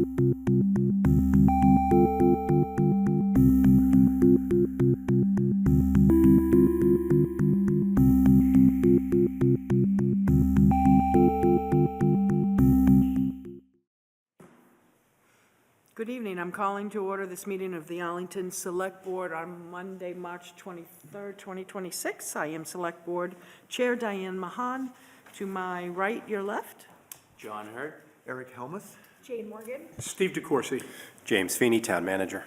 Good evening. I'm calling to order this meeting of the Arlington Select Board on Monday, March 23rd, 2026. I am Select Board Chair Diane Mahan. To my right, your left. John Hurt. Eric Helmuth. Jane Morgan. Steve DeCourcy. James Feeney, Town Manager.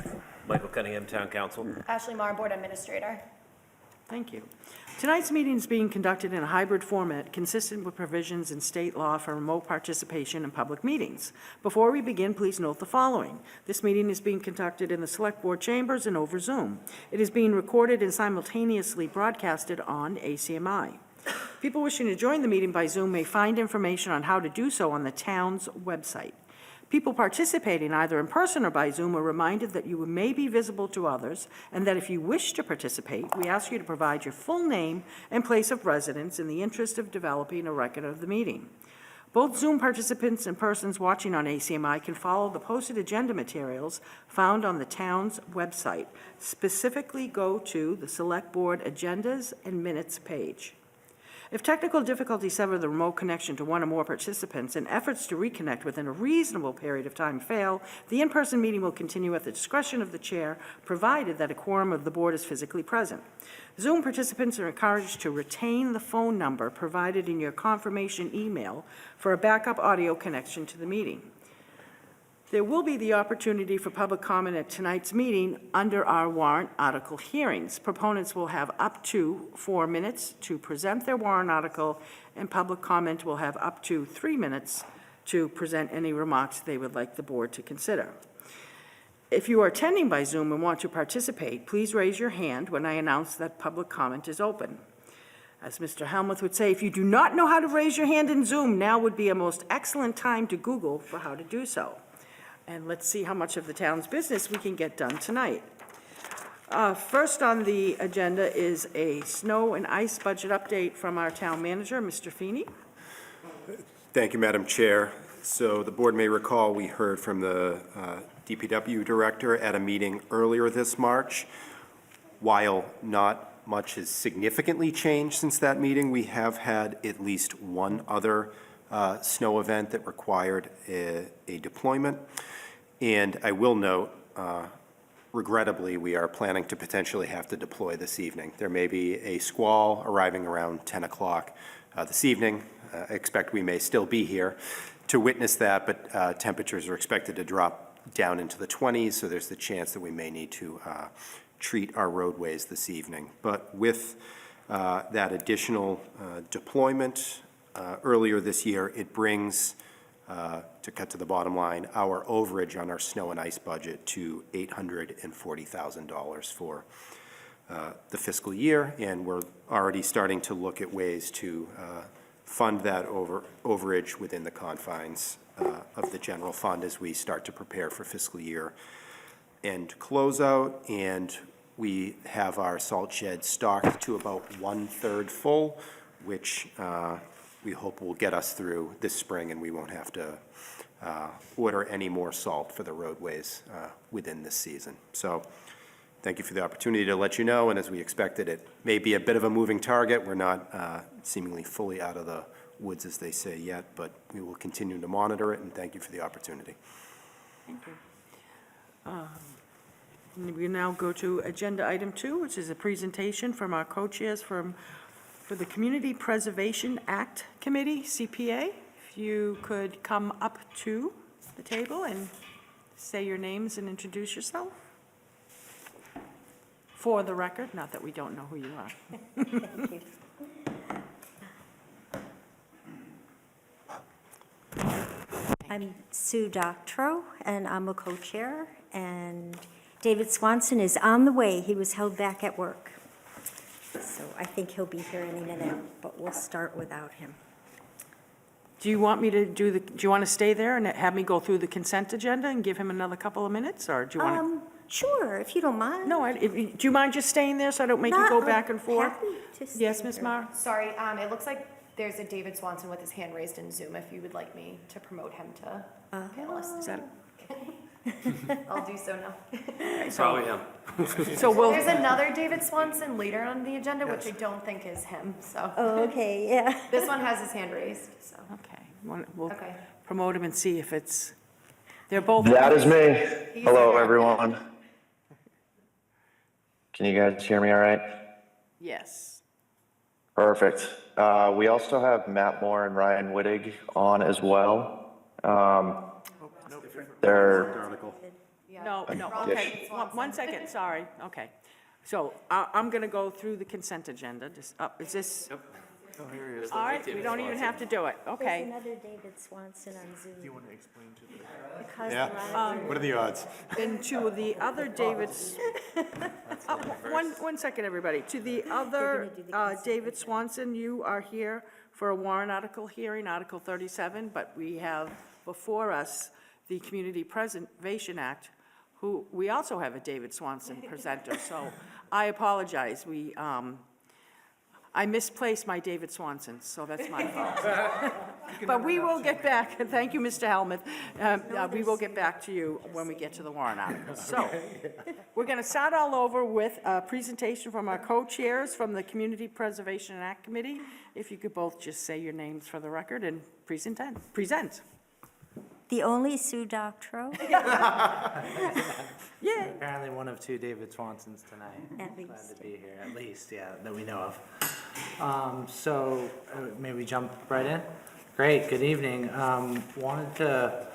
Michael Cunningham, Town Council. Ashley Marr, Board Administrator. Thank you. Tonight's meeting is being conducted in a hybrid format consistent with provisions in state law for remote participation in public meetings. Before we begin, please note the following. This meeting is being conducted in the Select Board chambers and over Zoom. It is being recorded and simultaneously broadcasted on ACMi. People wishing to join the meeting by Zoom may find information on how to do so on the town's website. People participating either in person or by Zoom are reminded that you may be visible to others and that if you wish to participate, we ask you to provide your full name and place of residence in the interest of developing a record of the meeting. Both Zoom participants and persons watching on ACMi can follow the posted agenda materials found on the town's website. Specifically, go to the Select Board Agendas and Minutes page. If technical difficulties sever the remote connection to one or more participants and efforts to reconnect within a reasonable period of time fail, the in-person meeting will continue at the discretion of the chair, provided that a quorum of the board is physically present. Zoom participants are encouraged to retain the phone number provided in your confirmation email for a backup audio connection to the meeting. There will be the opportunity for public comment at tonight's meeting under our warrant article hearings. Proponents will have up to 4 minutes to present their warrant article, and public comment will have up to 3 minutes to present any remarks they would like the board to consider. If you are attending by Zoom and want to participate, please raise your hand when I announce that public comment is open. As Mr. Helmuth would say, if you do not know how to raise your hand in Zoom, now would be a most excellent time to Google for how to do so. And let's see how much of the town's business we can get done tonight. First on the agenda is a snow and ice budget update from our town manager, Mr. Feeney. Thank you, Madam Chair. So the board may recall we heard from the DPW director at a meeting earlier this March. While not much has significantly changed since that meeting, we have had at least one other snow event that required a deployment. And I will note, regrettably, we are planning to potentially have to deploy this evening. There may be a squall arriving around 10 o'clock this evening. I expect we may still be here to witness that, but temperatures are expected to drop down into the 20s, so there's the chance that we may need to treat our roadways this evening. But with that additional deployment earlier this year, it brings, to cut to the bottom line, our overage on our snow and ice budget to $840,000 for the fiscal year, and we're already starting to look at ways to fund that overage within the confines of the general fund as we start to prepare for fiscal year end closeout. And we have our salt shed stocked to about 1/3 full, which we hope will get us through this spring, and we won't have to order any more salt for the roadways within this season. So thank you for the opportunity to let you know, and as we expected, it may be a bit of a moving target. We're not seemingly fully out of the woods, as they say, yet, but we will continue to monitor it, and thank you for the opportunity. Thank you. We now go to agenda item 2, which is a presentation from our co-chairs for the Community Preservation Act Committee, CPA. If you could come up to the table and say your names and introduce yourself. For the record, not that we don't know who you are. Thank you. I'm Sue Doctorow, and I'm a co-chair, and David Swanson is on the way. He was held back at work. So I think he'll be here any minute, but we'll start without him. Do you want me to do you want to stay there and have me go through the consent agenda and give him another couple of minutes, or do you want to? Sure, if you don't mind. No, do you mind just staying there so I don't make you go back and forth? Happy to stay Yes, Ms. here. Marr? Sorry, it looks like there's a David Swanson with his hand raised in Zoom if you would like me to promote him to panelists. Is that I'll do so now. Probably him. So we'll, There's another David Swanson later on the agenda, which I don't think is him, so. Oh, okay, yeah. This one has his hand raised, so. okay, we'll Okay. promote him and see if it's, they're both. That is me. He's Hello, there. everyone. Can you guys hear me all right? Yes. Perfect. We also have Matt Moore and Ryan Wittig on as well. They're, Article. No, no, Wrong okay, David one Swanson. second, sorry, okay. So I'm going to go through the consent agenda, just, is this, Oh, here he is. all right, we don't even have to do it, There's okay. another David Swanson on Zoom. Do you want to explain to the? Because Yeah. What are the odds? And to the other Davids, one second, everybody. To the other gonna do the consent David Swanson, you are here for a warrant article hearing, Article 37, but we have before us the Community Preservation Act, who, we also have a David Swanson presenter, so I apologize. I misplaced my David Swanson, so that's my fault. But we will get back, thank you, Mr. Helmuth. We will get back to you when we get to the warrant articles. So, we're going to start all over with a presentation from our co-chairs from the Community Preservation Act Committee. If you could both just say your names for the record and present. The only Sue Doctorow, Yay. Apparently one of two David Swansons tonight. At Glad least. to be here, at least, yeah, that we know of. May we jump right in? Great, good evening. Wanted to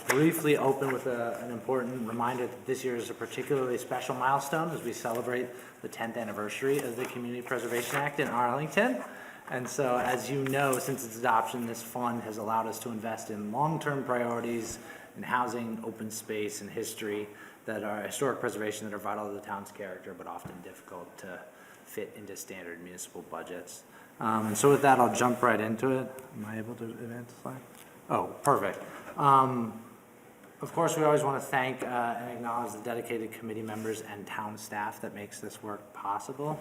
briefly open with an important reminder that this year is a particularly special milestone as we celebrate the 10th anniversary of the Community Preservation Act in Arlington. And so, as you know, since its adoption, this fund has allowed us to invest in long-term priorities in housing, open space, and history that are historic preservation that are vital to the town's character, but often difficult to fit into standard municipal budgets. And so with that, I'll jump right into it. Am I able to advance the slide? Oh, perfect. Of course, we always want to thank and acknowledge the dedicated committee members and town staff that makes this work possible.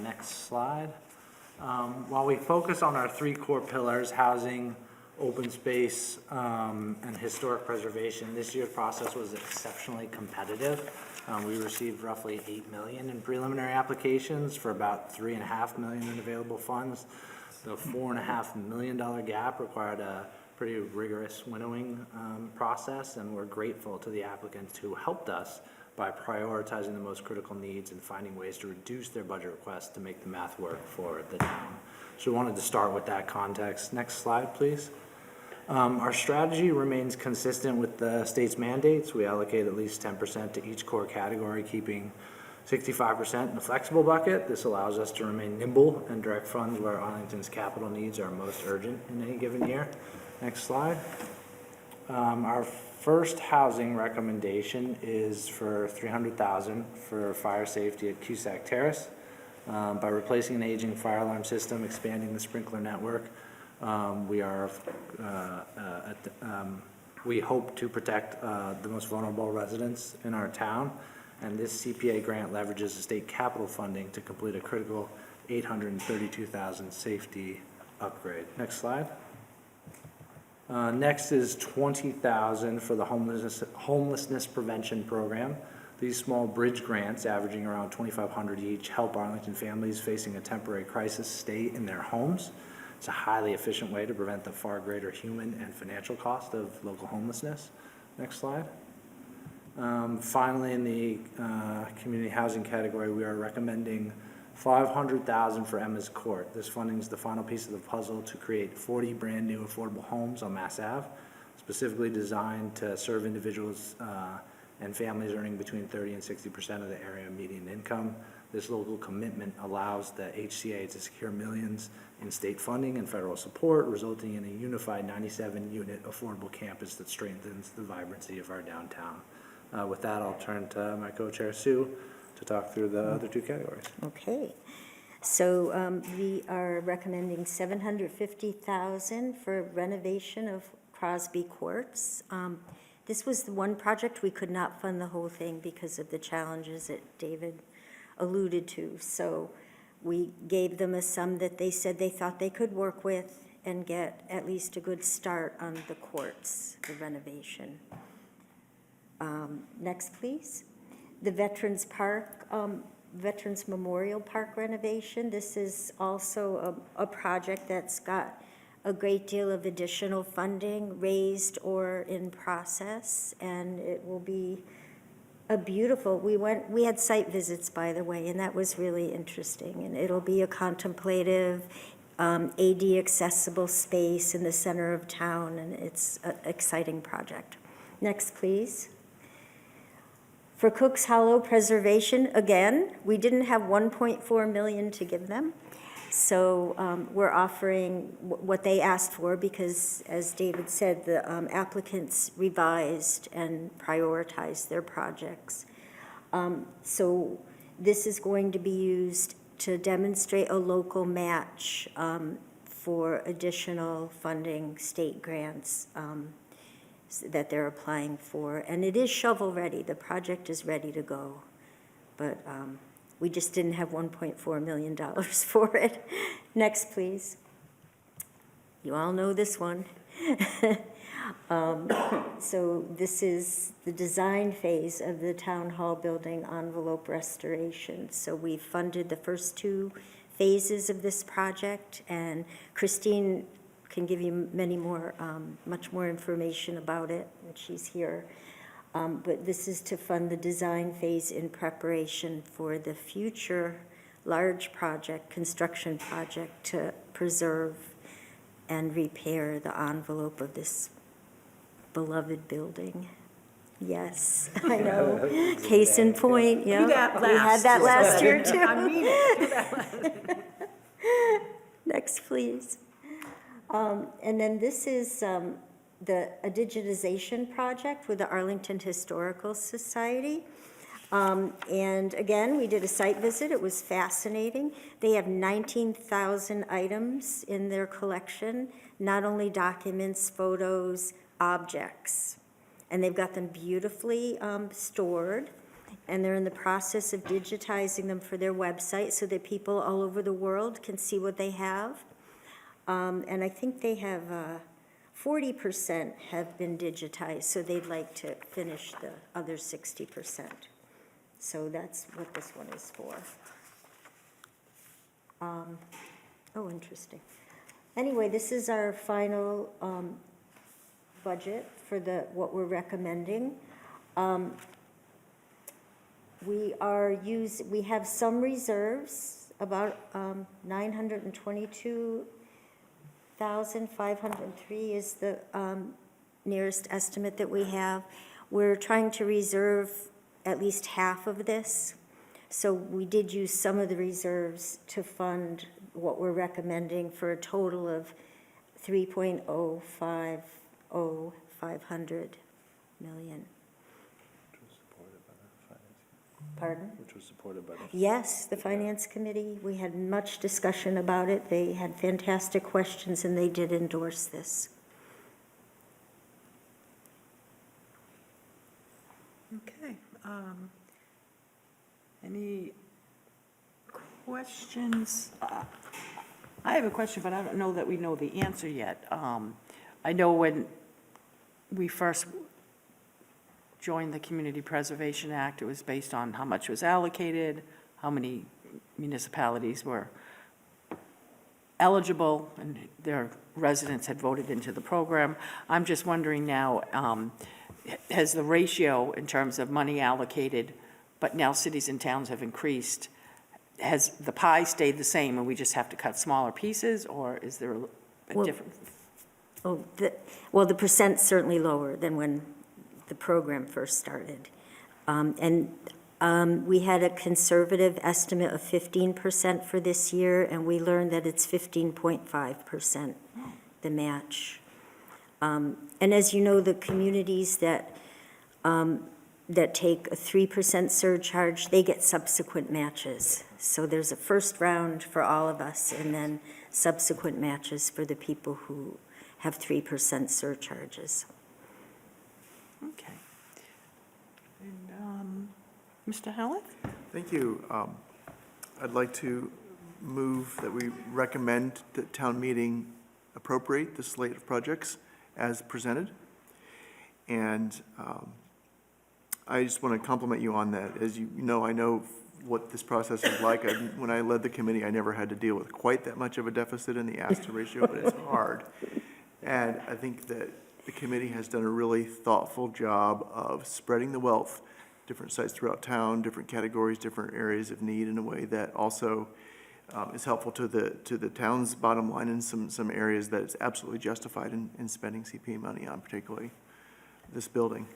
Next slide. While we focus on our three core pillars, housing, open space, and historic preservation, this year's process was exceptionally competitive. We received roughly 8 million in preliminary applications for about 3.5 million in available funds. The $4.5 million gap required a pretty rigorous winnowing process, and we're grateful to the applicants who helped us by prioritizing the most critical needs and finding ways to reduce their budget requests to make the math work for the town. So we wanted to start with that context. Next slide, please. Our strategy remains consistent with the state's mandates. We allocate at least 10% to each core category, keeping 65% in the flexible bucket. This allows us to remain nimble and direct funds where Arlington's capital needs are most urgent in any given year. Next slide. Our first housing recommendation is for $300,000 for fire safety at Cusack Terrace. By replacing an aging fire alarm system, expanding the sprinkler network, we hope to protect the most vulnerable residents in our town. And this CPA grant leverages the state capital funding to complete a critical $832,000 safety upgrade. Next slide. Next is $20,000 for the homelessness prevention program. These small bridge grants, averaging around $2,500 each, help Arlington families facing a temporary crisis stay in their homes. It's a highly efficient way to prevent the far greater human and financial cost of local homelessness. Next slide. Finally, in the community housing category, we are recommending $500,000 for Emma's Court. This funding is the final piece of the puzzle to create 40 brand new affordable homes on Mass Ave, specifically designed to serve individuals and families earning between 30 and 60% of the area median income. This local commitment allows the HCA to secure millions in state funding and federal support, resulting in a unified 97-unit affordable campus that strengthens the vibrancy of our downtown. With that, I'll turn to my co-chair, Sue, to talk through the other two categories. Okay. So we are recommending $750,000 for renovation of Crosby Courts. This was the one project we could not fund the whole thing because of the challenges that David alluded to. So we gave them a sum that they said they thought they could work with and get at least a good start on the courts, the renovation. Next, please. The Veterans Park, Veterans Memorial Park renovation. This is also a project that's got a great deal of additional funding raised or in process, and it will be a beautiful, we had site visits, by the way, and that was really interesting. And it'll be a contemplative, AD accessible space in the center of town, and it's an exciting project. Next, please. For Cook's Hollow preservation, again, we didn't have 1.4 million to give them. So we're offering what they asked for because, as David said, the applicants revised and prioritized their projects. So this is going to be used to demonstrate a local match for additional funding, state grants that they're applying for. And it is shovel-ready. The project is ready to go. But we just didn't have $1.4 million for it. Next, please. You all know this one. So this is the design phase of the Town Hall building envelope restoration. So we've funded the first 2 phases of this project, and Christine can give you much more information about it, and she's here. But this is to fund the design phase in preparation for the future large project, construction project, to preserve and repair the envelope of this beloved building. Yes, I know. Case in point, yeah. Do that We had that last year, too. I mean it. Do that last. Next, please. And then this is a digitization project with the Arlington Historical Society. And again, we did a site visit. It was fascinating. They have 19,000 items in their collection, not only documents, photos, objects. And they've got them beautifully stored. And they're in the process of digitizing them for their website so that people all over the world can see what they have. And I think they have 40% have been digitized, so they'd like to finish the other 60%. So that's what this one is for. Oh, interesting. Anyway, this is our final budget for what we're recommending. We have some reserves, about 922,503 is the nearest estimate that we have. We're trying to reserve at least half of this. So we did use some of the reserves to fund what we're recommending for a total of 3.050500 million. Pardon? Which was supported by the. Yes, the Finance Committee, we had much discussion about it. They had fantastic questions, and they did endorse this. Okay. Any questions? I have a question, but I don't know that we know the answer yet. I know when we first joined the Community Preservation Act, it was based on how much was allocated, how many municipalities were eligible, and their residents had voted into the program. I'm just wondering now, has the ratio in terms of money allocated, but now cities and towns have increased, has the pie stayed the same and we just have to cut smaller pieces, or is there a different? Well, the percent's certainly lower than when the program first started. We had a conservative estimate of 15% for this year, and we learned that it's 15.5%, the match. And as you know, the communities that take a 3% surcharge, they get subsequent matches. So there's a first round for all of us, and then subsequent matches for the people who have 3% surcharges. Okay. And Mr. Hallett? Thank you. I'd like to move that we recommend that town meeting appropriate the slate of projects as presented. And I just want to compliment you on that. As you know, I know what this process is like. When I led the committee, I never had to deal with quite that much of a deficit in the ask to ratio, but it's hard. And I think that the committee has done a really thoughtful job of spreading the wealth, different sites throughout town, different categories, different areas of need in a way that also is helpful to the town's bottom line in some areas that it's absolutely justified in spending CPA money on, particularly this building.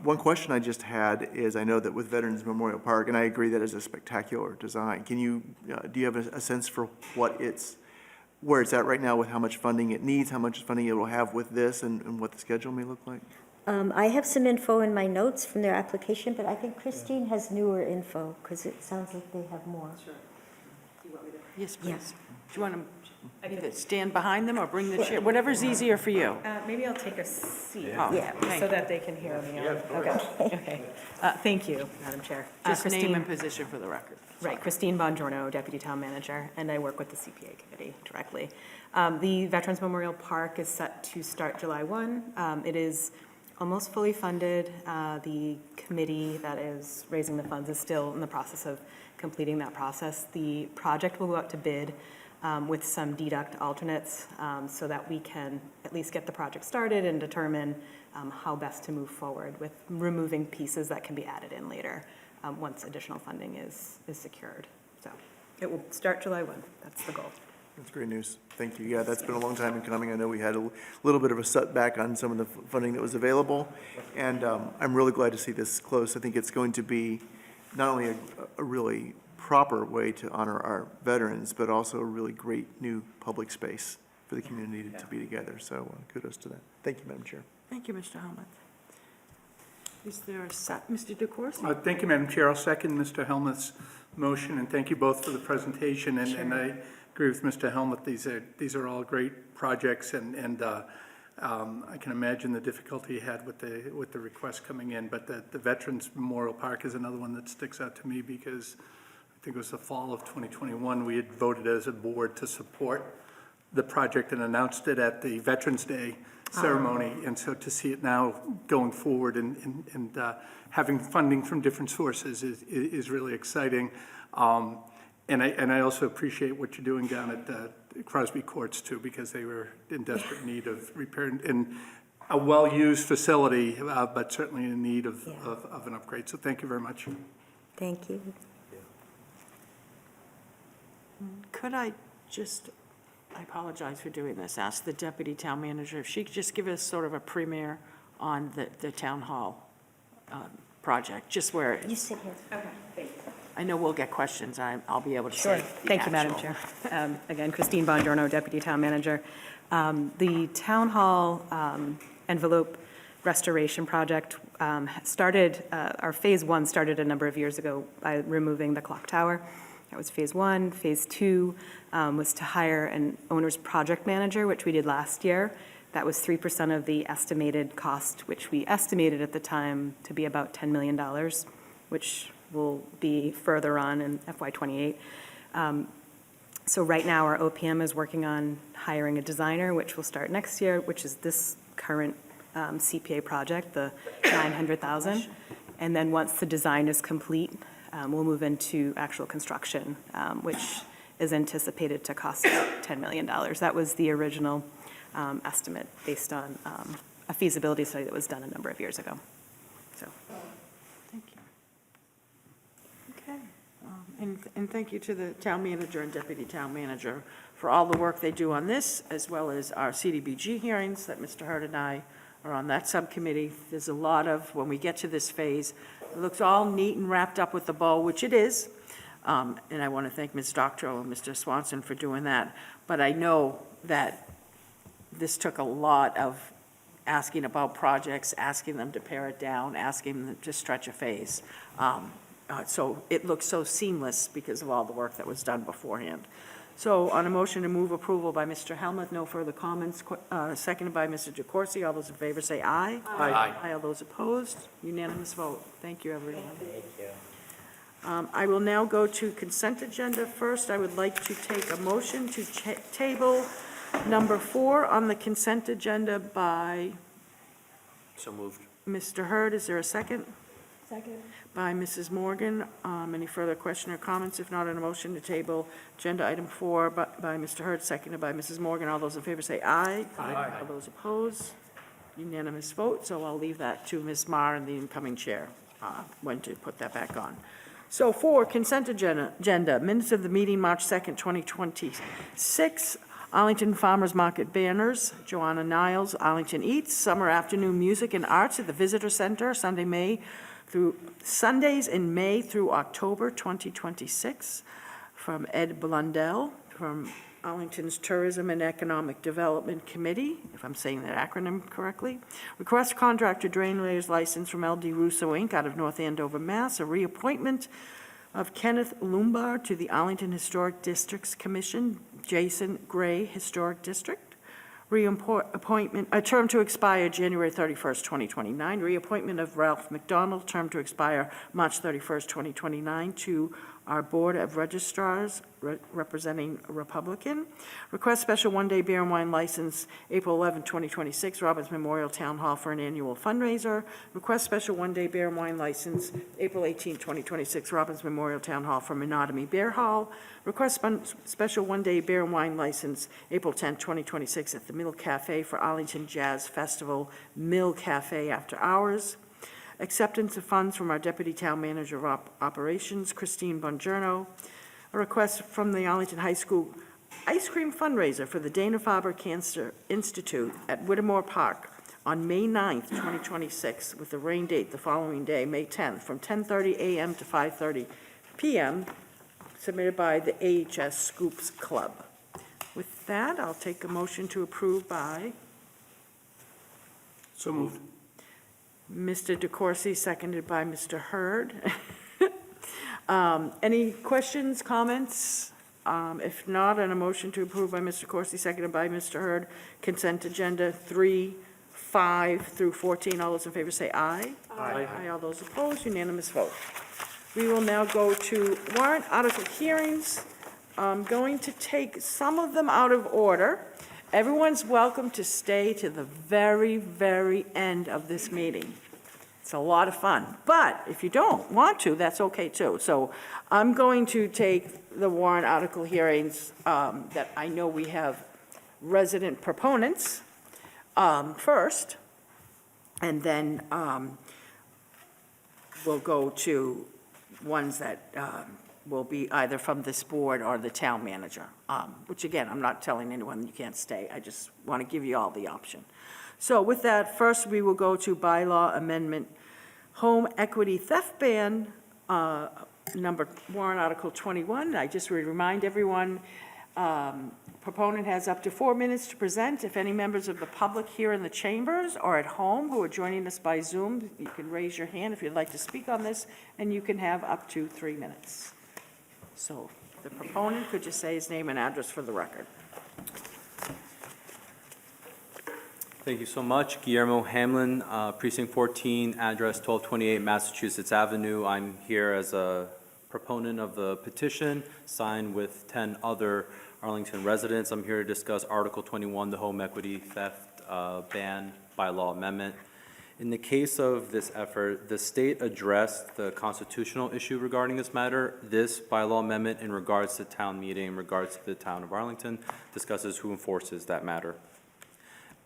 One question I just had is, I know that with Veterans Memorial Park, and I agree that is a spectacular design, can you, do you have a sense for where it's at right now with how much funding it needs, how much funding it will have with this, and what the schedule may look like? I have some info in my notes from their application, but I think Christine has newer info, because it sounds like they have more. Yes, please. Do you want to either stand behind them or bring the chair, whatever's easier for you. Maybe I'll take a seat. Oh, Yeah. thank So you. that they can hear me. Okay, okay. Thank you, Madam Chair. Just name Christine, and position for the record. right, Christine Bongiorno, Deputy Town Manager, and I work with the CPA Committee directly. The Veterans Memorial Park is set to start July 1. It is almost fully funded. The committee that is raising the funds is still in the process of completing that process. The project will go out to bid with some deduct alternates so that we can at least get the project started and determine how best to move forward with removing pieces that can be added in later once additional funding is secured. So it will start July 1. That's the goal. That's great news. Thank you. Yeah, that's been a long time in coming. I know we had a little bit of a setback on some of the funding that was available, and I'm really glad to see this close. I think it's going to be not only a really proper way to honor our veterans, but also a really great new public space for the community to be together. So kudos to that. Thank you, Madam Chair. Thank you, Mr. Helmuth. Is there a Mr. DeCoursey? Thank you, Madam Chair. I'll second Mr. Helmuth's motion, and thank you both for the presentation. And I agree with Mr. Helmuth. These are all great projects, and I can imagine the difficulty he had with the request coming in. But the Veterans Memorial Park is another one that sticks out to me because I think it was the fall of 2021, we had voted as a board to support the project and announced it at the Veterans Day ceremony. And so to see it now going forward and having funding from different sources is really exciting. And I also appreciate what you're doing down at Crosby Courts too, because they were in desperate need of repair and a well-used facility, but certainly in need of an upgrade. So thank you very much. Thank you. Could I just, I apologize for doing this, ask the deputy town manager if she could just give us sort of a premiere on the town hall project, just where, You sit here. Okay, thank you. I know we'll get questions, I'll be able to Sure. say. the Thank you, Madam actual- Chair. Again, Christine Bongiorno, Deputy Town Manager. The Town Hall envelope restoration project started, our Phase 1 started a number of years ago by removing the clock tower. That was Phase 1. Phase 2 was to hire an owner's project manager, which we did last year. That was 3% of the estimated cost, which we estimated at the time to be about $10 million, which will be further on in FY '28. So right now, our OPM is working on hiring a designer, which will start next year, which is this current CPA project, the $900,000. And then once the design is complete, we'll move into actual construction, which is anticipated to cost about $10 million. That was the original estimate based on a feasibility study that was done a number of years ago. So. Thank you. Okay. And thank you to the town manager and deputy town manager for all the work they do on this, as well as our CDBG hearings that Mr. Hurd and I are on that subcommittee. There's a lot of, when we get to this phase, it looks all neat and wrapped up with a bow, which it is. And I want to thank Ms. Doctorow and Mr. Swanson for doing that. But I know that this took a lot of asking about projects, asking them to pare it down, asking them to stretch a phase. So it looks so seamless because of all the work that was done beforehand. So on a motion to move approval by Mr. Helmuth, no further comments, seconded by Mr. DeCoursey. All those in favor say aye. Aye. All those opposed, unanimous vote. Thank you, everyone. I will now go to consent agenda first. I would like to take a motion to table number 4 on the consent agenda by So moved. Mr. Hurd. Is there a second? Second. by Mrs. Morgan. Any further question or comments? If not, on a motion to table agenda item 4 by Mr. Hurd, seconded by Mrs. Morgan. All those in favor say aye. Aye. All those opposed? Unanimous vote, so I'll leave that to Ms. Marr and the incoming chair, when to put that back on. So 4, consent agenda, minutes of the meeting, March 2nd, 2026, Arlington Farmers Market banners, Joanna Niles, Arlington Eats, summer afternoon music and arts at the Visitor Center, Sundays in May through October 2026, from Ed Blundell, from Arlington's Tourism and Economic Development Committee, if I'm saying that acronym correctly. Request contractor drain layers license from LD Russo Inc. out of North Andover, Mass. A reappointment of Kenneth Lombard to the Arlington Historic Districts Commission, Jason Gray Historic District. Reappointment, a term to expire January 31st, 2029. Reappointment of Ralph McDonald, term to expire March 31st, 2029, to our Board of Registrars, representing a Republican. Request special one-day beer and wine license, April 11, 2026, Robbins Memorial Town Hall for an annual fundraiser. Request special one-day beer and wine license, April 18, 2026, Robbins Memorial Town Hall for Menotomy Beer Hall. Request special one-day beer and wine license, April 10, 2026, at the Mill Cafe for Arlington Jazz Festival, Mill Cafe After Hours. Acceptance of funds from our Deputy Town Manager of Operations, Christine Bongiorno. A request from the Arlington High School ice cream fundraiser for the Dana-Farber Cancer Institute at Whittemore Park on May 9th, 2026, with the rain date the following day, May 10th, from 10:30 a.m. to 5:30 p.m., submitted by the AHS Scoops Club. With that, I'll take a motion to approve by So moved. Mr. DeCoursey, seconded by Mr. Hurd. Any questions, comments? If not, on a motion to approve by Mr. Coursey, seconded by Mr. Hurd, consent agenda 3, 5 through 14. All those in favor say aye. Aye. All those opposed, unanimous vote. We will now go to warrant article hearings. I'm going to take some of them out of order. Everyone's welcome to stay to the very, very end of this meeting. It's a lot of fun. But if you don't want to, that's okay too. So I'm going to take the warrant article hearings that I know we have resident proponents first, and then we'll go to ones that will be either from this board or the town manager, which again, I'm not telling anyone you can't stay. I just want to give you all the option. So with that, first we will go to bylaw amendment, home equity theft ban, number warrant article 21. I just remind everyone, proponent has up to 4 minutes to present. If any members of the public here in the chambers or at home who are joining us by Zoom, you can raise your hand if you'd like to speak on this, and you can have up to 3 minutes. So the proponent could just say his name and address for the record. Thank you so much. Guillermo Hamlin, Precinct 14, address 1228 Massachusetts Avenue. I'm here as a proponent of the petition, signed with 10 other Arlington residents. I'm here to discuss Article 21, the home equity theft ban bylaw amendment. In the case of this effort, the state addressed the constitutional issue regarding this matter. This bylaw amendment, in regards to town meeting, in regards to the town of Arlington, discusses who enforces that matter.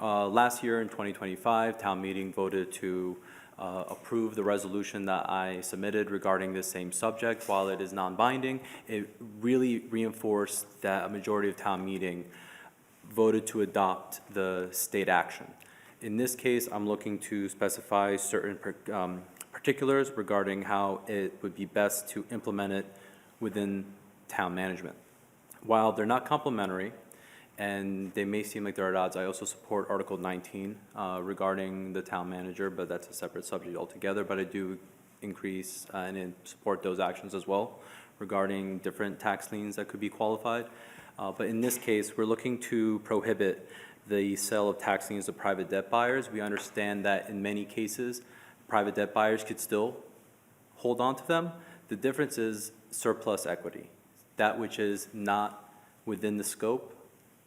Last year in 2025, town meeting voted to approve the resolution that I submitted regarding this same subject. While it is non-binding, it really reinforced that a majority of town meeting voted to adopt the state action. In this case, I'm looking to specify certain particulars regarding how it would be best to implement it within town management. While they're not complementary, and they may seem like they're at odds, I also support Article 19 regarding the town manager, but that's a separate subject altogether. But I do increase and support those actions as well regarding different tax liens that could be qualified. But in this case, we're looking to prohibit the sale of tax liens to private debt buyers. We understand that in many cases, private debt buyers could still hold on to them. The difference is surplus equity, that which is not within the scope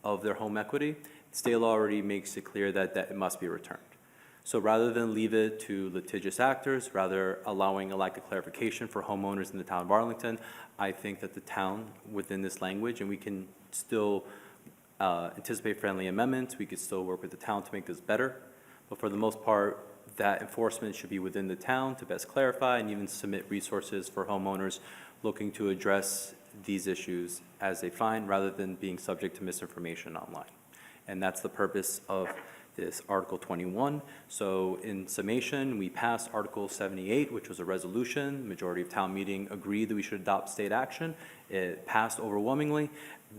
of their home equity. State law already makes it clear that it must be returned. So rather than leave it to litigious actors, rather allowing a lack of clarification for homeowners in the town of Arlington, I think that the town, within this language, and we can still anticipate friendly amendments, we could still work with the town to make this better, but for the most part, that enforcement should be within the town to best clarify and even submit resources for homeowners looking to address these issues as they find, rather than being subject to misinformation online. And that's the purpose of this Article 21. So in summation, we passed Article 78, which was a resolution. Majority of town meeting agreed that we should adopt state action. It passed overwhelmingly.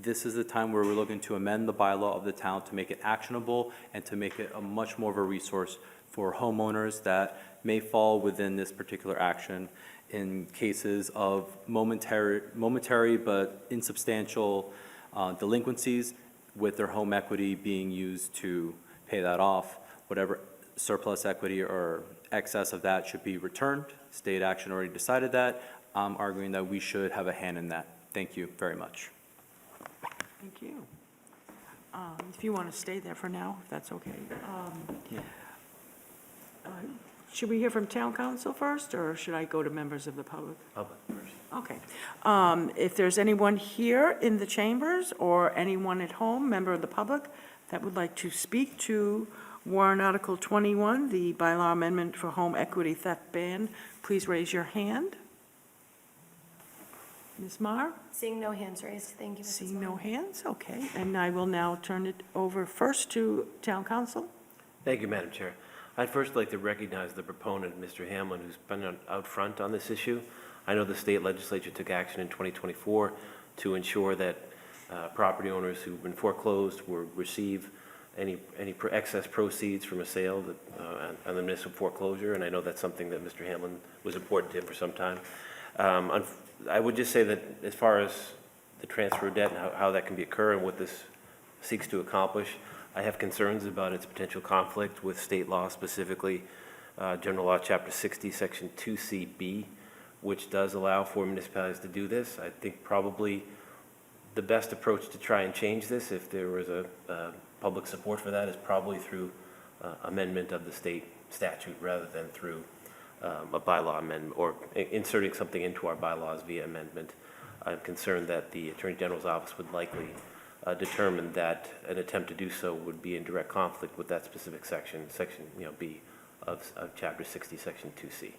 This is the time where we're looking to amend the bylaw of the town to make it actionable and to make it a much more of a resource for homeowners that may fall within this particular action in cases of momentary but insubstantial delinquencies, with their home equity being used to pay that off. Whatever surplus equity or excess of that should be returned. State action already decided that. I'm arguing that we should have a hand in that. Thank you very much. Thank you. If you want to stay there for now, if that's okay. Should we hear from town council first, or should I go to members of the public? Public first. Okay. If there's anyone here in the chambers or anyone at home, member of the public, that would like to speak to warrant Article 21, the bylaw amendment for home equity theft ban, please raise your hand. Ms. Marr? Seeing no hands raised, thank you, Mrs. Seeing no Moore. hands, okay. And I will now turn it over first to town council. Thank you, Madam Chair. I'd first like to recognize the proponent, Mr. Hamlin, who's been out front on this issue. I know the state legislature took action in 2024 to ensure that property owners who've been foreclosed will receive any excess proceeds from a sale that, on the municipal foreclosure, and I know that's something that Mr. Hamlin was important to him for some time. I would just say that as far as the transfer of debt and how that can occur and what this seeks to accomplish, I have concerns about its potential conflict with state law, specifically General Law, Chapter 60, Section 2CB, which does allow for municipalities to do this. I think probably the best approach to try and change this, if there was a public support for that, is probably through amendment of the state statute rather than through a bylaw amendment or inserting something into our bylaws via amendment. I'm concerned that the Attorney General's office would likely determined that an attempt to do so would be in direct conflict with that specific section B of Chapter 60, Section 2C.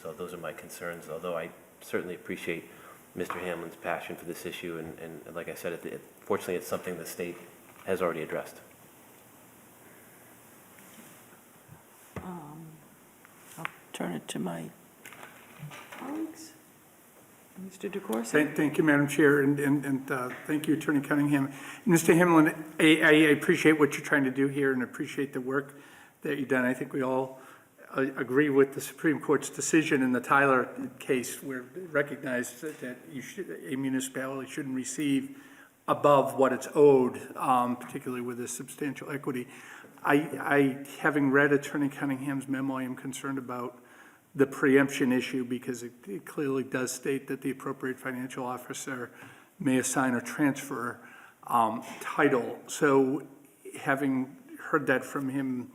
So those are my concerns, although I certainly appreciate Mr. Hamlin's passion for this issue, and like I said, fortunately it's something the state has already addressed. I'll turn it to my colleagues. Mr. DeCoursey? Thank you, Madam Chair, and thank you, Attorney Cunningham. Mr. Hamlin, I appreciate what you're trying to do here and appreciate the work that you've done. I think we all agree with the Supreme Court's decision in the Tyler case, where it recognized that a municipality shouldn't receive above what it's owed, particularly with a substantial equity. Having read Attorney Cunningham's memo, I am concerned about the preemption issue, because it clearly does state that the appropriate financial officer may assign or transfer title. So having heard that from him,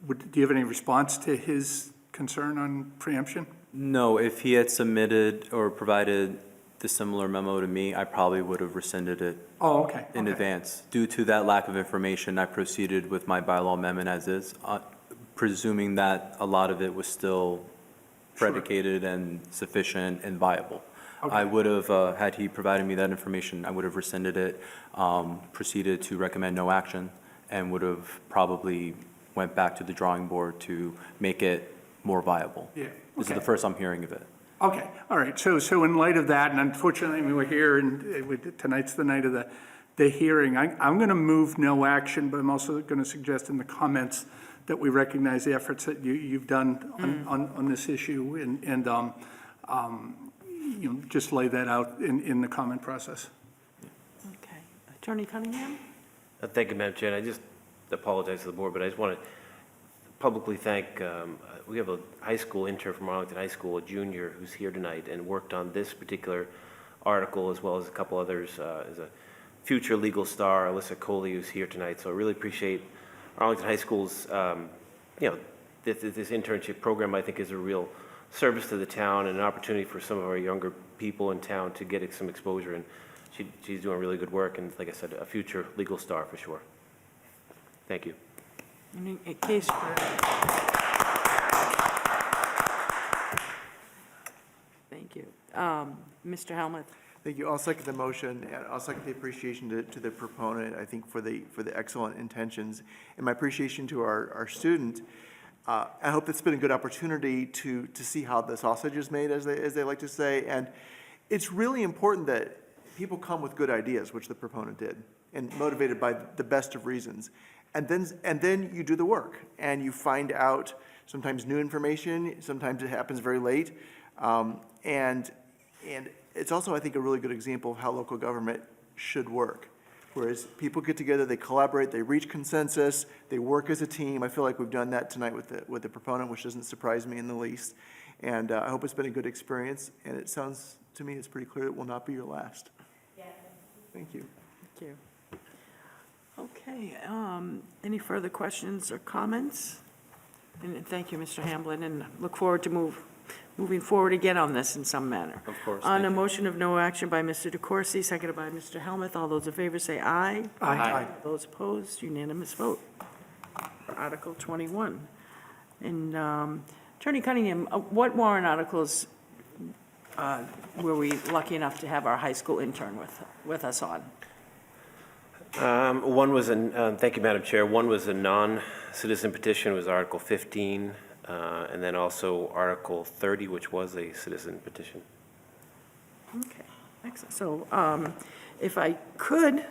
do you have any response to his concern on preemption? No, if he had submitted or provided the similar memo to me, I probably would have rescinded it Oh, okay. in advance. Due to that lack of information, I proceeded with my bylaw amendment as is, presuming that a lot of it was still predicated and sufficient and viable. Okay. I would have, had he provided me that information, I would have rescinded it, proceeded to recommend no action, and would have probably went back to the drawing board to make it more viable. Yeah, This is okay. the first I'm hearing of it. Okay, all right. So in light of that, and unfortunately, we're here, and tonight's the night of the hearing. I'm going to move no action, but I'm also going to suggest in the comments that we recognize the efforts that you've done on this issue, and just lay that out in the comment process. Okay. Attorney Cunningham? Thank you, Madam Chair. And I just apologize to the board, but I just want to publicly thank, we have a high school intern from Arlington High School, a junior, who's here tonight and worked on this particular article as well as a couple others. As a future legal star, Alyssa Coley, who's here tonight. So I really appreciate Arlington High School's, this internship program, I think, is a real service to the town and an opportunity for some of our younger people in town to get some exposure. And she's doing really good work, and like I said, a future legal star for sure. Thank you. In case Thank you. Mr. Helmuth? Thank you. I'll second the motion, and I'll second the appreciation to the proponent, I think, for the excellent intentions, and my appreciation to our student. I hope it's been a good opportunity to see how the sausage is made, as they like to say, and it's really important that people come with good ideas, which the proponent did, and motivated by the best of reasons. And then you do the work, and you find out sometimes new information, sometimes it happens very late, and it's also, I think, a really good example of how local government should work. Whereas people get together, they collaborate, they reach consensus, they work as a team. I feel like we've done that tonight with the proponent, which doesn't surprise me in the least. And I hope it's been a good experience, and it sounds to me it's pretty clear it will not be your last. Yeah. Thank you. Thank you. Okay, any further questions or comments? And thank you, Mr. Hamblin, and look forward to moving forward again on this in some manner. Of course. On thank a you. motion of no action by Mr. DeCoursey, seconded by Mr. Helmuth, all those in favor say aye. Aye. Those opposed, unanimous vote for Article 21. And Attorney Cunningham, what warrant articles were we lucky enough to have our high school intern with us on? One was, thank you, Madam Chair. One was a non-citizen petition, was Article 15, and then also Article 30, which was a citizen petition. Okay, excellent. So if I could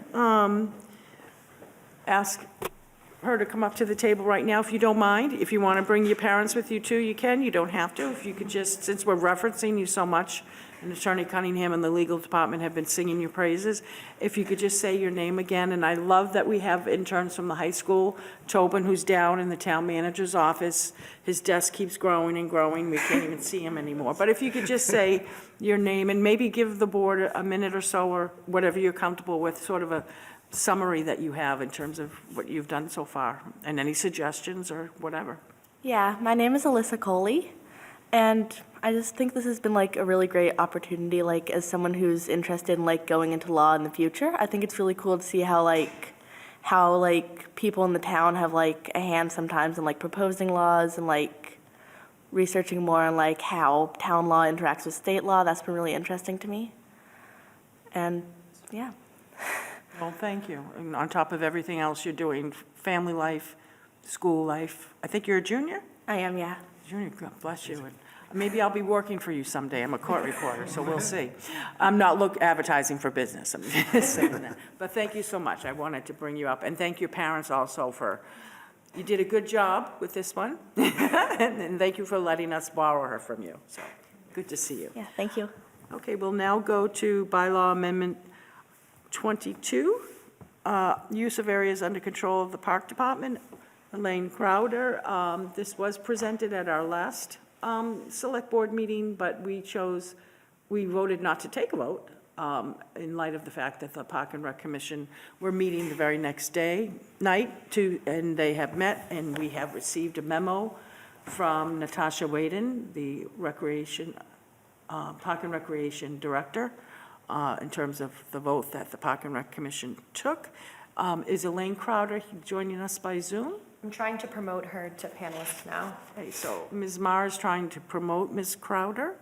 ask her to come up to the table right now, if you don't mind. If you want to bring your parents with you too, you can. You don't have to. If you could just, since we're referencing you so much, and Attorney Cunningham and the legal department have been singing your praises, if you could just say your name again. And I love that we have interns from the high school. Tobin, who's down in the town manager's office, his desk keeps growing and growing. We can't even see him anymore. But if you could just say your name and maybe give the board a minute or so, or whatever you're comfortable with, sort of a summary that you have in terms of what you've done so far, and any suggestions or whatever. Yeah, my name is Alyssa Coley, and I just think this has been like a really great opportunity, like as someone who's interested in like going into law in the future. I think it's really cool to see how people in the town have like a hand sometimes in like proposing laws and like researching more on like how town law interacts with state law. That's been really interesting to me. And yeah. Well, thank you. And on top of everything else you're doing, family life, school life. I think you're a junior? I am, yeah. Junior, God bless you. And maybe I'll be working for you someday. I'm a court reporter, so we'll see. I'm not advertising for business, I'm just saying that. But thank you so much. I wanted to bring you up. And thank your parents also for, you did a good job with this one. And thank you for letting us borrow her from you. So, good to see you. Yeah, thank you. Okay, we'll now go to bylaw amendment 22, use of areas under control of the park department. Elaine Crowder, this was presented at our last select board meeting, but we voted not to take a vote in light of the fact that the Park and Rec Commission were meeting the very next night, and they have met, and we have received a memo from Natasha Waden, the Park and Recreation Director, in terms of the vote that the Park and Rec Commission took. Is Elaine Crowder joining us by Zoom? I'm trying to promote her to panelist now. Okay, so Ms. Marr is trying to promote Ms. Crowder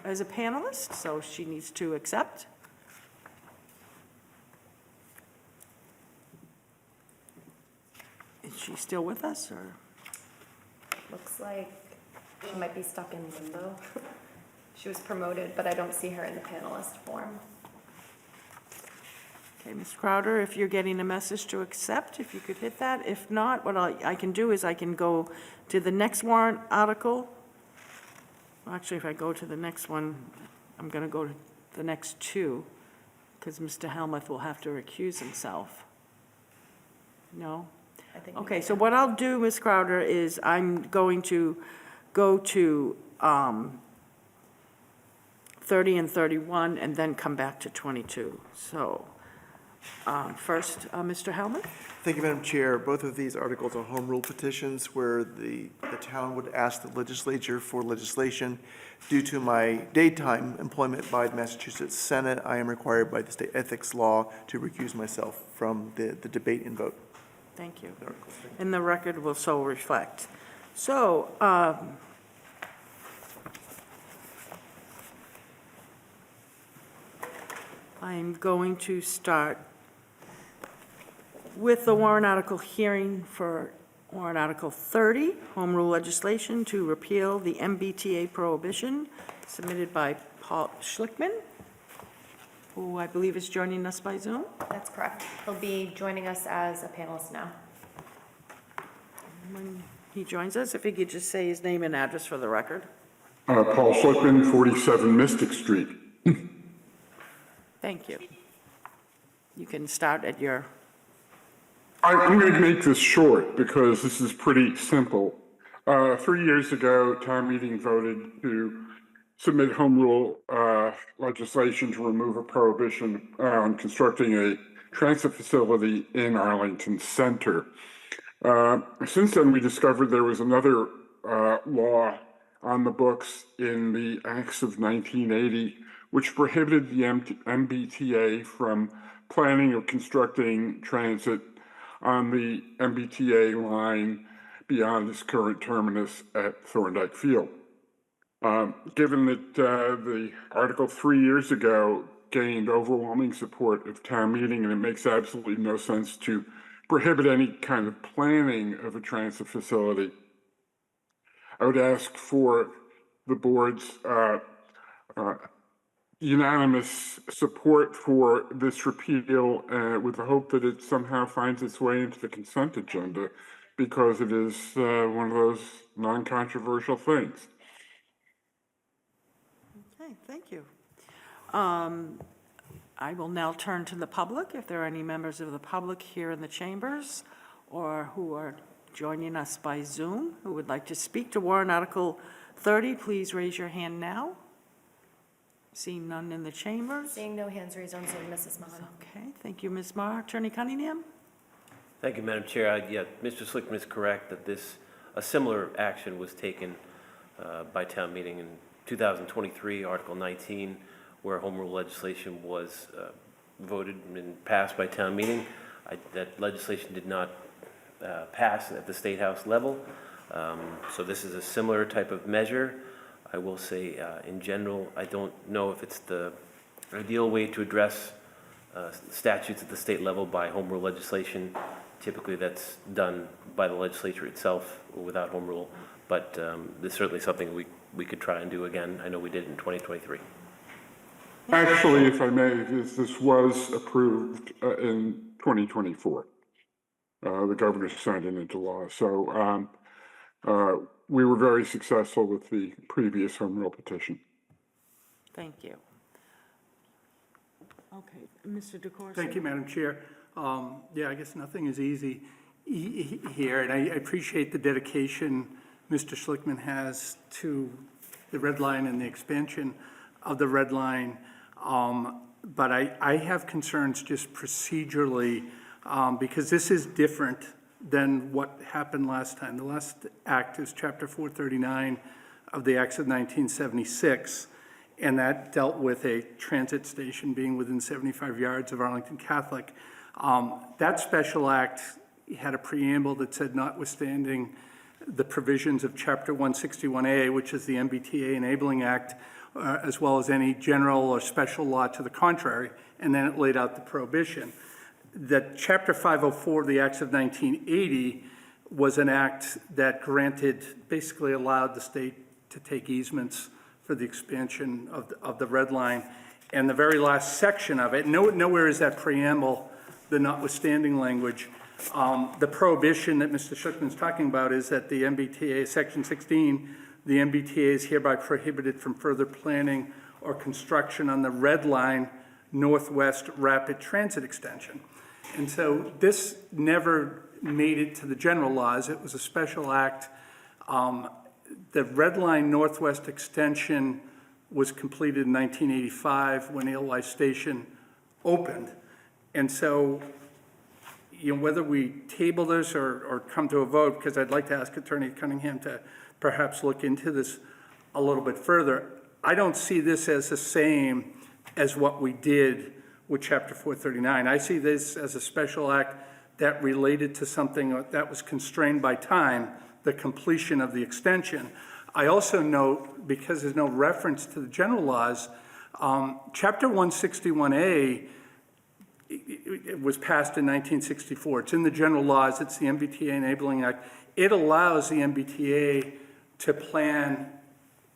as a panelist, so she needs to accept. Is she still with us, or? Looks like she might be stuck in limbo. She was promoted, but I don't see her in the panelist form. Okay, Ms. Crowder, if you're getting a message to accept, if you could hit that. If not, what I can do is I can go to the next warrant article. Well, actually, if I go to the next one, I'm going to go to the next two, because Mr. Helmuth will have to recuse himself. No? I think. Okay, so what I'll do, Ms. Crowder, is I'm going to go to 30 and 31, and then come back to 22. So First, Mr. Hellman. Thank you, Madam Chair. Both of these articles are home rule petitions where the town would ask the legislature for legislation. Due to my daytime employment by the Massachusetts Senate, I am required by the state ethics law to recuse myself from the debate and vote. Thank you. And the record will so reflect. So, I'm going to start with the warrant article hearing for warrant article 30, home rule legislation to repeal the MBTA prohibition, submitted by Paul Schlickman, who I believe is joining us by Zoom. That's correct. He'll be joining us as a panelist now. When he joins us, if he could just say his name and address for the record. Paul Schlickman, 47 Mystic Street. Thank you. You can start at your, I'm going to make this short because this is pretty simple. 3 years ago, town meeting voted to submit home rule legislation to remove a prohibition on constructing a transit facility in Arlington Center. Since then, we discovered there was another law on the books in the Acts of 1980, which prohibited the MBTA from planning or constructing transit on the MBTA line beyond its current terminus at Thorndike Field. Given that the article 3 years ago gained overwhelming support at the town meeting, and it makes absolutely no sense to prohibit any kind of planning of a transit facility, I would ask for the board's unanimous support for this repeal with the hope that it somehow finds its way into the consent agenda, because it is one of those non-controversial things. okay, thank you. I will now turn to the public. If there are any members of the public here in the chambers or who are joining us by Zoom who would like to speak to warrant article 30, please raise your hand now. Seeing none in the chambers. Seeing no hands raised on Zoom, Mrs. Mahan. Okay, thank you, Ms. Marr. Attorney Cunningham? Thank you, Madam Chair. Yeah, Mr. Schlickman is correct that a similar action was taken by town meeting in 2023, Article 19, where home rule legislation was voted and passed by town meeting. That legislation did not pass at the State House level. So this is a similar type of measure. I will say, in general, I don't know if it's the ideal way to address statutes at the state level by home rule legislation. Typically, that's done by the legislature itself without home rule, but this is certainly something we could try and do again. I know we did in 2023. Actually, if I may, this was approved in 2024. The governor signed it into law. So we were very successful with the previous home rule petition. Thank you. Okay, Mr. DeCoursey? Thank you, Madam Chair. Yeah, I guess nothing is easy here, and I appreciate the dedication Mr. Schlickman has to the red line and the expansion of the red line. But I have concerns just procedurally, because this is different than what happened last time. The last act is Chapter 439 of the Acts of 1976, and that dealt with a transit station being within 75 yards of Arlington Catholic. That special act had a preamble that said, notwithstanding the provisions of Chapter 161A, which is the MBTA Enabling Act, as well as any general or special law to the contrary, and then it laid out the prohibition. That Chapter 504 of the Acts of 1980 was an act that basically allowed the state to take easements for the expansion of the red line. And the very last section of it, nowhere is that preamble, the notwithstanding language. The prohibition that Mr. Schlickman's talking about is that the MBTA, Section 16, the MBTA is hereby prohibited from further planning or construction on the red line northwest rapid transit extension. And so this never made it to the general laws. It was a special act. The red line northwest extension was completed in 1985 when Alewife Station opened. And so, whether we table this or come to a vote, because I'd like to ask Attorney Cunningham to perhaps look into this a little bit further, I don't see this as the same as what we did with Chapter 439. I see this as a special act that related to something that was constrained by time, the completion of the extension. I also note, because there's no reference to the general laws, Chapter 161A, it was passed in 1964. It's in the general laws. It's the MBTA Enabling Act. It allows the MBTA to plan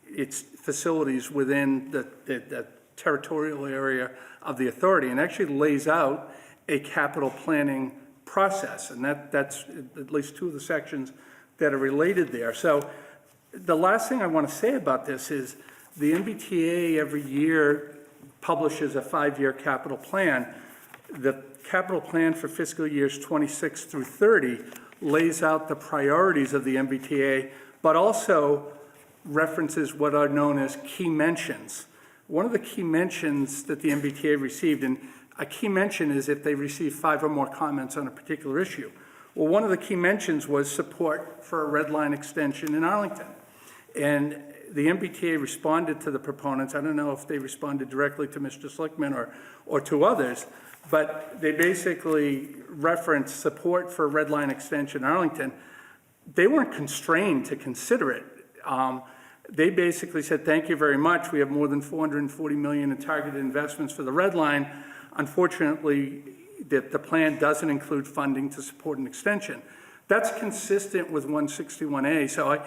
its facilities within the territorial area of the authority, and actually lays out a capital planning process. And that's at least two of the sections that are related there. So the last thing I want to say about this is the MBTA every year publishes a 5-year capital plan. The capital plan for fiscal years 26 through 30 lays out the priorities of the MBTA, but also references what are known as key mentions. One of the key mentions that the MBTA received, and a key mention is if they receive 5 or more comments on a particular issue. Well, one of the key mentions was support for a red line extension in Arlington. And the MBTA responded to the proponents. I don't know if they responded directly to Mr. Slickman or to others, but they basically referenced support for a red line extension in Arlington. They weren't constrained to consider it. They basically said, thank you very much. We have more than $440 million in targeted investments for the red line. Unfortunately, the plan doesn't include funding to support an extension. That's consistent with 161A. So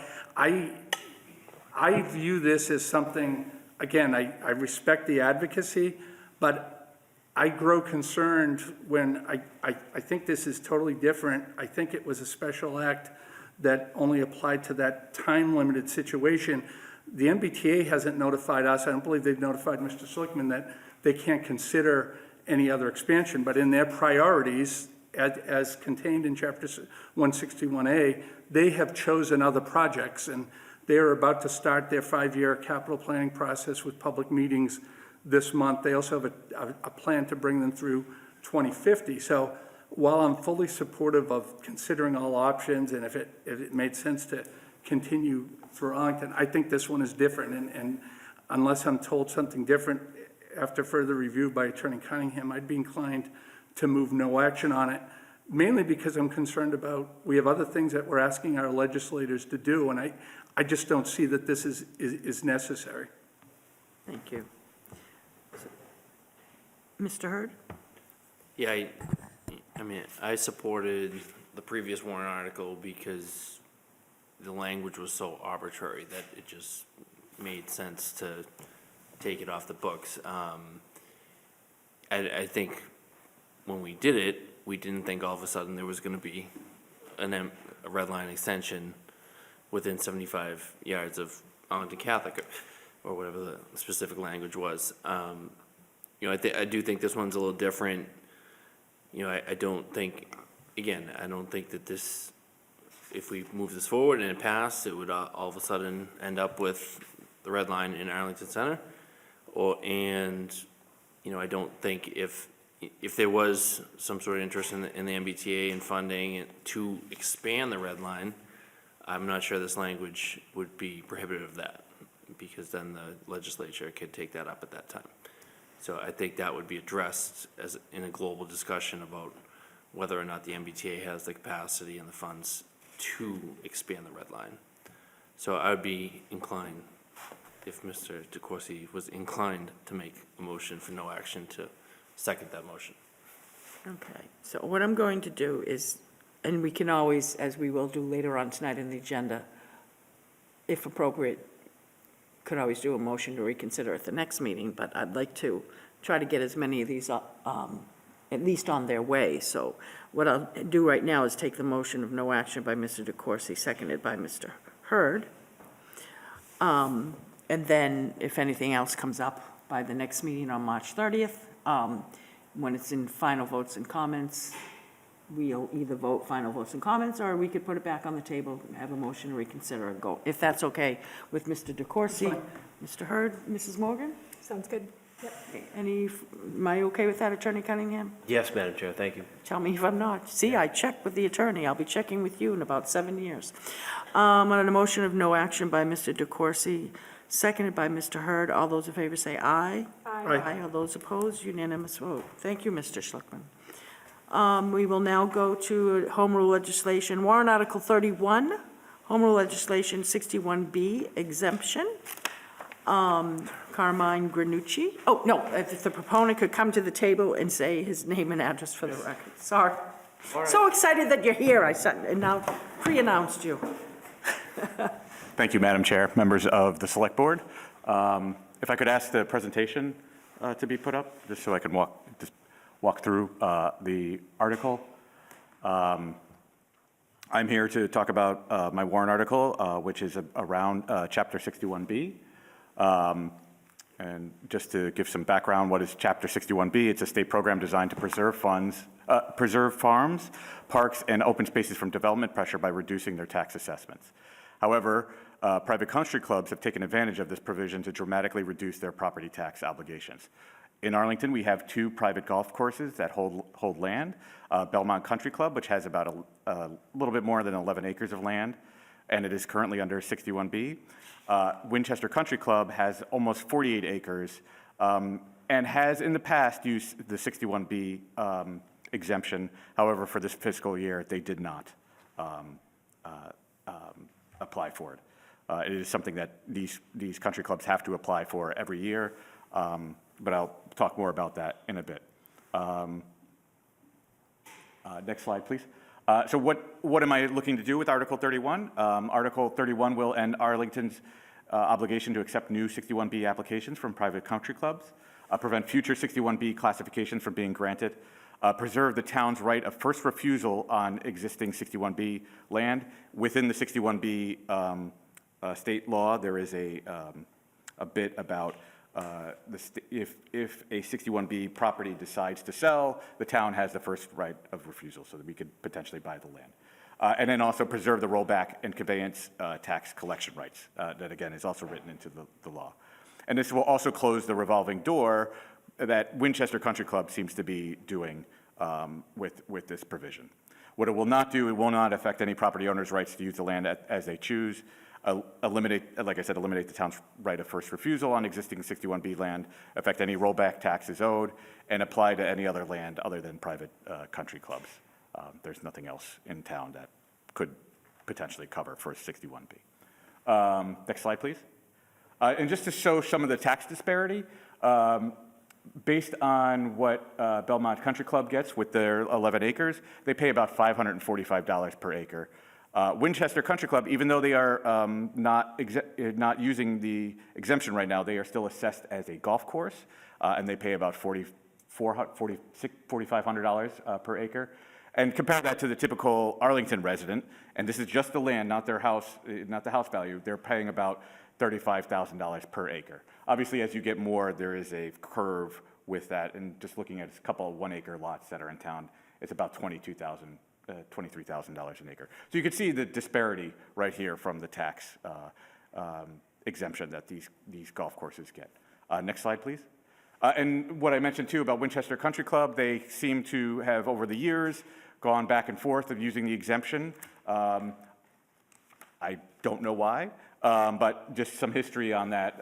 I view this as something, again, I respect the advocacy, but I grow concerned when I think this is totally different. I think it was a special act that only applied to that time-limited situation. The MBTA hasn't notified us. I don't believe they've notified Mr. Slickman that they can't consider any other expansion, but in their priorities, as contained in Chapter 161A, they have chosen other projects, and they are about to start their 5-year capital planning process with public meetings this month. They also have a plan to bring them through 2050. So while I'm fully supportive of considering all options, and if it made sense to continue for Arlington, I think this one is different. And unless I'm told something different after further review by Attorney Cunningham, I'd be inclined to move no action on it, mainly because I'm concerned about, we have other things that we're asking our legislators to do, and I just don't see that this is necessary. Thank you. Mr. Hurd? Yeah, I mean, I supported the previous warrant article because the language was so arbitrary that it just made sense to take it off the books. I think when we did it, we didn't think all of a sudden there was going to be a red line extension within 75 yards of Arlington Catholic, or whatever the specific language was. I do think this one's a little different. I don't think, again, I don't think that this, if we move this forward and it passed, it would all of a sudden end up with the red line in Arlington Center. I don't think if there was some sort of interest in the MBTA and funding to expand the red line, I'm not sure this language would be prohibitive of that, because then the legislature could take that up at that time. So I think that would be addressed as in a global discussion about whether or not the MBTA has the capacity and the funds to expand the red line. So I would be inclined, if Mr. DeCoursey was inclined, to make a motion for no action, to second that motion. Okay, so what I'm going to do is, and we can always, as we will do later on tonight in the agenda, if appropriate, could always do a motion to reconsider at the next meeting, but I'd like to try to get as many of these at least on their way. So what I'll do right now is take the motion of no action by Mr. DeCoursey, seconded by Mr. Hurd. And then if anything else comes up by the next meeting on March 30th, when it's in final votes and comments, we'll either vote final votes and comments, or we could put it back on the table, have a motion to reconsider and go, if that's okay with Mr. DeCoursey. Mr. Hurd, Mrs. Morgan? Sounds good. Am I okay with that, Attorney Cunningham? Yes, Madam Chair, thank you. Tell me if I'm not. See, I checked with the attorney. I'll be checking with you in about 7 years. On a motion of no action by Mr. DeCoursey, seconded by Mr. Hurd, all those in favor say aye. Aye. All those opposed, unanimous vote. Thank you, Mr. Schlickman. We will now go to Home Rule legislation, warrant Article 31, Home Rule legislation 61B exemption. Carmine Granucci. Oh, no, if the proponent could come to the table and say his name and address for the record. Sorry. So excited that you're here, and now pre-announced you. Thank you, Madam Chair, members of the Select Board. If I could ask the presentation to be put up, just so I can walk through the article. I'm here to talk about my warrant article, which is around Chapter 61B. And just to give some background, what is Chapter 61B? It's a state program designed to preserve farms, parks, and open spaces from development pressure by reducing their tax assessments. However, private country clubs have taken advantage of this provision to dramatically reduce their property tax obligations. In Arlington, we have 2 private golf courses that hold land. Belmont Country Club, which has about a little bit more than 11 acres of land, and it is currently under 61B. Winchester Country Club has almost 48 acres and has in the past used the 61B exemption. However, for this fiscal year, they did not apply for it. It is something that these country clubs have to apply for every year, but I'll talk more about that in a bit. Next slide, please. So what am I looking to do with Article 31? Article 31 will end Arlington's obligation to accept new 61B applications from private country clubs, prevent future 61B classifications from being granted, preserve the town's right of first refusal on existing 61B land. Within the 61B state law, there is a bit about if a 61B property decides to sell, the town has the first right of refusal so that we could potentially buy the land. And then also preserve the rollback and conveyance tax collection rights that, again, is also written into the law. And this will also close the revolving door that Winchester Country Club seems to be doing with this provision. What it will not do, it will not affect any property owner's rights to use the land as they choose. Eliminate, like I said, eliminate the town's right of first refusal on existing 61B land, affect any rollback taxes owed, and apply to any other land other than private country clubs. There's nothing else in town that could potentially cover for 61B. Next slide, please. And just to show some of the tax disparity, based on what Belmont Country Club gets with their 11 acres, they pay about $545 per acre. Winchester Country Club, even though they are not using the exemption right now, they are still assessed as a golf course, and they pay about $4,500 per acre. And compare that to the typical Arlington resident, and this is just the land, not their house, not the house value. They're paying about $35,000 per acre. Obviously, as you get more, there is a curve with that, and just looking at a couple of 1 acre lots that are in town, it's about $23,000 an acre. So you can see the disparity right here from the tax exemption that these golf courses get. Next slide, please. And what I mentioned too about Winchester Country Club, they seem to have over the years gone back and forth of using the exemption. I don't know why, but just some history on that.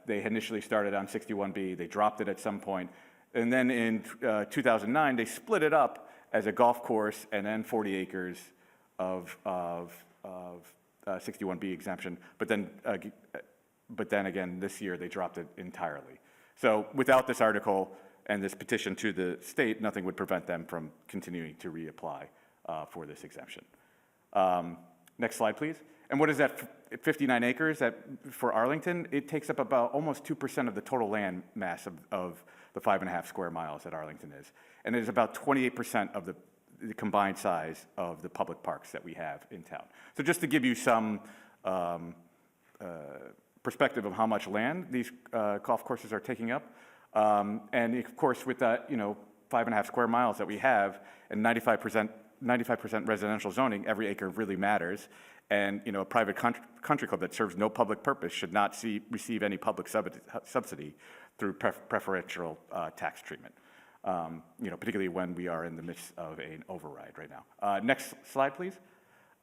They initially started on 61B, they dropped it at some point, and then in 2009, they split it up as a golf course and then 40 acres of 61B exemption, but then again, this year, they dropped it entirely. So without this article and this petition to the state, nothing would prevent them from continuing to reapply for this exemption. Next slide, please. And what is that 59 acres for Arlington? It takes up about almost 2% of the total land mass of the 5.5 square miles that Arlington is. And it is about 28% of the combined size of the public parks that we have in town. So just to give you some perspective of how much land these golf courses are taking up. And of course, with that, 5.5 square miles that we have and 95% residential zoning, every acre really matters. And, a private country club that serves no public purpose should not receive any public subsidy through preferential tax treatment, particularly when we are in the midst of an override right now. Next slide, please.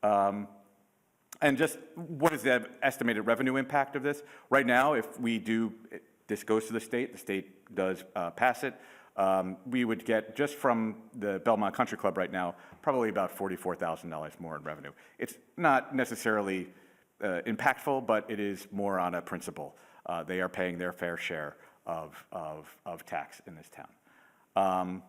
And just what is the estimated revenue impact of this? Right now, if this goes to the state does pass it, we would get, just from the Belmont Country Club right now, probably about $44,000 more in revenue. It's not necessarily impactful, but it is more on a principle. They are paying their fair share of tax in this town.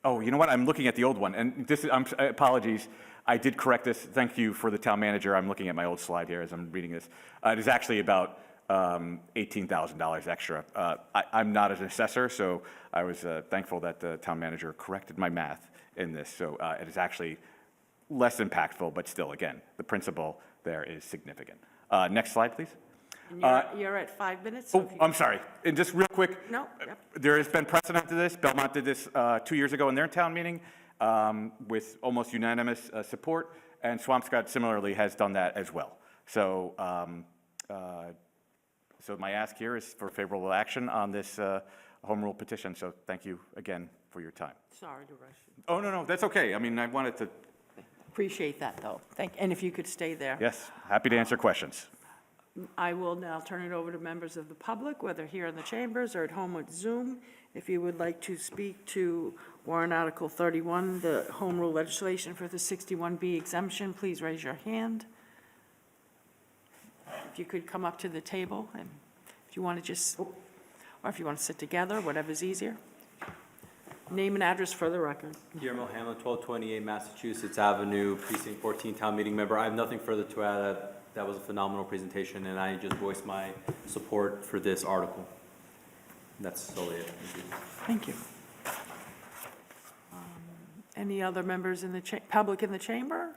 You know what? I'm looking at the old one, and apologies. I did correct this. Thank you for the town manager. I'm looking at my old slide here as I'm reading this. It is actually about $18,000 extra. I'm not an assessor, so I was thankful that the town manager corrected my math in this. So it is actually less impactful, but still, again, the principle there is significant. Next slide, please. And you're at 5 minutes. So I'm sorry. And just real quick, No, yep. there has been precedent to this. Belmont did this 2 years ago in their town meeting with almost unanimous support, and Swampscott similarly has done that as well. So, so my ask here is for favorable action on this home rule petition. So thank you again for your time. Sorry to rush you. Oh, no, that's okay. I mean, I wanted to. Appreciate that, though. And if you could stay there. Yes, happy to answer questions. I will now turn it over to members of the public, whether here in the chambers or at home with Zoom. If you would like to speak to warrant Article 31, the home rule legislation for the 61B exemption, please raise your hand. If you could come up to the table, and if you want to just, or if you want to sit together, whatever's easier. Name and address for the record. Guillermo Hamlin, 1228 Massachusetts Avenue, Precinct 14, Town Meeting Member. I have nothing further to add. That was a phenomenal presentation, and I just voiced my support for this article. That's solely it. Thank you. Any other members in the public in the chamber?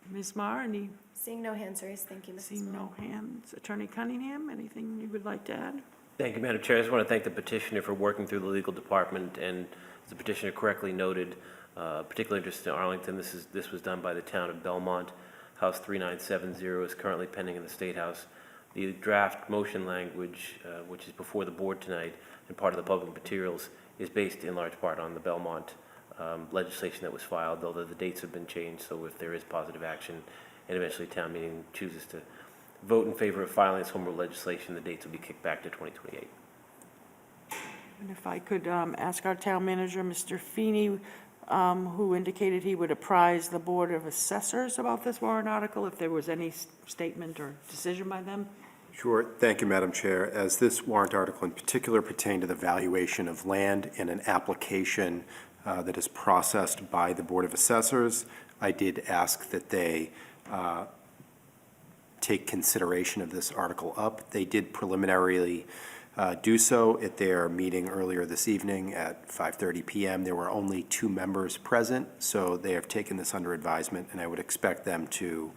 Ms. Marr, any? Seeing no hands raised, thank you, Mrs. Seeing no hands. Attorney Cunningham, anything you would like to add? Thank you, Madam Chair. I just want to thank the petitioner for working through the legal department, and as the petitioner correctly noted, particularly interested in Arlington, this was done by the town of Belmont. House 3970 is currently pending in the State House. The draft motion language, which is before the board tonight and part of the public materials, is based in large part on the Belmont legislation that was filed, although the dates have been changed, so if there is positive action and eventually town meeting chooses to vote in favor of filing this home rule legislation, the dates will be kicked back to 2028. And if I could ask our town manager, Mr. Feeney, who indicated he would apprise the Board of Assessors about this warrant article, if there was any statement or decision by them. Sure. Thank you, Madam Chair. As this warrant article in particular pertained to the valuation of land in an application that is processed by the Board of Assessors, I did ask that they take consideration of this article up. They did preliminarily do so at their meeting earlier this evening at 5:30 p.m. There were only 2 members present, so they have taken this under advisement, and I would expect them to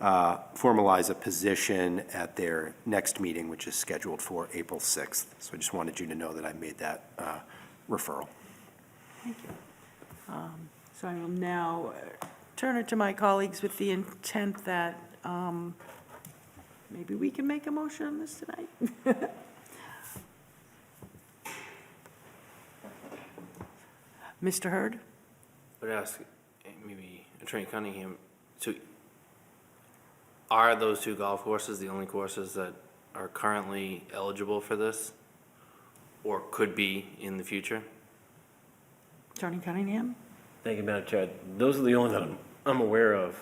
formalize a position at their next meeting, which is scheduled for April 6th. So I just wanted you to know that I made that referral. Thank you. So I will now turn it to my colleagues with the intent that maybe we can make a motion on this tonight. Mr. Hurd? I would ask maybe Attorney Cunningham, so are those 2 golf courses the only courses that are currently eligible for this or could be in the future? Attorney Cunningham? Thank you, Madam Chair. Those are the only that I'm aware of.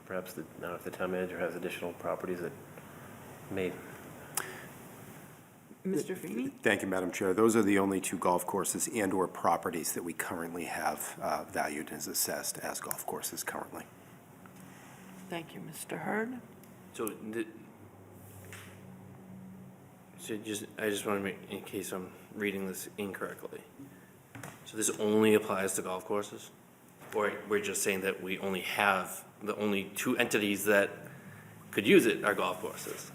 Perhaps I don't know if the town manager has additional properties that may. Mr. Feeney? Thank you, Madam Chair. Those are the only 2 golf courses and/or properties that we currently have valued as assessed as golf courses currently. Thank you, Mr. Hurd. So, I just want to make, in case I'm reading this incorrectly. So this only applies to golf courses? Or we're just saying that we only have, the only 2 entities that could use it are golf courses?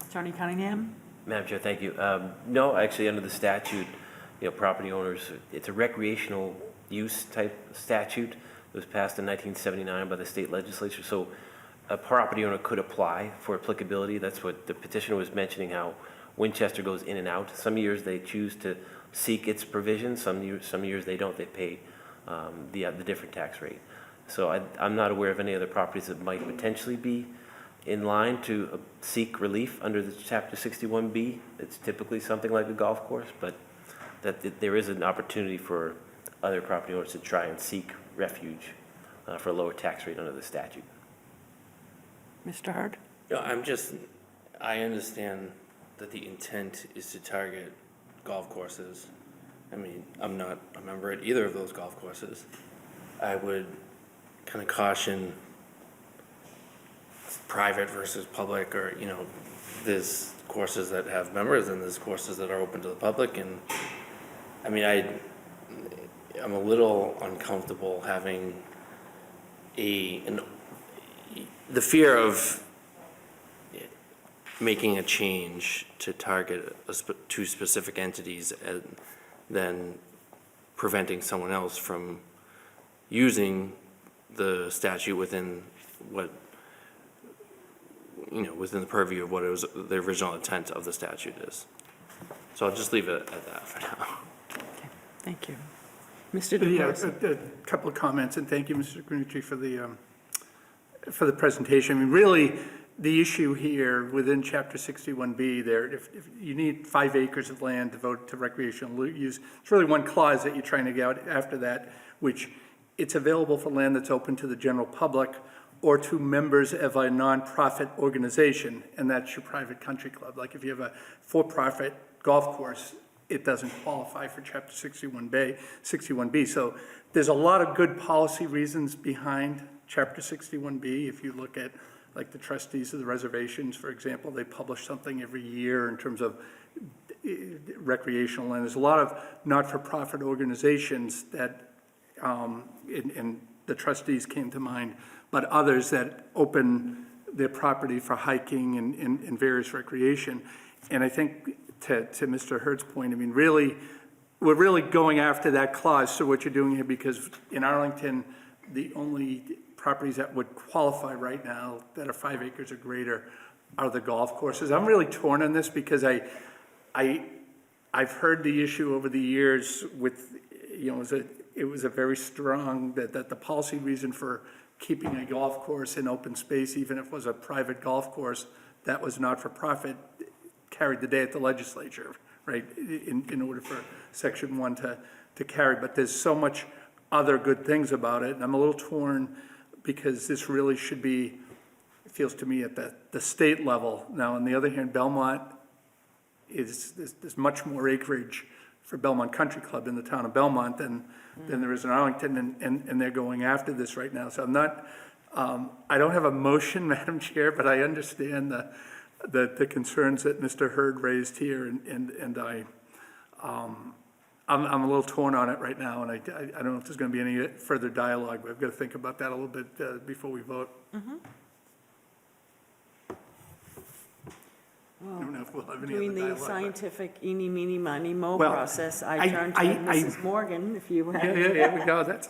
Attorney Cunningham? Madam Chair, thank you. No, actually, under the statute, property owners, it's a recreational use type statute. was passed in 1979 by the state legislature. So a property owner could apply for applicability. That's what the petitioner was mentioning, how Winchester goes in and out. Some years they choose to seek its provisions, some years they don't, they pay the different tax rate. So I'm not aware of any other properties that might potentially be in line to seek relief under the Chapter 61B. It's typically something like a golf course, but that there is an opportunity for other property owners to try and seek refuge for a lower tax rate under the statute. Mr. Hurd? Yeah, I understand that the intent is to target golf courses. I mean, I'm not a member at either of those golf courses. I would kind of caution private versus public, or, there's courses that have members and there's courses that are open to the public. And I mean, I'm a little uncomfortable having the fear of making a change to target two specific entities and then preventing someone else from using the statute within within the purview of what it was, the original intent of the statute is. So I'll just leave it at that for now. Thank you. Mr. Yeah, DeCoursey? a couple of comments, and thank you, Mr. Granucci, for the presentation. I mean, really, the issue here within Chapter 61B, if you need 5 acres of land devoted to recreational use, it's really one clause that you're trying to get out after that, which it's available for land that's open to the general public or to members of a nonprofit organization, and that's your private country club. Like if you have a for-profit golf course, it doesn't qualify for Chapter 61B. So there's a lot of good policy reasons behind Chapter 61B. If you look at like the trustees of the reservations, for example, they publish something every year in terms of recreational land. There's a lot of not-for-profit organizations that, and the trustees came to mind, but others that open their property for hiking and various recreation. And I think to Mr. Hurd's point, I mean, really, we're really going after that clause. So what you're doing here, because in Arlington, the only properties that would qualify right now that are 5 acres or greater are the golf courses. I'm really torn on this because I've heard the issue over the years with, it was a very strong, that the policy reason for keeping a golf course in open space, even if it was a private golf course that was not for profit, carried the day at the legislature, right, in order for Section 1 to carry. But there's so much other good things about it, and I'm a little torn because this really should be, it feels to me, at the state level. Now, on the other hand, Belmont there's much more acreage for Belmont Country Club in the town of Belmont than there is in Arlington, and they're going after this right now. So I'm not, I don't have a motion, Madam Chair, but I understand the concerns that Mr. Hurd raised here, and I'm a little torn on it right now, and I don't know if there's going to be any further dialogue, but I've got to think about that a little bit before we vote. I don't know if we'll have any Doing other the dialogue. scientific eeny, meeny, miny, mo Well, process, I turn to Mrs. Morgan, if you have. Yeah, we go, that's.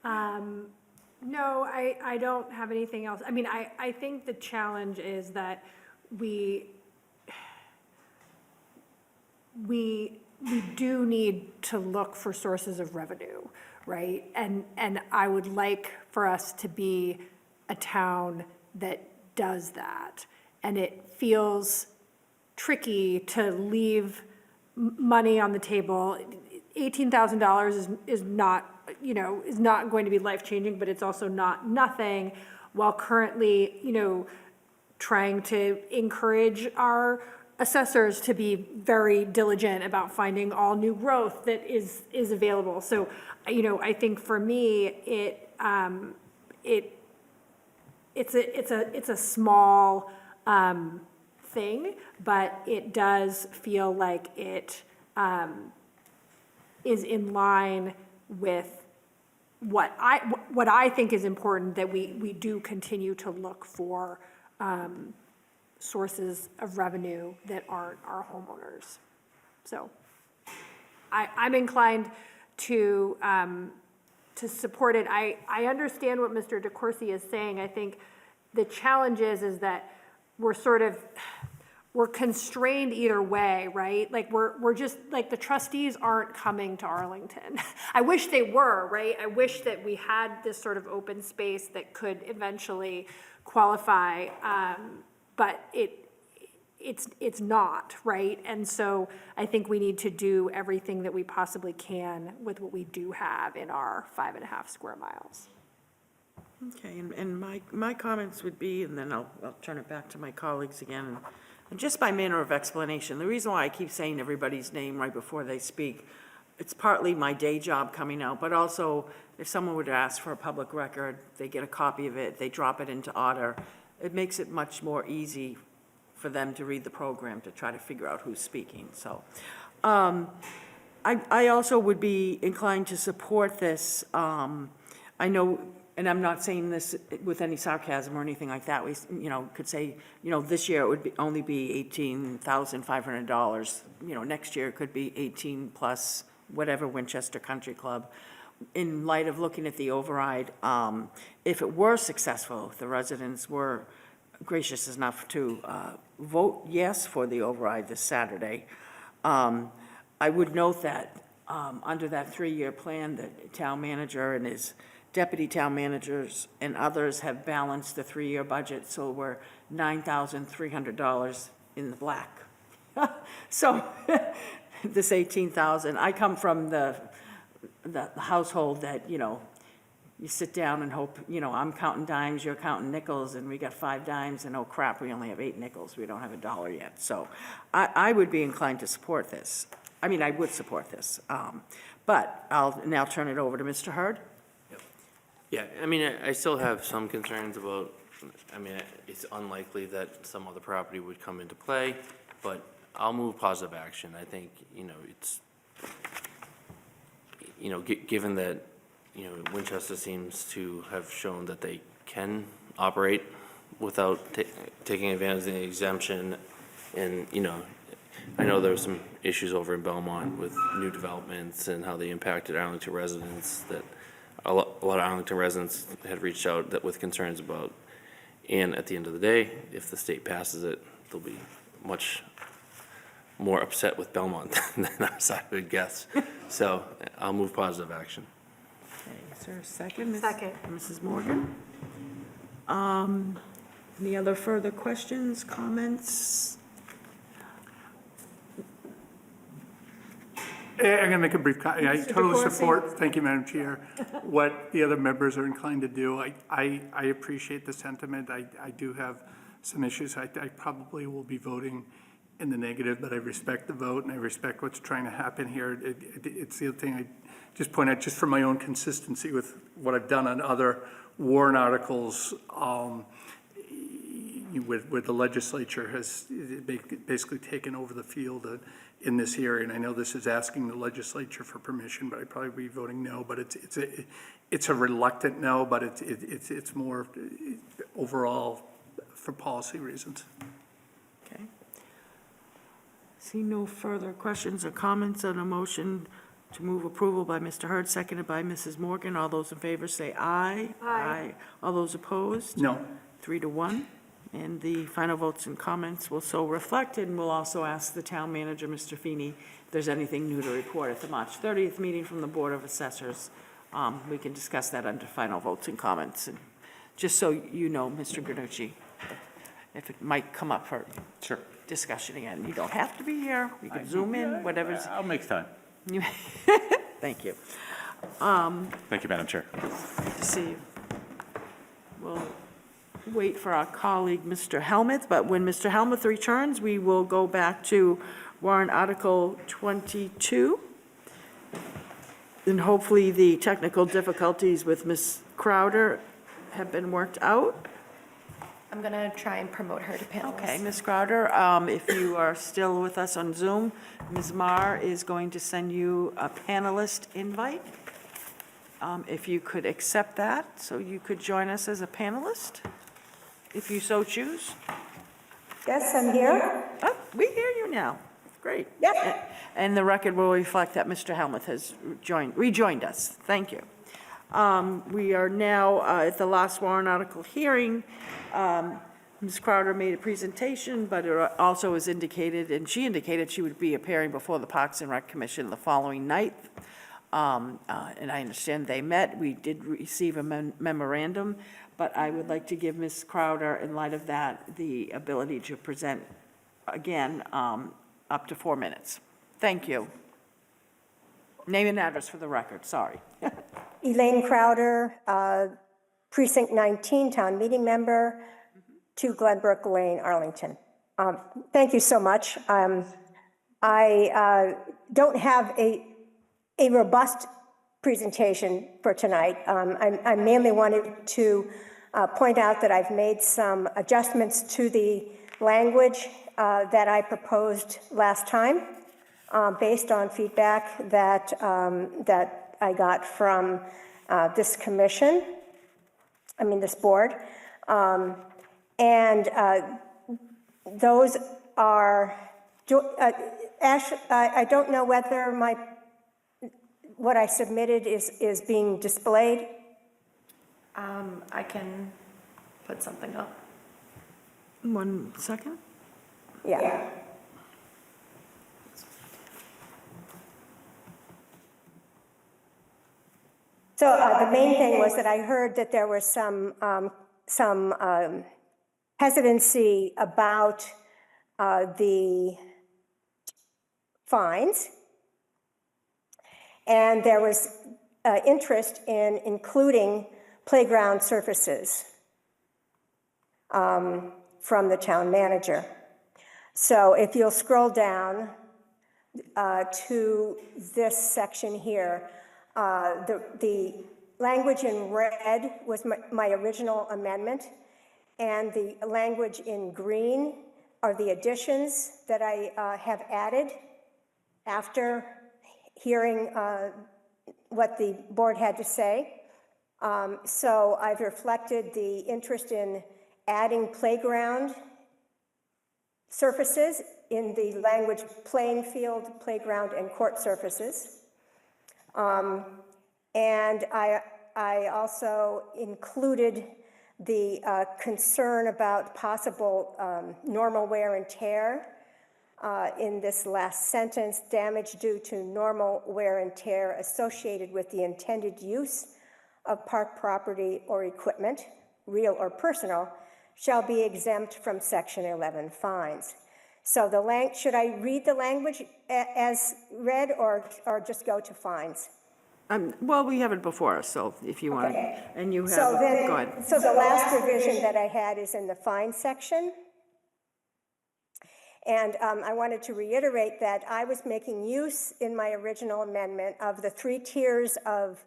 No, I don't have anything else. I mean, I think the challenge is that we do need to look for sources of revenue, right? And I would like for us to be a town that does that. And it feels tricky to leave money on the table. $18,000 is not, is not going to be life-changing, but it's also not nothing, while currently, trying to encourage our assessors to be very diligent about finding all new growth that is available. So, I think for me, it's a small thing, but it does feel like it is in line with what I think is important, that we do continue to look for sources of revenue that aren't our homeowners. So I'm inclined to to support it. I understand what Mr. DeCoursey is saying. I think the challenge is that we're constrained either way, right? Like, we're just, like, the trustees aren't coming to Arlington. I wish they were, right? I wish that we had this sort of open space that could eventually qualify, but it's not, right? And so I think we need to do everything that we possibly can with what we do have in our 5.5 square miles. Okay, and my comments would be, and then I'll turn it back to my colleagues again, and just by manner of explanation, the reason why I keep saying everybody's name right before they speak, it's partly my day job coming out, but also if someone would ask for a public record, they get a copy of it, they drop it into order, it makes it much more easy for them to read the program to try to figure out who's speaking. So I also would be inclined to support this. I know, and I'm not saying this with any sarcasm or anything like that. We, could say, this year it would only be $18,500. Next year it could be 18 plus whatever Winchester Country Club. In light of looking at the override, if it were successful, if the residents were gracious enough to vote yes for the override this Saturday, I would note that under that 3-year plan, the town manager and his deputy town managers and others have balanced the 3-year budget, so we're $9,300 in the black. So this 18,000, I come from the household that, you sit down and hope, I'm counting dimes, you're counting nickels, and we got 5 dimes, and oh crap, we only have 8 nickels, we don't have $1 yet. So I would be inclined to support this. I mean, I would support this. But I'll now turn it over to Mr. Hurd. Yeah, I mean, I still have some concerns about, it's unlikely that some other property would come into play, but I'll move positive action. I think, it's, given that, Winchester seems to have shown that they can operate without taking advantage of the exemption, and, I know there were some issues over in Belmont with new developments and how they impacted Arlington residents, that a lot of Arlington residents had reached out with concerns about. And at the end of the day, if the state passes it, they'll be much more upset with Belmont than I would guess. So I'll move positive action. Okay, is there a second? Second. Mrs. Morgan? Any other further questions, comments? I'm going to make a brief comment. I Mr. totally DeCoursey? support, thank you, Madam Chair, what the other members are inclined to do. I appreciate the sentiment. I do have some issues. I probably will be voting in the negative, but I respect the vote and I respect what's trying to happen here. It's the other thing I just point out, just for my own consistency with what I've done on other warrant articles, where the legislature has basically taken over the field in this hearing. I know this is asking the legislature for permission, but I'd probably be voting no. But it's a reluctant no, but it's more overall for policy reasons. Okay. See no further questions or comments on a motion to move approval by Mr. Hurd, seconded by Mrs. Morgan. All those in favor say aye. Aye. All those opposed? No. 3-1. And the final votes and comments will so reflect, and we'll also ask the town manager, Mr. Feeney, if there's anything new to report at the March 30th meeting from the Board of Assessors. We can discuss that under final votes and comments. And just so you know, Mr. Granucci, if it might come up for discussion again, you don't have to be here. You can Zoom in, whatever's. I'll make time. Thank you. Thank you, Madam Chair. Good to see you. We'll wait for our colleague, Mr. Helmuth, but when Mr. Helmuth returns, we will go back to warrant Article 22. And hopefully the technical difficulties with Ms. Crowder have been worked out. I'm going to try and promote her to panelist. Okay, Ms. Crowder, if you are still with us on Zoom, Ms. Marr is going to send you a panelist invite. If you could accept that, so you could join us as a panelist, if you so choose. Yes, I'm here. Oh, we hear you now. Great. Yep. And the record will reflect that Mr. Helmuth has rejoined us. Thank you. We are now at the last warrant article hearing. Ms. Crowder made a presentation, but it also was indicated, and she indicated she would be appearing before the Parks and Rec Commission the following night. And I understand they met. We did receive a memorandum, but I would like to give Ms. Crowder, in light of that, the ability to present again up to 4 minutes. Thank you. Name and address for the record, sorry. Elaine Crowder, Precinct 19, Town Meeting Member, 2 Glenbrook Lane, Arlington. Thank you so much. I don't have a robust presentation for tonight. I mainly wanted to point out that I've made some adjustments to the language that I proposed last time, based on feedback that I got from this board. And those are, Ash, I don't know whether what I submitted is being displayed. I can put something up. 1 second. Yeah. So the main thing was that I heard that there was some hesitancy about the fines, and there was interest in including playground surfaces from the town manager. So if you'll scroll down to this section here, the language in red was my original amendment, and the language in green are the additions that I have added after hearing what the board had to say. So I've reflected the interest in adding playground surfaces in the language playing field, playground, and court surfaces. And I also included the concern about possible normal wear and tear in this last sentence, damage due to normal wear and tear associated with the intended use of park property or equipment, real or personal, shall be exempt from Section 11 fines. So should I read the language as read or just go to fines? Well, we have it before us, so if you want, and you have, So then, go ahead. so the last revision that I had is in the fine section. And I wanted to reiterate that I was making use in my original amendment of the 3 tiers of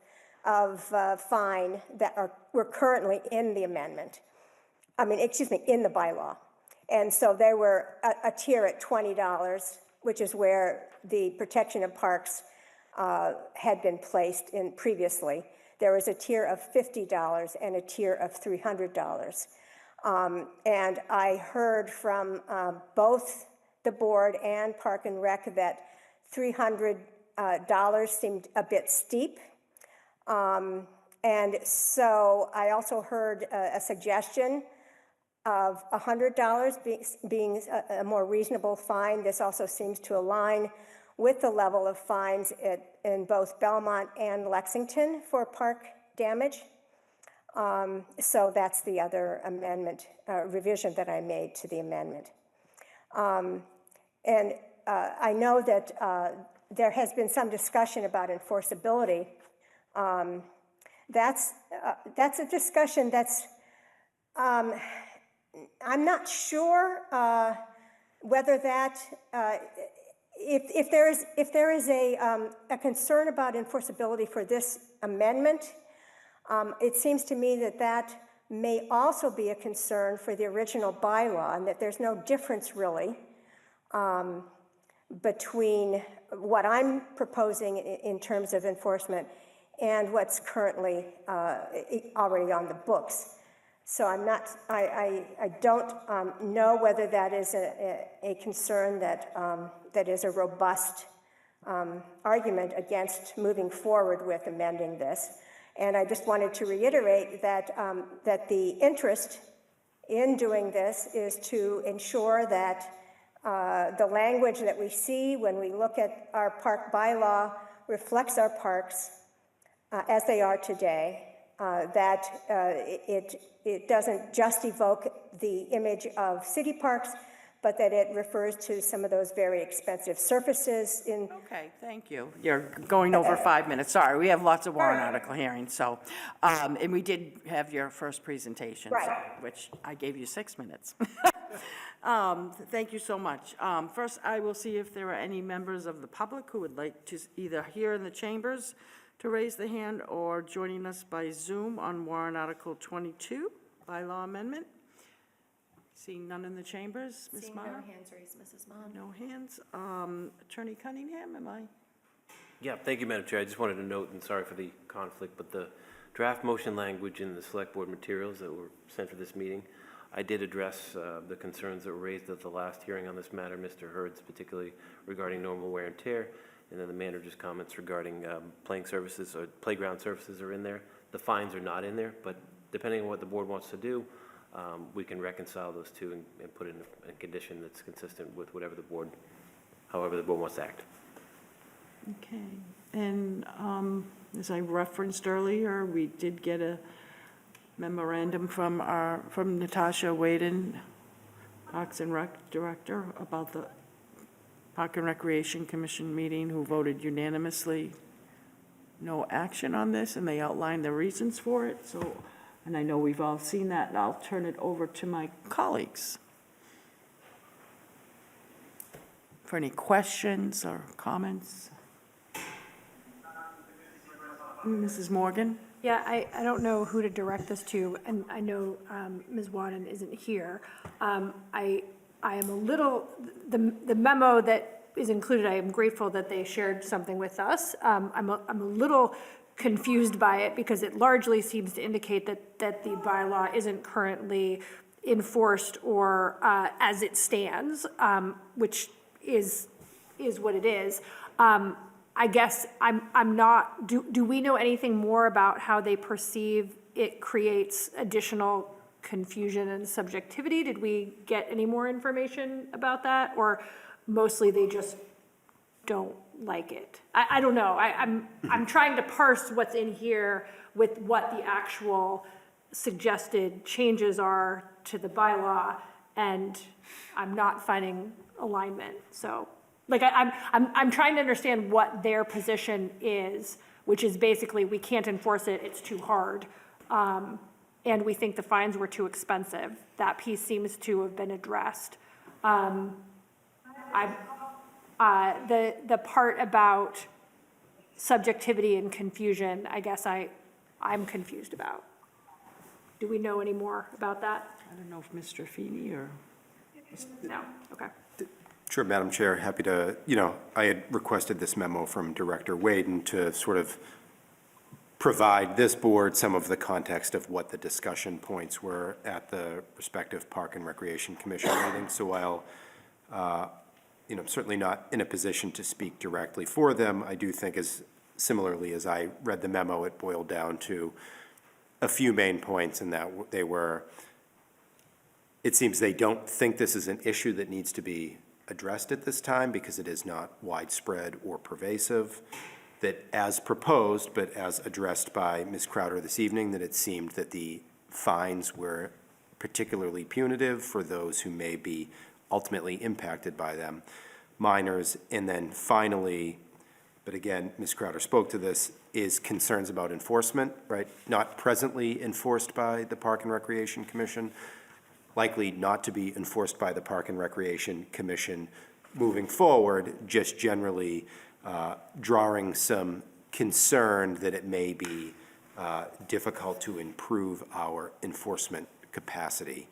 fine that were currently in the amendment. In the bylaw. And so there were a tier at $20, which is where the protection of parks had been placed in previously. There was a tier of $50 and a tier of $300. And I heard from both the board and Park and Rec that $300 seemed a bit steep. And so I also heard a suggestion of $100 being a more reasonable fine. This also seems to align with the level of fines in both Belmont and Lexington for park damage. So that's the other amendment, revision that I made to the amendment. And I know that there has been some discussion about enforceability. That's a discussion that's, I'm not sure whether that, if there is a concern about enforceability for this amendment, it seems to me that may also be a concern for the original bylaw, and that there's no difference really between what I'm proposing in terms of enforcement and what's currently already on the books. So I don't know whether that is a concern that is a robust argument against moving forward with amending this. And I just wanted to reiterate that, that the interest in doing this is to ensure that the language that we see when we look at our park bylaw reflects our parks as they are today, that it doesn't just evoke the image of city parks, but that it refers to some of those very expensive surfaces in. Okay, thank you. You're going over 5 minutes. Sorry, we have lots of warrant article hearings, so, and we did have your first presentation, so- Right. which I gave you 6 minutes. Thank you so much. First, I will see if there are any members of the public who would like to either here in the chambers to raise the hand or joining us by Zoom on warrant article 22, bylaw amendment. Seeing none in the chambers, Ms. Seeing Mara? no hands raised, Mrs. Mon. No hands. Attorney Cunningham, am I? Yeah, thank you, Madam Chair. I just wanted to note, and sorry for the conflict, but the draft motion language in the select board materials that were sent for this meeting, I did address the concerns that were raised at the last hearing on this matter, Mr. Hurd's particularly regarding normal wear and tear, and then the manager's comments regarding playing services or playground services are in there. The fines are not in there, but depending on what the board wants to do, we can reconcile those two and put in a condition that's consistent with whatever the board, however the board wants to act. Okay, and as I referenced earlier, we did get a memorandum from Natasha Waden, Parks and Rec Director, about the Park and Recreation Commission meeting, who voted unanimously no action on this, and they outlined the reasons for it, so, and I know we've all seen that, and I'll turn it over to my colleagues for any questions or comments. Mrs. Morgan? Yeah, I don't know who to direct this to, and I know Ms. Wadden isn't here. I am a little, the memo that is included, I am grateful that they shared something with us. I'm a little confused by it because it largely seems to indicate that the bylaw isn't currently enforced or as it stands, which is what it is. I guess I'm not, do we know anything more about how they perceive it creates additional confusion and subjectivity? Did we get any more information about that? Or mostly they just don't like it? I don't know. I'm trying to parse what's in here with what the actual suggested changes are to the bylaw, and I'm not finding alignment, so. Like, I'm trying to understand what their position is, which is basically, we can't enforce it, it's too hard. And we think the fines were too expensive. That piece seems to have been addressed. The part about subjectivity and confusion, I guess I'm confused about. Do we know any more about that? I don't know if Mr. Feeney or... No, okay. Sure, Madam Chair, happy to, I had requested this memo from Director Waden to sort of provide this board some of the context of what the discussion points were at the respective Park and Recreation Commission meetings. So while, I'm certainly not in a position to speak directly for them, I do think similarly as I read the memo, it boiled down to a few main points, and that they were, it seems they don't think this is an issue that needs to be addressed at this time because it is not widespread or pervasive, that as proposed, but as addressed by Ms. Crowder this evening, that it seemed that the fines were particularly punitive for those who may be ultimately impacted by them, minors. And then finally, but again, Ms. Crowder spoke to this, is concerns about enforcement, right? Not presently enforced by the Park and Recreation Commission, likely not to be enforced by the Park and Recreation Commission moving forward, just generally drawing some concern that it may be difficult to improve our enforcement capacity.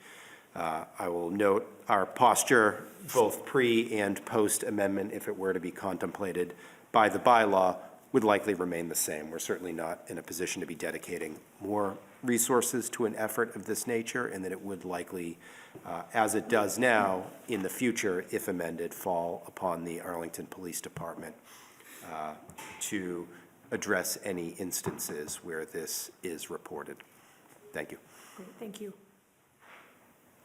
I will note our posture, both pre and post amendment, if it were to be contemplated by the bylaw, would likely remain the same. We're certainly not in a position to be dedicating more resources to an effort of this nature, and that it would likely, as it does now, in the future, if amended, fall upon the Arlington Police Department to address any instances where this is reported. Thank you. Great, thank you.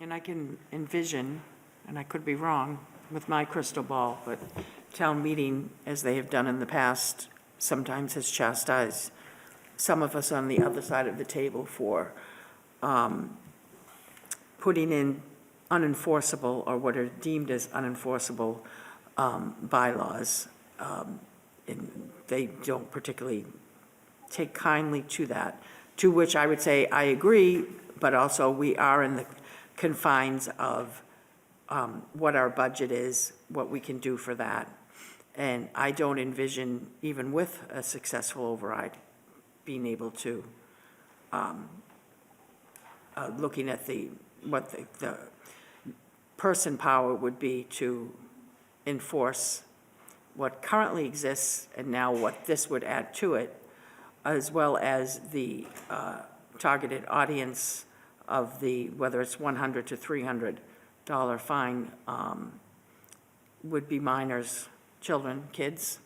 And I can envision, and I could be wrong with my crystal ball, but town meeting, as they have done in the past, sometimes has chastised some of us on the other side of the table for putting in unenforceable, or what are deemed as unenforceable bylaws. And they don't particularly take kindly to that, to which I would say I agree, but also we are in the confines of what our budget is, what we can do for that. And I don't envision, even with a successful override, being able to, looking at what the person power would be to enforce what currently exists and now what this would add to it, as well as the targeted audience of the, whether it's $100 to $300 fine, would be minors, children, kids.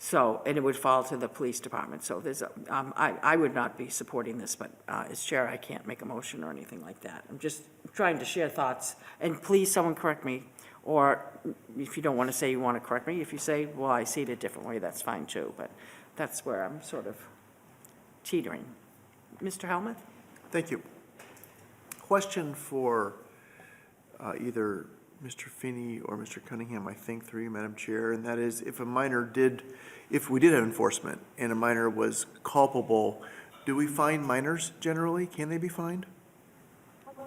So, and it would fall to the police department. So there's, I would not be supporting this, but as chair, I can't make a motion or anything like that. I'm just trying to share thoughts. And please, someone correct me, or if you don't want to say you want to correct me, if you say, well, I see it a different way, that's fine too. But that's where I'm sort of teetering. Mr. Helmuth? Thank you. Question for either Mr. Finney or Mr. Cunningham, I think, through you, Madam Chair, and that is if if we did have enforcement and a minor was culpable, do we fine minors generally? Can they be fined?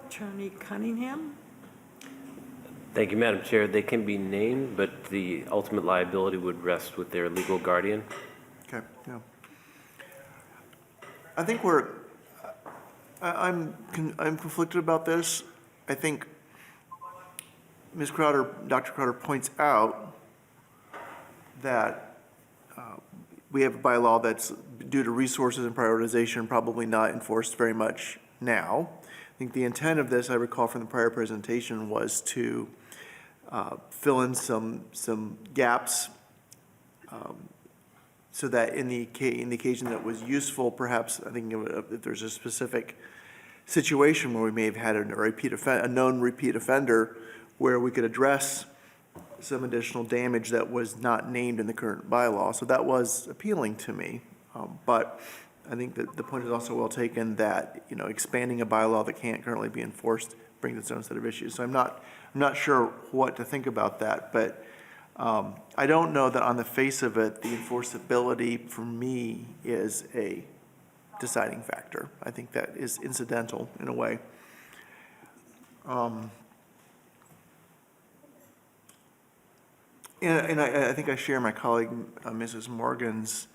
Attorney Cunningham? Thank you, Madam Chair. They can be named, but the ultimate liability would rest with their legal guardian. Okay, yeah. I think I'm conflicted about this. I think Ms. Crowder, Dr. Crowder points out that we have a bylaw that's, due to resources and prioritization, probably not enforced very much now. I think the intent of this, I recall from the prior presentation, was to fill in some gaps so that in the occasion that was useful, perhaps, I think if there's a specific situation where we may have had a known repeat offender, where we could address some additional damage that was not named in the current bylaw. So that was appealing to me. But I think that the point is also well taken that, expanding a bylaw that can't currently be enforced brings its own set of issues. So I'm not sure what to think about that, but I don't know that on the face of it, the enforceability for me is a deciding factor. I think that is incidental in a way. And I think I share my colleague, Mrs. Morgan's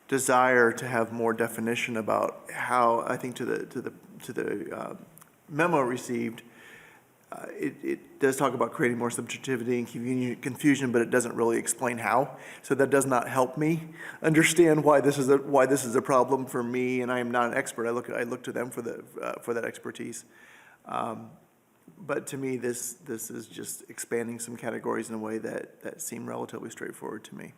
desire to have more definition about how, I think to the memo received, it does talk about creating more subjectivity and confusion, but it doesn't really explain how. So that does not help me understand why this is a problem for me. And I am not an expert. I look to them for that expertise. But to me, this is just expanding some categories in a way that seem relatively straightforward to me.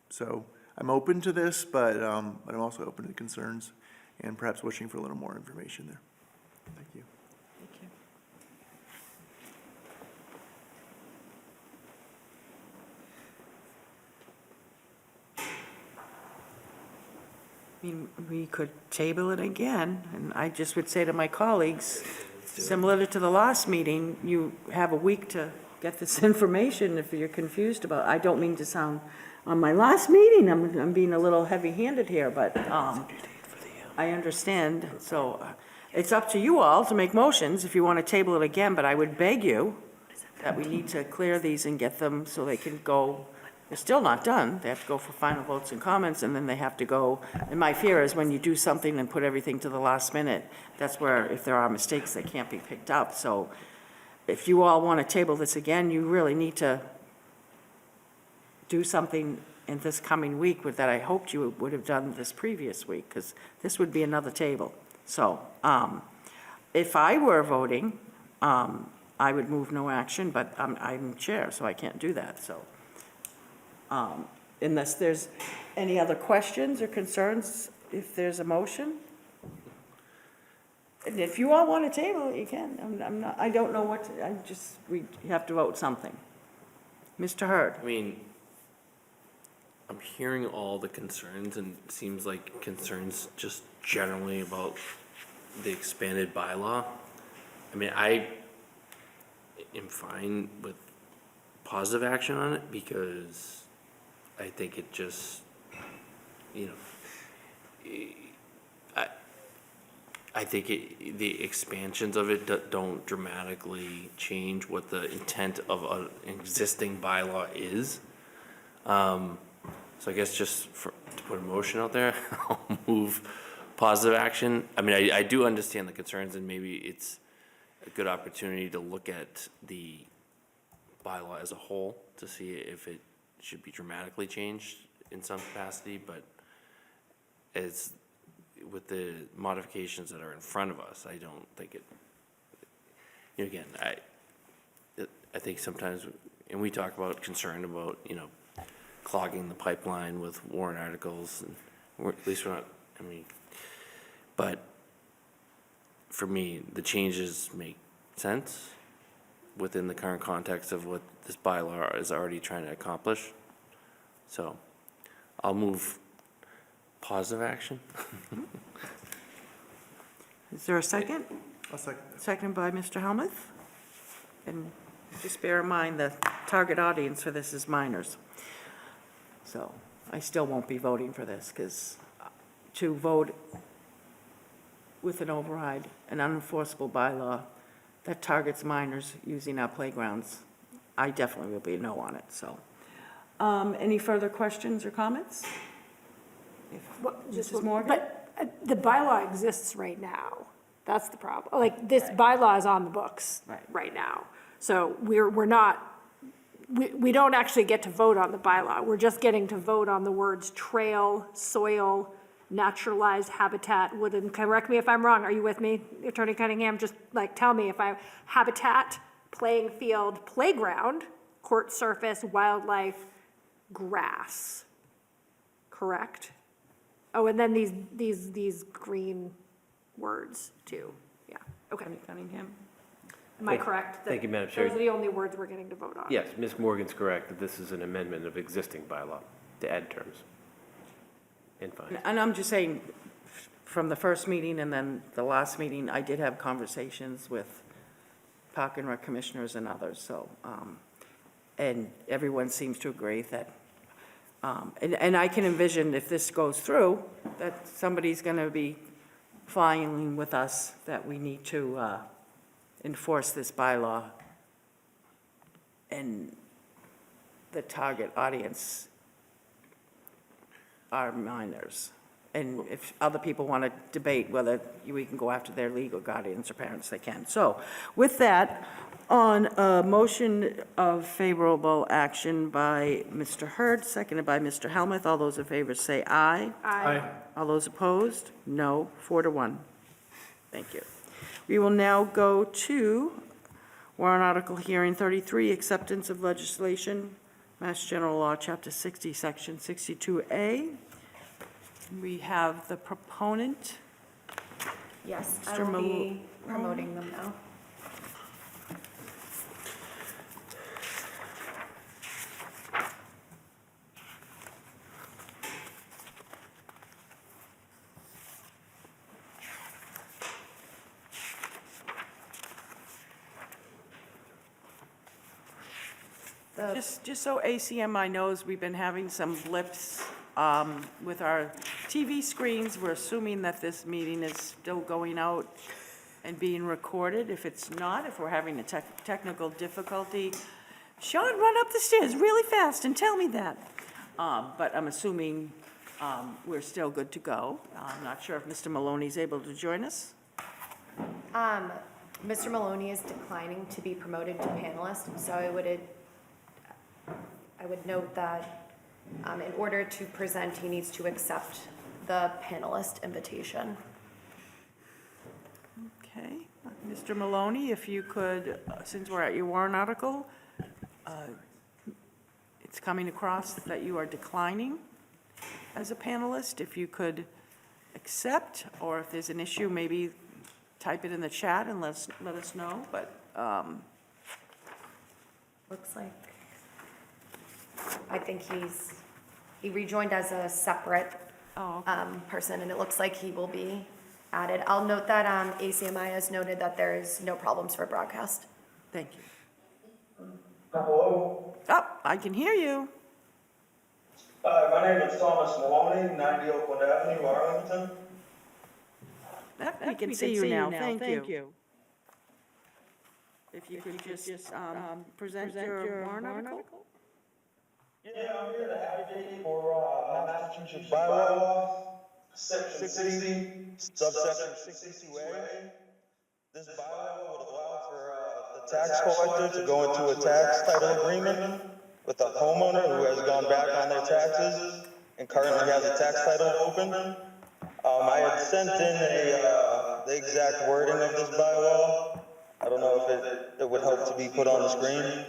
So I'm open to this, but I'm also open to the concerns and perhaps wishing for a little more information there. Thank you. Thank you. I mean, we could table it again, and I just would say to my colleagues, similar to the last meeting, you have a week to get this information if you're confused about, I don't mean to sound, on my last meeting, I'm being a little heavy-handed here, but I understand. So it's up to you all to make motions if you want to table it again, but I would beg you that we need to clear these and get them so they can go. They're still not done. They have to go for final votes and comments, and then they have to go. And my fear is when you do something and put everything to the last minute, that's where, if there are mistakes, they can't be picked up. So if you all want to table this again, you really need to do something in this coming week with that I hoped you would have done this previous week, because this would be another table. So if I were voting, I would move no action, but I'm chair, so I can't do that. So unless there's any other questions or concerns, if there's a motion. And if you all want to table it, you can. I'm not, I don't know what, we have to vote something. Mr. Hurd? I mean, I'm hearing all the concerns, and it seems like concerns just generally about the expanded bylaw. I mean, I am fine with positive action on it because I think it just, you know, I think the expansions of it don't dramatically change what the intent of an existing bylaw is. So I guess just to put a motion out there, I'll move positive action. I mean, I do understand the concerns, and maybe it's a good opportunity to look at the bylaw as a whole to see if it should be dramatically changed in some capacity, but as with the modifications that are in front of us, I don't think it, you know, again, I think sometimes, and we talk about concern about, you know, clogging the pipeline with warrant articles, and at least we're not, I mean, but for me, the changes make sense within the current context of what this bylaw is already trying to accomplish. So I'll move positive action. Is there a second? I'll second. Second by Mr. Helmuth. And just bear in mind, the target audience for this is minors. So I still won't be voting for this, because to vote with an override, an unenforceable bylaw that targets minors using our playgrounds, I definitely will be a no on it, so. Any further questions or comments? Mrs. Morgan? But the bylaw exists right now. That's the problem. Like, this bylaw is on the books right now. So we're not, we don't actually get to vote on the bylaw. We're just getting to vote on the words trail, soil, naturalized habitat, woodland. Correct me if I'm wrong. Are you with me, Attorney Cunningham? Just like, tell me if habitat, playing field, playground, court surface, wildlife, grass. Correct? Oh, and then these green words too. Yeah, okay. Cunningham? Am I correct? Thank you, Madam Chair. Those are the only words we're getting to vote on. Yes, Ms. Morgan's correct that this is an amendment of existing bylaw to add terms. And fine. And I'm just saying, from the first meeting and then the last meeting, I did have conversations with Park and Rec commissioners and others, so, and everyone seems to agree that, and I can envision if this goes through, that somebody's going to be filing with us that we need to enforce this bylaw, and the target audience are minors. And if other people want to debate whether we can go after their legal guardians or parents, they can. So with that, on a motion of favorable action by Mr. Hurd, seconded by Mr. Helmuth, all those in favor say aye. Aye. All those opposed? No. 4-1. Thank you. We will now go to warrant article hearing 33, acceptance of legislation, Mass General Law, Chapter 60, Section 62A. We have the proponent. Yes, I Mr. will be promoting them now. Just so ACMi knows, we've been having some blips with our TV screens. We're assuming that this meeting is still going out and being recorded. If it's not, if we're having a technical difficulty, Sean, run up the stairs really fast and tell me that. But I'm assuming we're still good to go. I'm not sure if Mr. Maloney's able to join us. Mr. Maloney is declining to be promoted to panelist, so I would note that in order to present, he needs to accept the panelist invitation. Okay, Mr. Maloney, if you could, since we're at your warrant article, it's coming across that you are declining as a panelist. If you could accept, or if there's an issue, maybe type it in the chat and let us know, but, Looks like, I think he rejoined as a separate person, and it looks like he will be added. I'll note that ACMi has noted that there is no problems for broadcast. thank you. Hello. Oh, I can hear you. My name is Thomas Maloney, 90 Oakland Avenue, Arlington. Yep, we can see you now, thank you. If you could just present your warrant article? Yeah, I'm here to advocate for Massachusetts bylaw, section 60, subsection 62A. This bylaw would allow for the tax collector to go into a tax title agreement with a homeowner who has gone back on their taxes and currently has a tax title open. I had sent in the exact wording of this bylaw. I don't know if it would help to be put on the screen.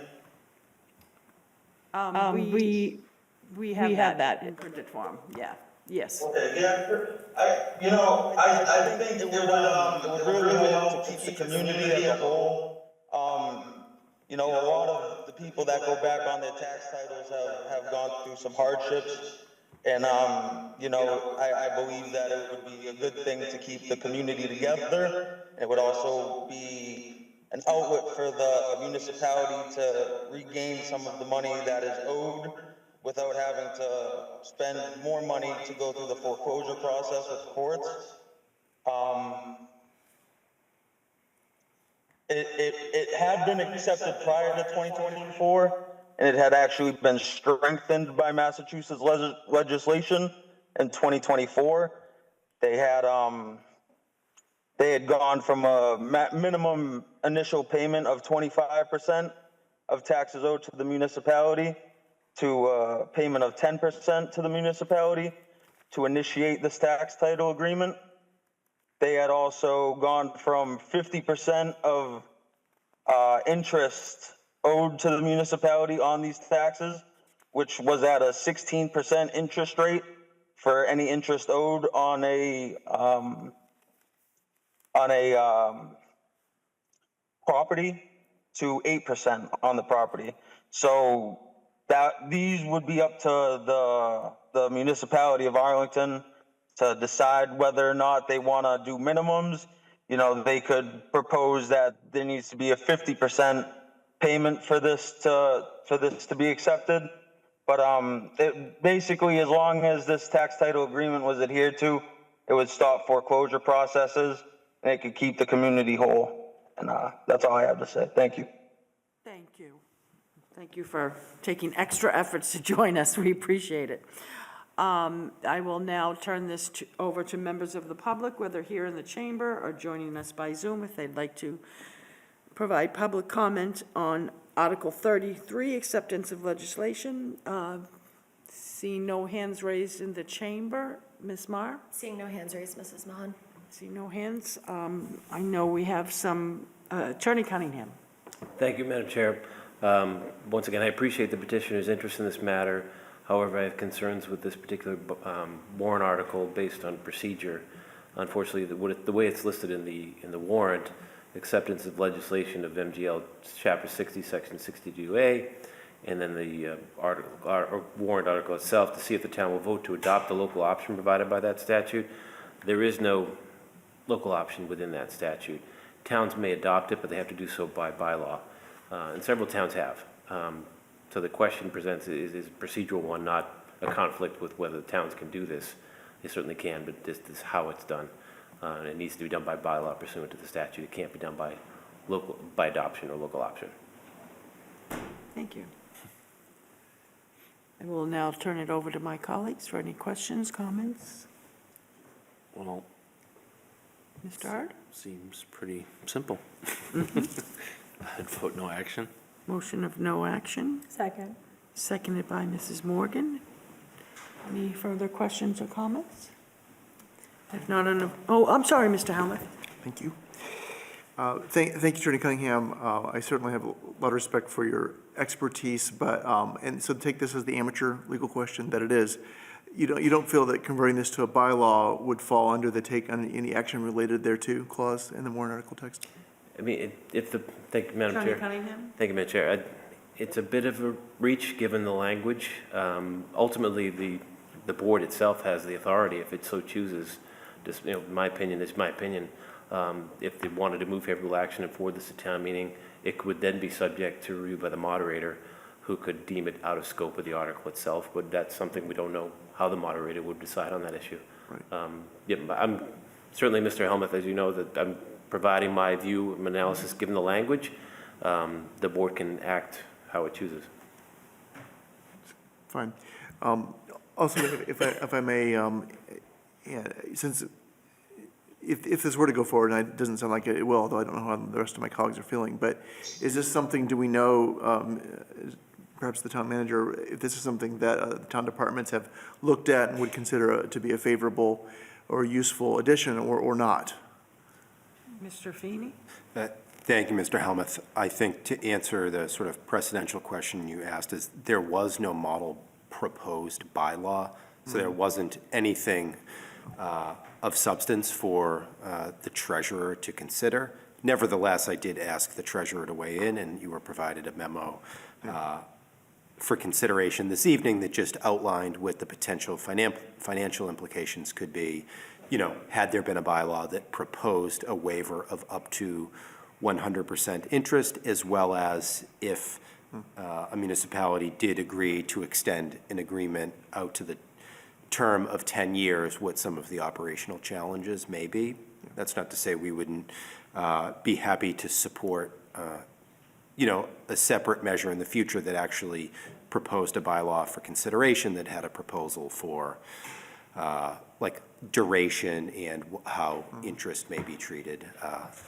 We have that in printed form, yeah, yes. Okay, yeah, I think it would really help to keep the community as a whole. A lot of the people that go back on their tax titles have gone through some hardships. And, I believe that it would be a good thing to keep the community together. It would also be an outlet for the municipality to regain some of the money that is owed without having to spend more money to go through the foreclosure process with courts. It had been accepted prior to 2024, and it had actually been strengthened by Massachusetts legislation in 2024. They had gone from a minimum initial payment of 25% of taxes owed to the municipality to a payment of 10% to the municipality to initiate this tax title agreement. They had also gone from 50% of interest owed to the municipality on these taxes, which was at a 16% interest rate for any interest owed on a property, to 8% on the property. So that these would be up to the municipality of Arlington to decide whether or not they want to do minimums. They could propose that there needs to be a 50% payment for this to be accepted. But basically, as long as this tax title agreement was adhered to, it would stop foreclosure processes and it could keep the community whole. And that's all I have to say. Thank you. Thank you. Thank you for taking extra efforts to join us. We appreciate it. I will now turn this over to members of the public, whether here in the chamber or joining us by Zoom, if they'd like to provide public comment on Article 33, acceptance of legislation. Seeing no hands raised in the chamber. Ms. Marr? Seeing no hands raised, Mrs. Mahan. Seeing no hands. I know we have some, Attorney Cunningham. Thank you, Madam Chair. Once again, I appreciate the petitioner's interest in this matter. However, I have concerns with this particular warrant article based on procedure. Unfortunately, the way it's listed in the warrant, acceptance of legislation of MGL Chapter 60, Section 62A, and then the warrant article itself to see if the town will vote to adopt the local option provided by that statute. There is no local option within that statute. Towns may adopt it, but they have to do so by bylaw, and several towns have. So the question presents is a procedural one, not a conflict with whether the towns can do this. They certainly can, but this is how it's done. And it needs to be done by bylaw pursuant to the statute. It can't be done by adoption or local option. Thank you. I will now turn it over to my colleagues for any questions, comments. Well, Mr. Hart? seems pretty simple. I'd vote no action. Motion of no action, Second. seconded by Mrs. Morgan. Any further questions or comments? If not, I'm sorry, Mr. Helmuth. Thank you. Thank you, Attorney Cunningham. I certainly have a lot of respect for your expertise, but, and so take this as the amateur legal question that it is. You don't feel that converting this to a bylaw would fall under the take on any action related thereto clause in the warrant article text? I mean, thank you, Madam Attorney Chair. Cunningham? Thank you, Madam Chair. It's a bit of a reach, given the language. Ultimately, the board itself has the authority, if it so chooses, just, my opinion is my opinion. If they wanted to move favorable action and forward this to town meeting, it would then be subject to review by the moderator, who could deem it out of scope of the article itself, but that's something we don't know how the moderator would decide on that issue. Right. Yeah, but I'm certainly, Mr. Helmuth, as you know, that I'm providing my view and analysis given the language. The board can act how it chooses. Fine. Also, if I may, yeah, since if this were to go forward, and it doesn't sound like it will, although I don't know how the rest of my colleagues are feeling, but is this something, do we know, perhaps the town manager, if this is something that the town departments have looked at and would consider to be a favorable or useful addition or not? Mr. Feeney? Thank you, Mr. Helmuth. I think to answer the sort of precedential question you asked is there was no model proposed bylaw, so there wasn't anything of substance for the treasurer to consider. Nevertheless, I did ask the treasurer to weigh in, and you were provided a memo for consideration this evening that just outlined what the potential financial implications could be, had there been a bylaw that proposed a waiver of up to 100% interest, as well as if a municipality did agree to extend an agreement out to the term of 10 years, what some of the operational challenges may be. That's not to say we wouldn't be happy to support a separate measure in the future that actually proposed a bylaw for consideration that had a proposal for like duration and how interest may be treated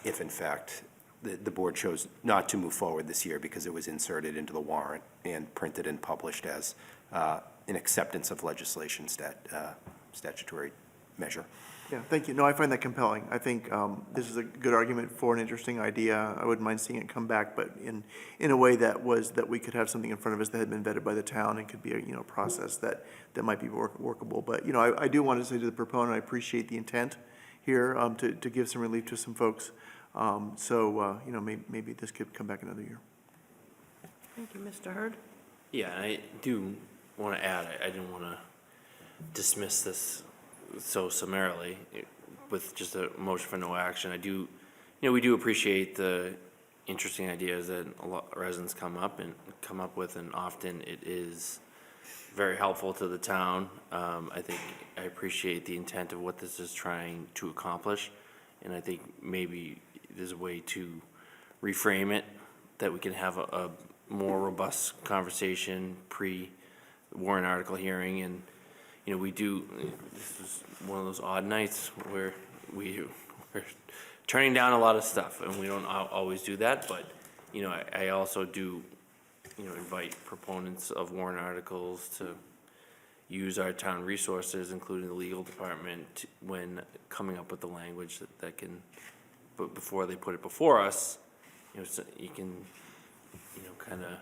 if in fact the board chose not to move forward this year because it was inserted into the warrant and printed and published as an acceptance of legislation statutory measure. Yeah, thank you. No, I find that compelling. I think this is a good argument for an interesting idea. I wouldn't mind seeing it come back, but in a way that we could have something in front of us that had been vetted by the town and could be a process that might be workable. But I do want to say to the proponent, I appreciate the intent here to give some relief to some folks. Maybe this could come back another year. Thank you, Mr. Hurd. Yeah, I do want to add, I didn't want to dismiss this so summarily with just a motion for no action. We do appreciate the interesting ideas that a lot of residents come up with, and often it is very helpful to the town. I appreciate the intent of what this is trying to accomplish, and I think maybe there's a way to reframe it that we can have a more robust conversation pre-warrant article hearing. And this is one of those odd nights where we're turning down a lot of stuff, and we don't always do that, but I also do invite proponents of warrant articles to use our town resources, including the legal department, when coming up with the language that can, but before they put it before us, so you can kind of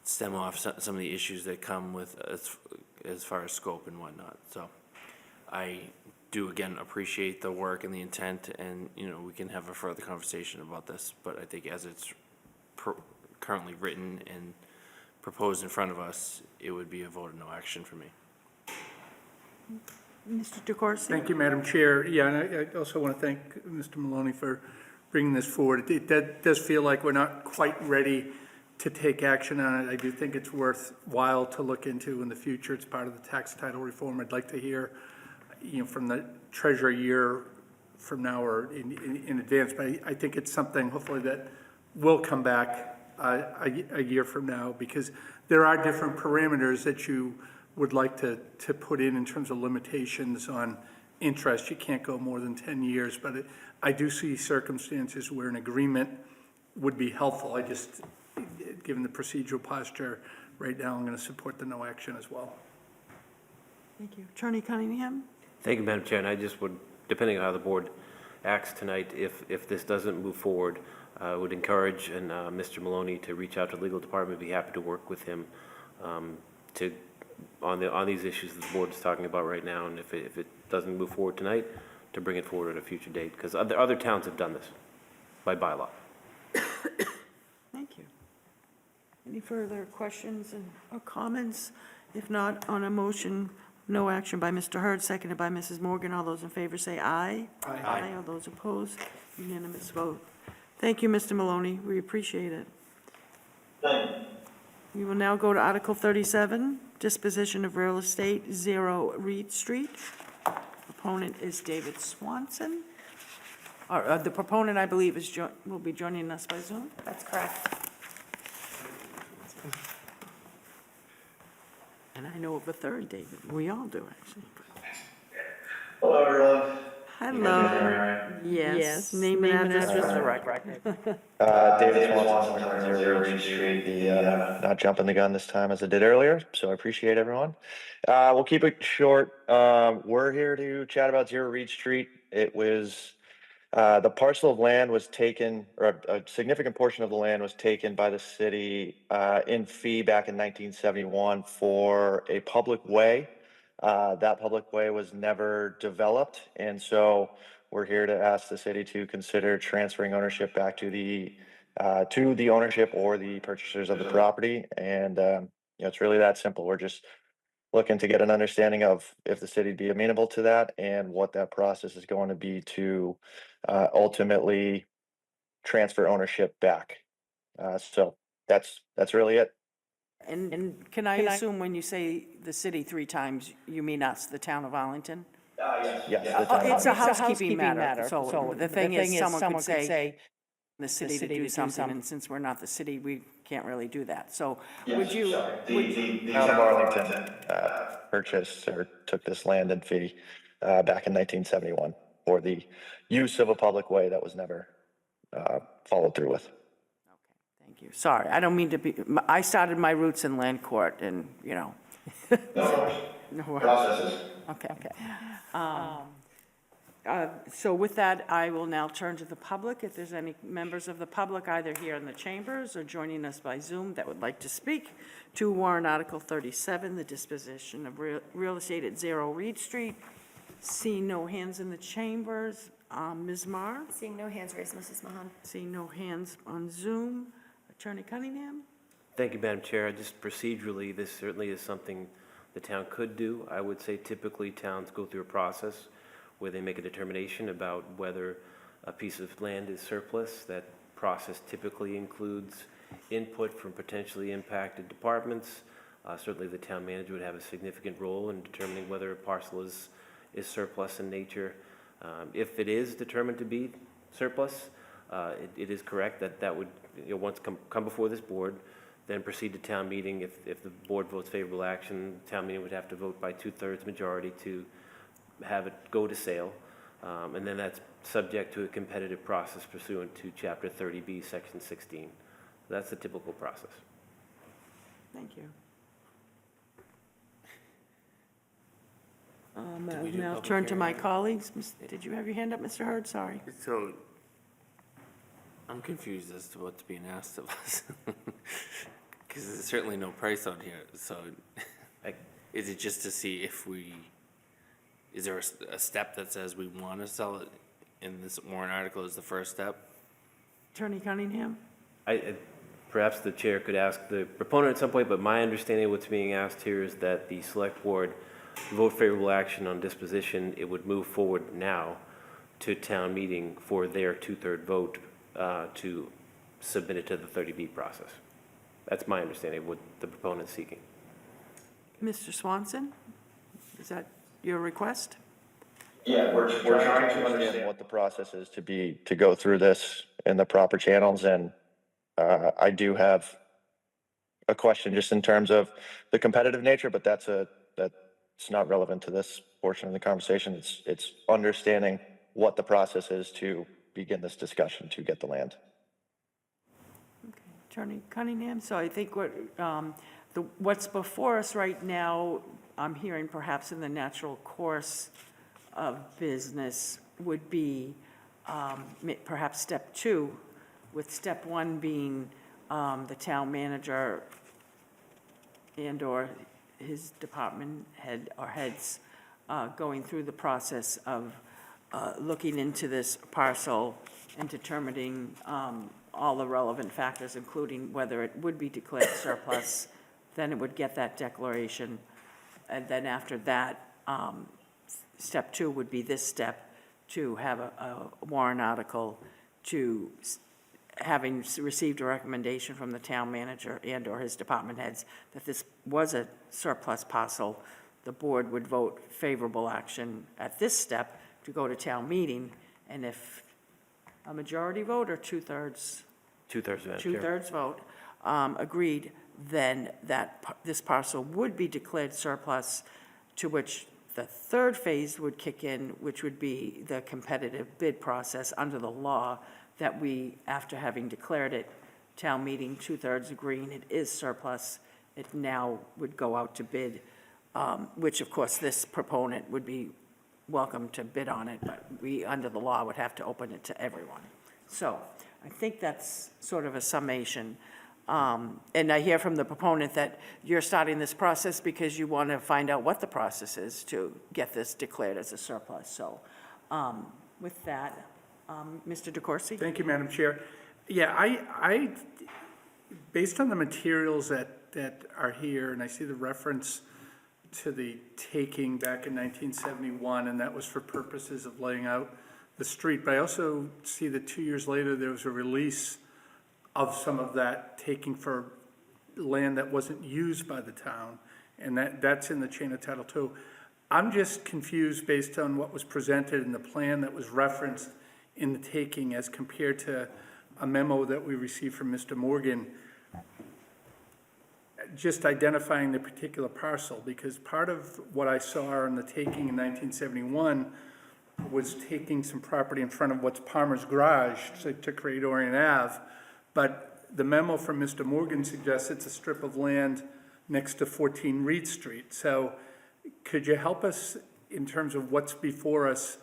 stem off some of the issues that come with as far as scope and whatnot. So I do again appreciate the work and the intent, and we can have a further conversation about this, but I think as it's currently written and proposed in front of us, it would be a vote of no action for me. Mr. DeCoursey? Thank you, Madam Chair. Yeah, and I also want to thank Mr. Maloney for bringing this forward. That does feel like we're not quite ready to take action on it. I do think it's worthwhile to look into in the future. It's part of the tax title reform. I'd like to hear, from the treasurer a year from now or in advance, but I think it's something hopefully that will come back a year from now, because there are different parameters that you would like to put in terms of limitations on interest. You can't go more than 10 years, but I do see circumstances where an agreement would be helpful. Given the procedural posture right now, I'm going to support the no action as well. Thank you. Attorney Cunningham? Thank you, Madam Chair, and I just would, depending on how the board acts tonight, if this doesn't move forward, I would encourage Mr. Maloney to reach out to the legal department, be happy to work with him on these issues that the board is talking about right now, and if it doesn't move forward tonight, to bring it forward at a future date, because other towns have done this by bylaw. Thank you. Any further questions or comments? If not, on a motion, no action by Mr. Hurd, seconded by Mrs. Morgan. All those in favor say aye. Aye. All those opposed, unanimous vote. Thank you, Mr. Maloney. We appreciate it. We will now go to Article 37, disposition of real estate, 0 Reed Street. Proponent is David Swanson. The proponent, I believe, will be joining us by Zoom. That's correct. And I know of a third David. We all do, actually. Hello, everyone. Hello. Yes. Name and address for the record. David Swanson, 0 Reed Street, not jumping the gun this time as I did earlier, so I appreciate everyone. We'll keep it short. We're here to chat about 0 Reed Street. It was, the parcel of land was taken, or a significant portion of the land was taken by the city in fee back in 1971 for a public way. That public way was never developed, and so we're here to ask the city to consider transferring ownership back to the ownership or the purchasers of the property. And it's really that simple. We're just looking to get an understanding of if the city'd be amenable to that and what that process is going to be to ultimately transfer ownership back. So that's really it. And can I assume when you say the city 3 times, you mean us, the town of Arlington? Yes. the town It's a of- housekeeping matter. So the thing is, someone could say the city to do something, and since we're not the city, we can't really do that. So would you? The town of Arlington purchased or took this land and fee back in 1971 for the use of a public way that was never followed through with. Thank you. Sorry, I don't mean to be, I started my roots in land court and, No worries. Processes. Okay. So with that, I will now turn to the public. If there's any members of the public, either here in the chambers or joining us by Zoom, that would like to speak to warrant Article 37, the disposition of real estate at 0 Reed Street. Seeing no hands in the chambers. Ms. Marr? Seeing no hands raised, Mrs. Mahan. Seeing no hands on Zoom. Attorney Cunningham? Thank you, Madam Chair. Just procedurally, this certainly is something the town could do. I would say typically towns go through a process where they make a determination about whether a piece of land is surplus. That process typically includes input from potentially impacted departments. Certainly the town manager would have a significant role in determining whether a parcel is surplus in nature. If it is determined to be surplus, it is correct that would once come before this board, then proceed to town meeting. If the board votes favorable action, town meeting would have to vote by 2/3 majority to have it go to sale. And then that's subject to a competitive process pursuant to Chapter 30B, Section 16. That's the typical process. Thank you. we do Now public turn to my hearing? colleagues. Did you have your hand up, Mr. Hurd? Sorry. So, I'm confused as to what's being asked of us. Because there's certainly no price on here, so is it just to see if is there a step that says we want to sell it in this warrant article is the first step? Attorney Cunningham? Perhaps the chair could ask the proponent at some point, but my understanding of what's being asked here is that the select board vote favorable action on disposition. It would move forward now to town meeting for their 2/3 vote to submit it to the 30B process. That's my understanding of what the proponent's seeking. Mr. Swanson? Is that your request? Yeah, we're trying to understand what the process is to go through this in the proper channels, and I do have a question just in terms of the competitive nature, but that's not relevant to this portion of the conversation. It's understanding what the process is to begin this discussion to get the land. Okay. Attorney Cunningham, so I think what's before us right now, I'm hearing perhaps in the natural course of business would be perhaps step 2, with step 1 being the town manager and/or his department head or heads going through the process of looking into this parcel and determining all the relevant factors, including whether it would be declared surplus. Then it would get that declaration. And then after that, step 2 would be this step, to have a warrant article to, having received a recommendation from the town manager and/or his department heads that this was a surplus parcel, the board would vote favorable action at this step to go to town meeting, and if a majority vote or two-thirds? Two-thirds, Madam Chair. Two-thirds vote, agreed, then this parcel would be declared surplus, to which the third phase would kick in, which would be the competitive bid process under the law that we, after having declared it, town meeting, two-thirds agreeing it is surplus, it now would go out to bid, which of course this proponent would be welcome to bid on it, but we, under the law, would have to open it to everyone. So I think that's sort of a summation. And I hear from the proponent that you're starting this process because you want to find out what the process is to get this declared as a surplus. So with that, Mr. DeCoursey? Thank you, Madam Chair. Yeah, I based on the materials that are here, and I see the reference to the taking back in 1971, and that was for purposes of laying out the street. But I also see that 2 years later, there was a release of some of that taking for land that wasn't used by the town, and that's in the chain of title too. I'm just confused based on what was presented in the plan that was referenced in the taking as compared to a memo that we received from Mr. Morgan, just identifying the particular parcel, because part of what I saw in the taking in 1971 was taking some property in front of what's Palmer's Garage to create Orient Ave. But the memo from Mr. Morgan suggests it's a strip of land next to 14 Reed Street. So could you help us in terms of what's before us,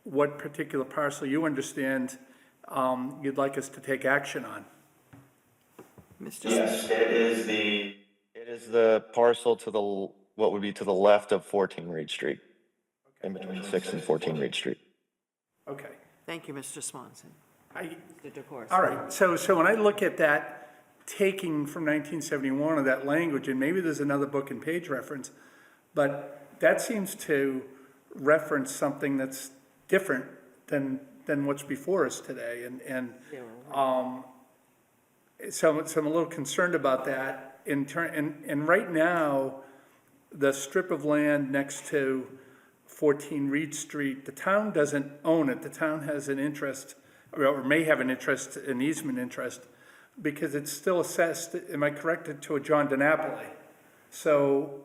what particular parcel you understand you'd like us to take action on? Yes, it is the parcel to the, what would be to the left of 14 Reed Street, in between 6 and 14 Reed Street. Okay. Thank you, Mr. Swanson. Mr. DeCoursey. All right, so when I look at that taking from 1971 of that language, and maybe there's another book and page reference, but that seems to reference something that's different than what's before us today. So I'm a little concerned about that. And right now, the strip of land next to 14 Reed Street, the town doesn't own it. The town has an interest, or may have an interest, an easement interest, because it's still assessed, am I correct, to a John DiNapoli. So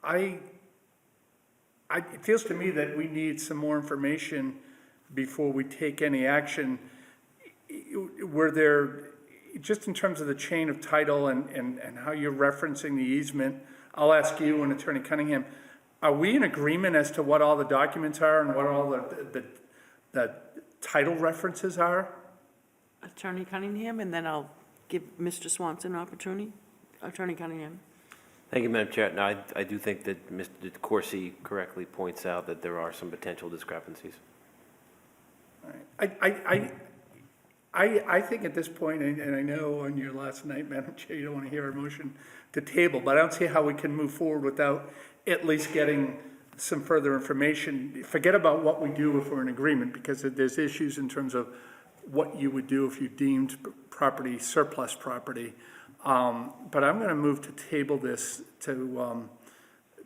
it feels to me that we need some more information before we take any action. Were there, just in terms of the chain of title and how you're referencing the easement, I'll ask you and Attorney Cunningham, are we in agreement as to what all the documents are and what all the title references are? Attorney Cunningham, and then I'll give Mr. Swanson an opportunity. Attorney Cunningham. Thank you, Madam Chair. Now, I do think that Mr. DeCoursey correctly points out that there are some potential discrepancies. All right. I think at this point, and I know on your last night, Madam Chair, you don't want to hear a motion to table, but I don't see how we can move forward without at least getting some further information. Forget about what we do if we're in agreement, because there's issues in terms of what you would do if you deemed property surplus property. But I'm going to move to table this to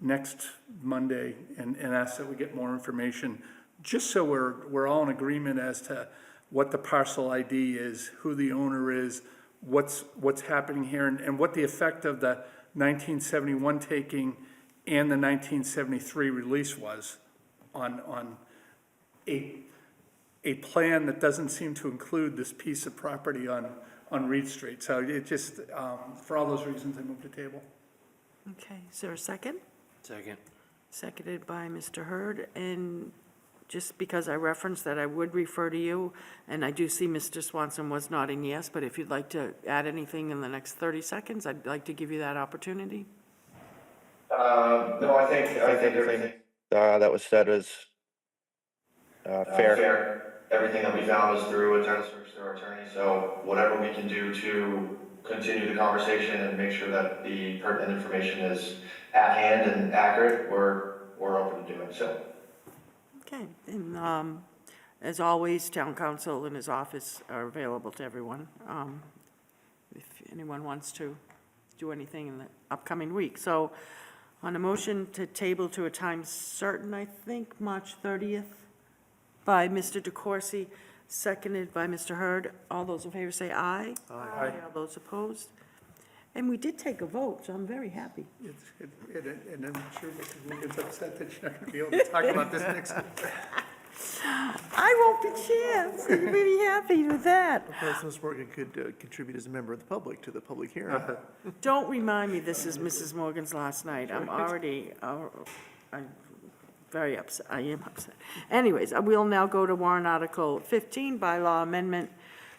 next Monday and ask that we get more information, just so we're all in agreement as to what the parcel ID is, who the owner is, what's happening here, and what the effect of the 1971 taking and the 1973 release was on a plan that doesn't seem to include this piece of property on Reed Street. So it just, for all those reasons, I move to table. Okay, is there a second? Second. Seconded by Mr. Hurd, and just because I referenced that, I would refer to you, and I do see Mr. Swanson was nodding yes, but if you'd like to add anything in the next 30 seconds, I'd like to give you that opportunity. No, I think everything that was said was fair. Everything that we found was through a title search through our attorney, so whatever we can do to continue the conversation and make sure that the pertinent information is at hand and accurate, we're open to doing so. Okay, and as always, town council and his office are available to everyone, if anyone wants to do anything in the upcoming week. So on a motion to table to a time certain, I think, March 30th, by Mr. DeCoursey, seconded by Mr. Hurd. All those in favor say aye. Aye. All those opposed? And we did take a vote, so I'm very happy. And I'm sure Mrs. Morgan's upset that she's not going to be able to talk about this next week. I won't be chanced. I'm really happy with that. Ms. Morgan could contribute as a member of the public to the public hearing. Don't remind me this is Mrs. Morgan's last night. I'm already, I'm very upset. I am upset. Anyways, we'll now go to warrant article 15, bylaw amendment,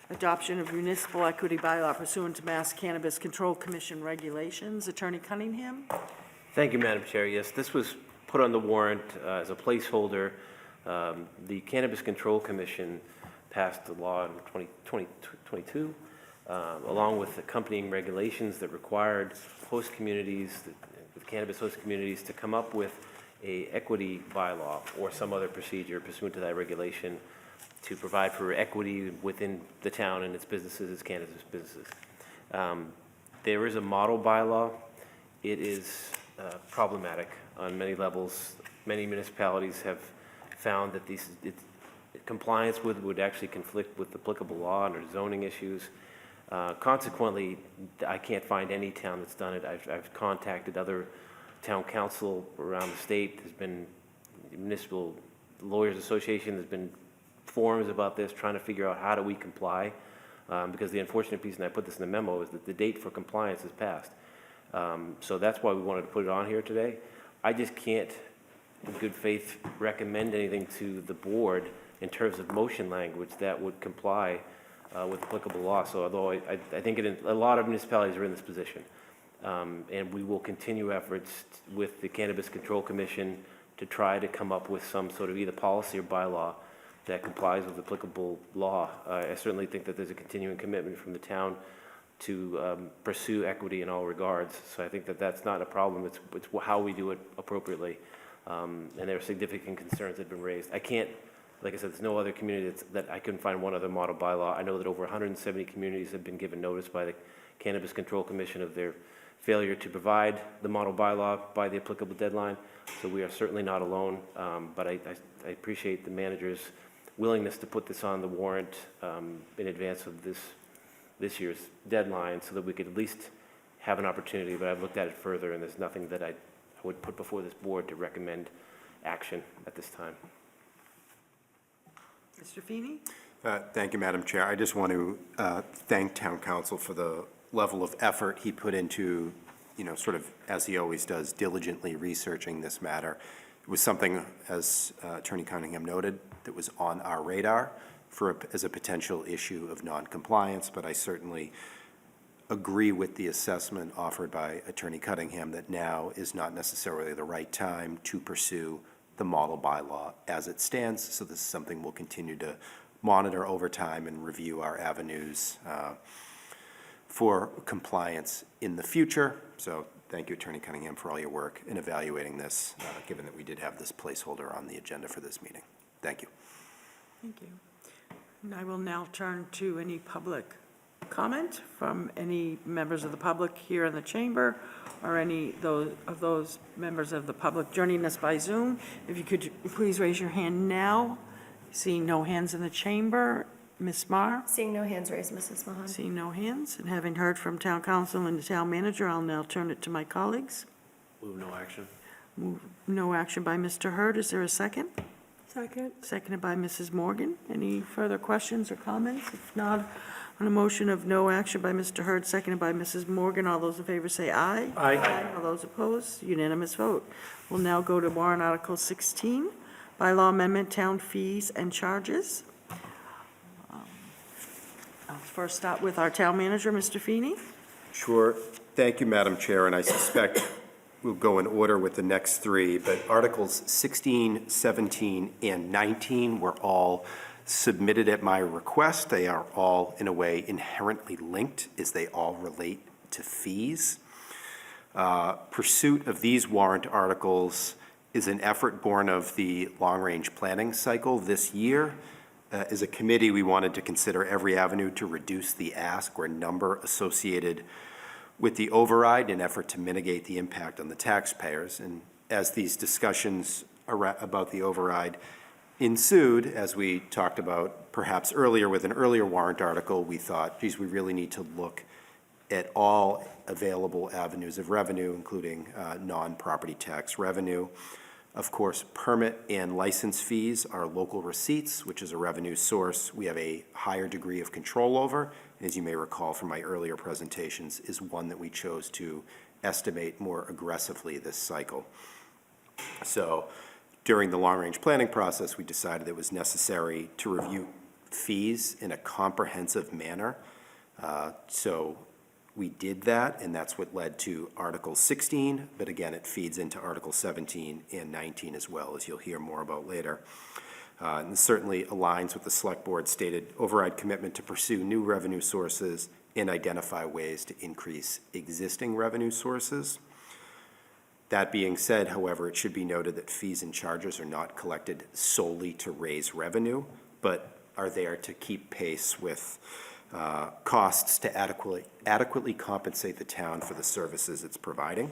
adoption of municipal equity bylaw pursuant to Mass Cannabis Control Commission regulations. Attorney Cunningham? Thank you, Madam Chair. Yes, this was put on the warrant as a placeholder. The Cannabis Control Commission passed the law in 2022, along with accompanying regulations that required host communities, the cannabis host communities, to come up with a equity bylaw or some other procedure pursuant to that regulation to provide for equity within the town and its businesses, its cannabis businesses. There is a model bylaw. It is problematic on many levels. Many municipalities have found that compliance with would actually conflict with applicable law under zoning issues. Consequently, I can't find any town that's done it. I've contacted other town council around the state. There's been Municipal Lawyers Association. There's been forums about this, trying to figure out how do we comply. Because the unfortunate piece, and I put this in the memo, is that the date for compliance is passed. So that's why we wanted to put it on here today. I just can't, in good faith, recommend anything to the board in terms of motion language that would comply with applicable law. So although I think a lot of municipalities are in this position. And we will continue efforts with the Cannabis Control Commission to try to come up with some sort of either policy or bylaw that complies with applicable law. I certainly think that there's a continuing commitment from the town to pursue equity in all regards. So I think that that's not a problem. It's how we do it appropriately. And there are significant concerns that have been raised. I can't, like I said, there's no other community that I couldn't find one other model bylaw. I know that over 170 communities have been given notice by the Cannabis Control Commission of their failure to provide the model bylaw by the applicable deadline. So we are certainly not alone, but I appreciate the manager's willingness to put this on the warrant in advance of this year's deadline so that we could at least have an opportunity. But I've looked at it further, and there's nothing that I would put before this board to recommend action at this time. Mr. Feeney? Thank you, Madam Chair. I just want to thank Town Council for the level of effort he put into, sort of, as he always does, diligently researching this matter. It was something, as Attorney Cunningham noted, that was on our radar as a potential issue of noncompliance, but I certainly agree with the assessment offered by Attorney Cunningham that now is not necessarily the right time to pursue the model bylaw as it stands. So this is something we'll continue to monitor over time and review our avenues for compliance in the future. So thank you, Attorney Cunningham, for all your work in evaluating this, given that we did have this placeholder on the agenda for this meeting. Thank you. Thank you. And I will now turn to any public comment from any members of the public here in the chamber or any of those members of the public joining us by Zoom. If you could please raise your hand now. Seeing no hands in the chamber. Ms. Marr? Seeing no hands raised, Mrs. Mahan. Seeing no hands, and having heard from town council and the town manager, I'll now turn it to my colleagues. Move no action. Move no action by Mr. Hurd. Is there a second? Second. Seconded by Mrs. Morgan. Any further questions or comments? If not, on a motion of no action by Mr. Hurd, seconded by Mrs. Morgan, all those in favor say aye. Aye. All those opposed, unanimous vote. We'll now go to warrant article 16, Bylaw amendment, town fees and charges. I'll first start with our town manager, Mr. Feeney. Sure. Thank you, Madam Chair, and I suspect we'll go in order with the next three, but Articles 16, 17, and 19 were all submitted at my request. They are all, in a way, inherently linked, as they all relate to fees. Pursuit of these warrant articles is an effort born of the long-range planning cycle this year. As a committee, we wanted to consider every avenue to reduce the ask or number associated with the override in an effort to mitigate the impact on the taxpayers. And as these discussions about the override ensued, as we talked about perhaps earlier with an earlier warrant article, we thought, geez, we really need to look at all available avenues of revenue, including non-property tax revenue. Of course, permit and license fees are local receipts, which is a revenue source we have a higher degree of control over. As you may recall from my earlier presentations, is one that we chose to estimate more aggressively this cycle. So during the long-range planning process, we decided it was necessary to review fees in a comprehensive manner. So we did that, and that's what led to Article 16, but again, it feeds into Article 17 and 19 as well, as you'll hear more about later. And this certainly aligns with the Select Board's stated override commitment to pursue new revenue sources and identify ways to increase existing revenue sources. That being said, however, it should be noted that fees and charges are not collected solely to raise revenue, but are there to keep pace with costs to adequately compensate the town for the services it's providing.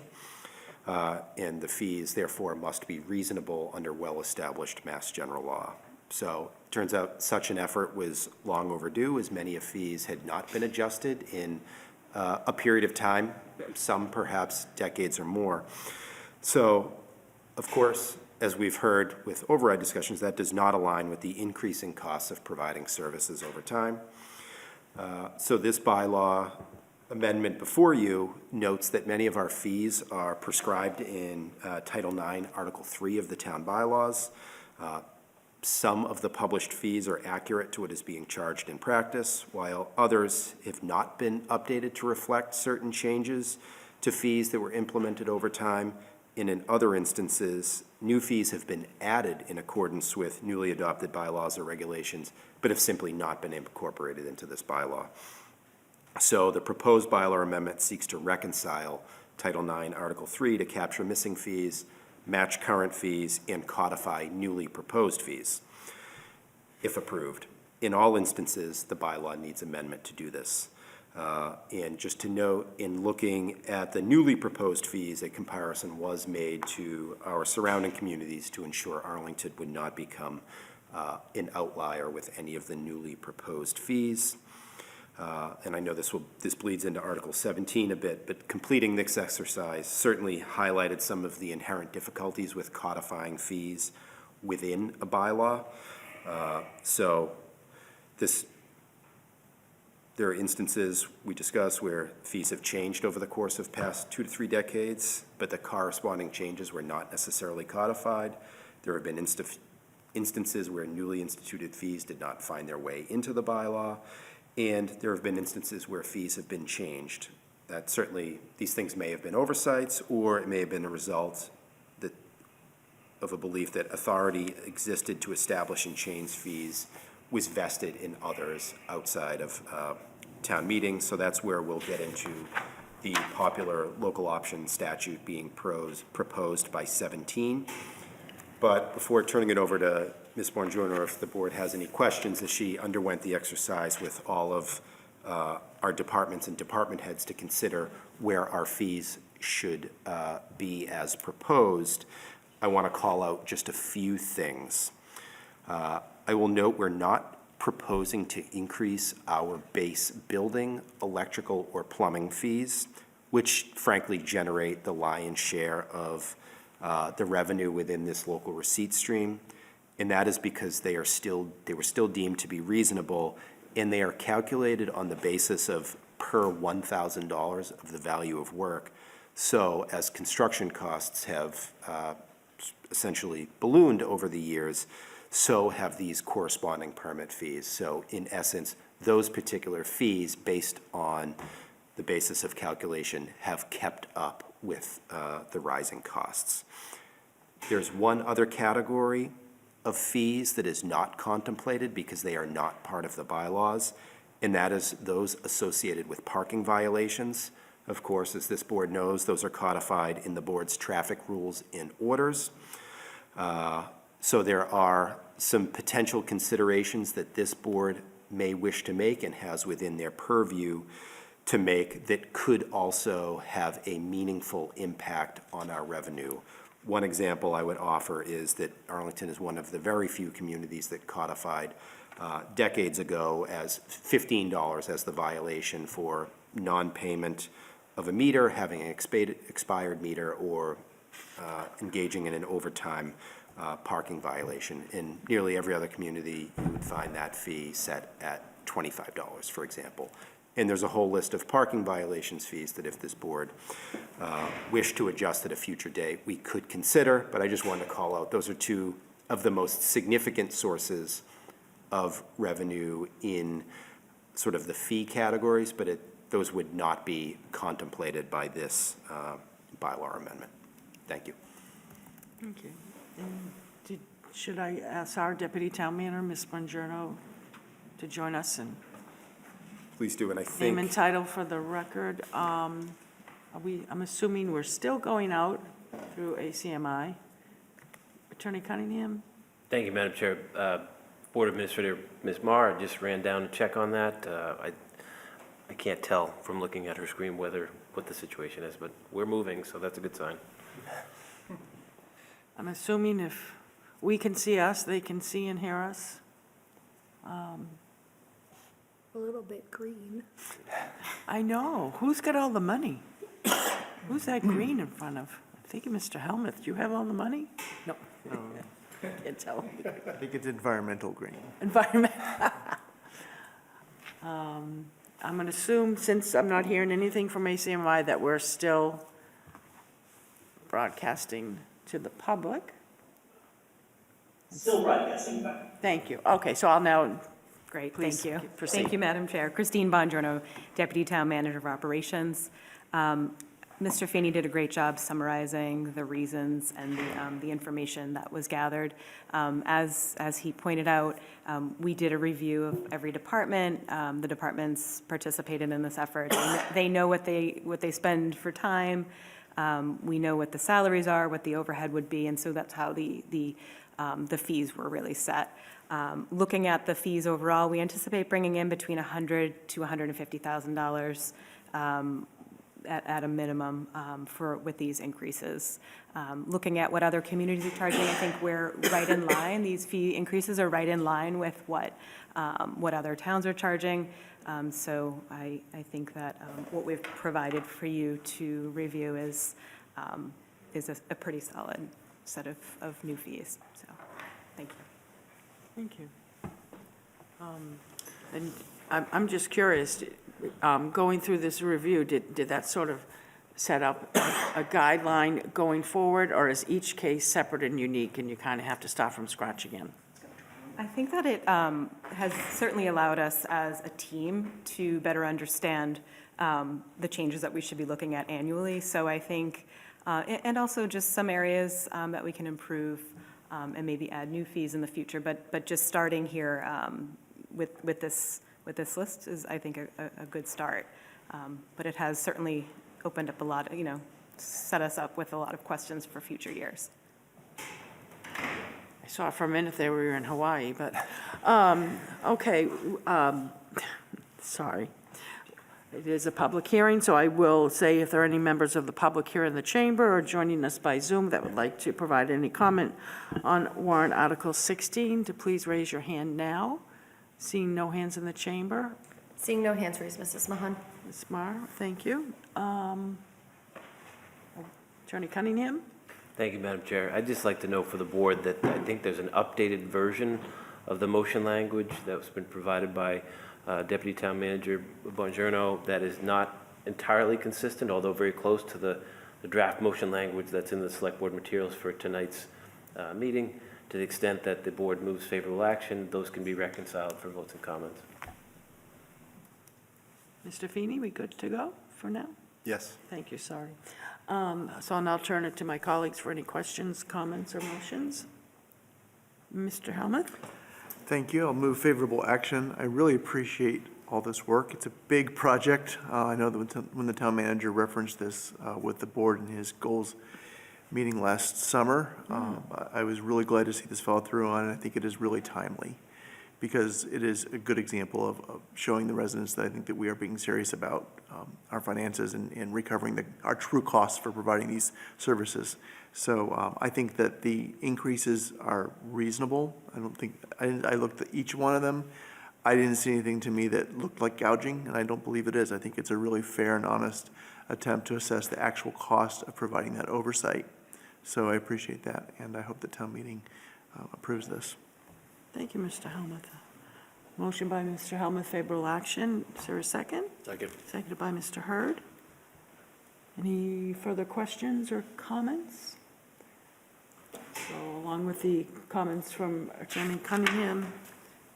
And the fees, therefore, must be reasonable under well-established Mass General law. So it turns out such an effort was long overdue, as many of fees had not been adjusted in a period of time, some perhaps decades or more. So, of course, as we've heard with override discussions, that does not align with the increasing costs of providing services over time. So this bylaw amendment before you notes that many of our fees are prescribed in Title IX, Article 3 of the town bylaws. Some of the published fees are accurate to what is being charged in practice, while others have not been updated to reflect certain changes to fees that were implemented over time. And in other instances, new fees have been added in accordance with newly adopted bylaws or regulations, but have simply not been incorporated into this bylaw. So the proposed bylaw amendment seeks to reconcile Title IX, Article 3 to capture missing fees, match current fees, and codify newly proposed fees, if approved. In all instances, the bylaw needs amendment to do this. And just to note, in looking at the newly proposed fees, a comparison was made to our surrounding communities to ensure Arlington would not become an outlier with any of the newly proposed fees. And I know this bleeds into Article 17 a bit, but completing this exercise certainly highlighted some of the inherent difficulties with codifying fees within a bylaw. There are instances we discuss where fees have changed over the course of past 2 to 3 decades, but the corresponding changes were not necessarily codified. There have been instances where newly instituted fees did not find their way into the bylaw, and there have been instances where fees have been changed. That certainly, these things may have been oversights, or it may have been a result of a belief that authority existed to establish and change fees was vested in others outside of town meetings. So that's where we'll get into the popular local option statute being proposed by 17. But before turning it over to Ms. Bongiorno, if the board has any questions, as she underwent the exercise with all of our departments and department heads to consider where our fees should be as proposed, I want to call out just a few things. I will note we're not proposing to increase our base building, electrical, or plumbing fees, which frankly generate the lion's share of the revenue within this local receipt stream. And that is because they were still deemed to be reasonable, and they are calculated on the basis of per $1,000 of the value of work. So as construction costs have essentially ballooned over the years, so have these corresponding permit fees. So in essence, those particular fees, based on the basis of calculation, have kept up with the rising costs. There's one other category of fees that is not contemplated because they are not part of the bylaws, and that is those associated with parking violations. Of course, as this board knows, those are codified in the board's traffic rules and orders. So there are some potential considerations that this board may wish to make and has within their purview to make that could also have a meaningful impact on our revenue. One example I would offer is that Arlington is one of the very few communities that codified decades ago as $15 as the violation for non-payment of a meter, having an expired meter, or engaging in an overtime parking violation. In nearly every other community, you would find that fee set at $25, for example. And there's a whole list of parking violations fees that if this board wished to adjust at a future date, we could consider, but I just wanted to call out, those are two of the most significant sources of revenue in sort of the fee categories, but those would not be contemplated by this bylaw amendment. Thank you. Thank you. And should I ask our Deputy Town Manager, Ms. Bongiorno, to join us and Please do, and I name and think, title for the record? I'm assuming we're still going out through ACMi. Attorney Cunningham? Thank you, Madam Chair. Board Administrator Ms. Marr just ran down to check on that. I can't tell from looking at her screen what the situation is, but we're moving, so that's a good sign. I'm assuming if we can see us, they can see and hear us. A little bit green. I know. Who's got all the money? Who's that green in front of? I think Mr. Helmuth. Do you have all the money? No. Can't tell. I think it's environmental green. Environment. I'm going to assume, since I'm not hearing anything from ACMI, that we're still broadcasting to the public. Still broadcasting. Thank you. Okay, so I'll now, Great, please thank you. proceed. Thank you, Madam Chair. Christine Bongiorno, Deputy Town Manager of Operations. Mr. Feeney did a great job summarizing the reasons and the information that was gathered. As he pointed out, we did a review of every department. The departments participated in this effort. They know what they spend for time. We know what the salaries are, what the overhead would be, and so that's how the fees were really set. Looking at the fees overall, we anticipate bringing in between $100,000 to $150,000 at a minimum with these increases. Looking at what other communities are charging, I think we're right in line. These fee increases are right in line with what other towns are charging. So I think that what we've provided for you to review is a pretty solid set of new fees. So, thank you. Thank you. And I'm just curious, going through this review, did that sort of set up a guideline going forward, or is each case separate and unique and you kind of have to start from scratch again? I think that it has certainly allowed us as a team to better understand the changes that we should be looking at annually. So I think, and also just some areas that we can improve and maybe add new fees in the future. But just starting here with this list is, I think, a good start. But it has certainly opened up a lot, set us up with a lot of questions for future years. I saw for a minute there we were in Hawaii, but, okay, sorry. It is a public hearing, so I will say if there are any members of the public here in the chamber or joining us by Zoom that would like to provide any comment on warrant Article 16, to please raise your hand now. Seeing no hands in the chamber. Seeing no hands raised, Mrs. Mahan. Ms. Marr, thank you. Attorney Cunningham? Thank you, Madam Chair. I'd just like to know for the board that I think there's an updated version of the motion language that's been provided by Deputy Town Manager Bongiorno that is not entirely consistent, although very close to the the draft motion language that's in the select board materials for tonight's meeting. To the extent that the board moves favorable action, those can be reconciled for votes and comments. Mr. Feeney, we good to go for now? Yes. Thank you, sorry. So I'll now turn it to my colleagues for any questions, comments, or motions. Mr. Helmuth? Thank you. I'll move favorable action. I really appreciate all this work. It's a big project. I know that when the town manager referenced this with the board in his goals meeting last summer, I was really glad to see this follow through on, and I think it is really timely because it is a good example of showing the residents that I think that we are being serious about our finances and recovering our true costs for providing these services. So I think that the increases are reasonable. I looked at each one of them. I didn't see anything to me that looked like gouging, and I don't believe it is. I think it's a really fair and honest attempt to assess the actual cost of providing that oversight. So I appreciate that, and I hope the town meeting approves this. Thank you, Mr. Helmuth. Motion by Mr. Helmuth, favorable action. Is there a second? Second. Seconded by Mr. Hurd. Any further questions or comments? So along with the comments from Attorney Cunningham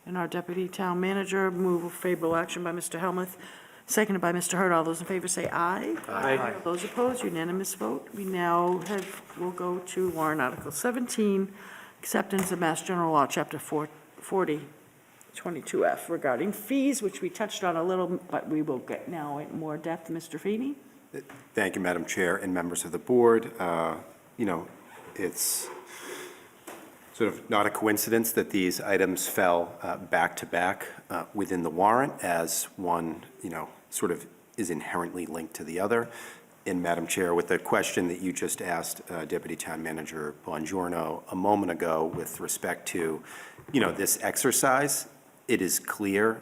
and our Deputy Town Manager, move of favorable action by Mr. Helmuth, seconded by Mr. Hurd. All those in favor say aye. Aye. All those opposed, unanimous vote. We now will go to warrant Article 17, acceptance of Mass General Law, Chapter 40, 22F regarding fees, which we touched on a little, but we will get now in more depth. Mr. Feeney? Thank you, Madam Chair and members of the board. It's sort of not a coincidence that these items fell back to back within the warrant, as one, sort of is inherently linked to the other. And Madam Chair, with the question that you just asked Deputy Town Manager Bongiorno a moment ago with respect to, this exercise, it is clear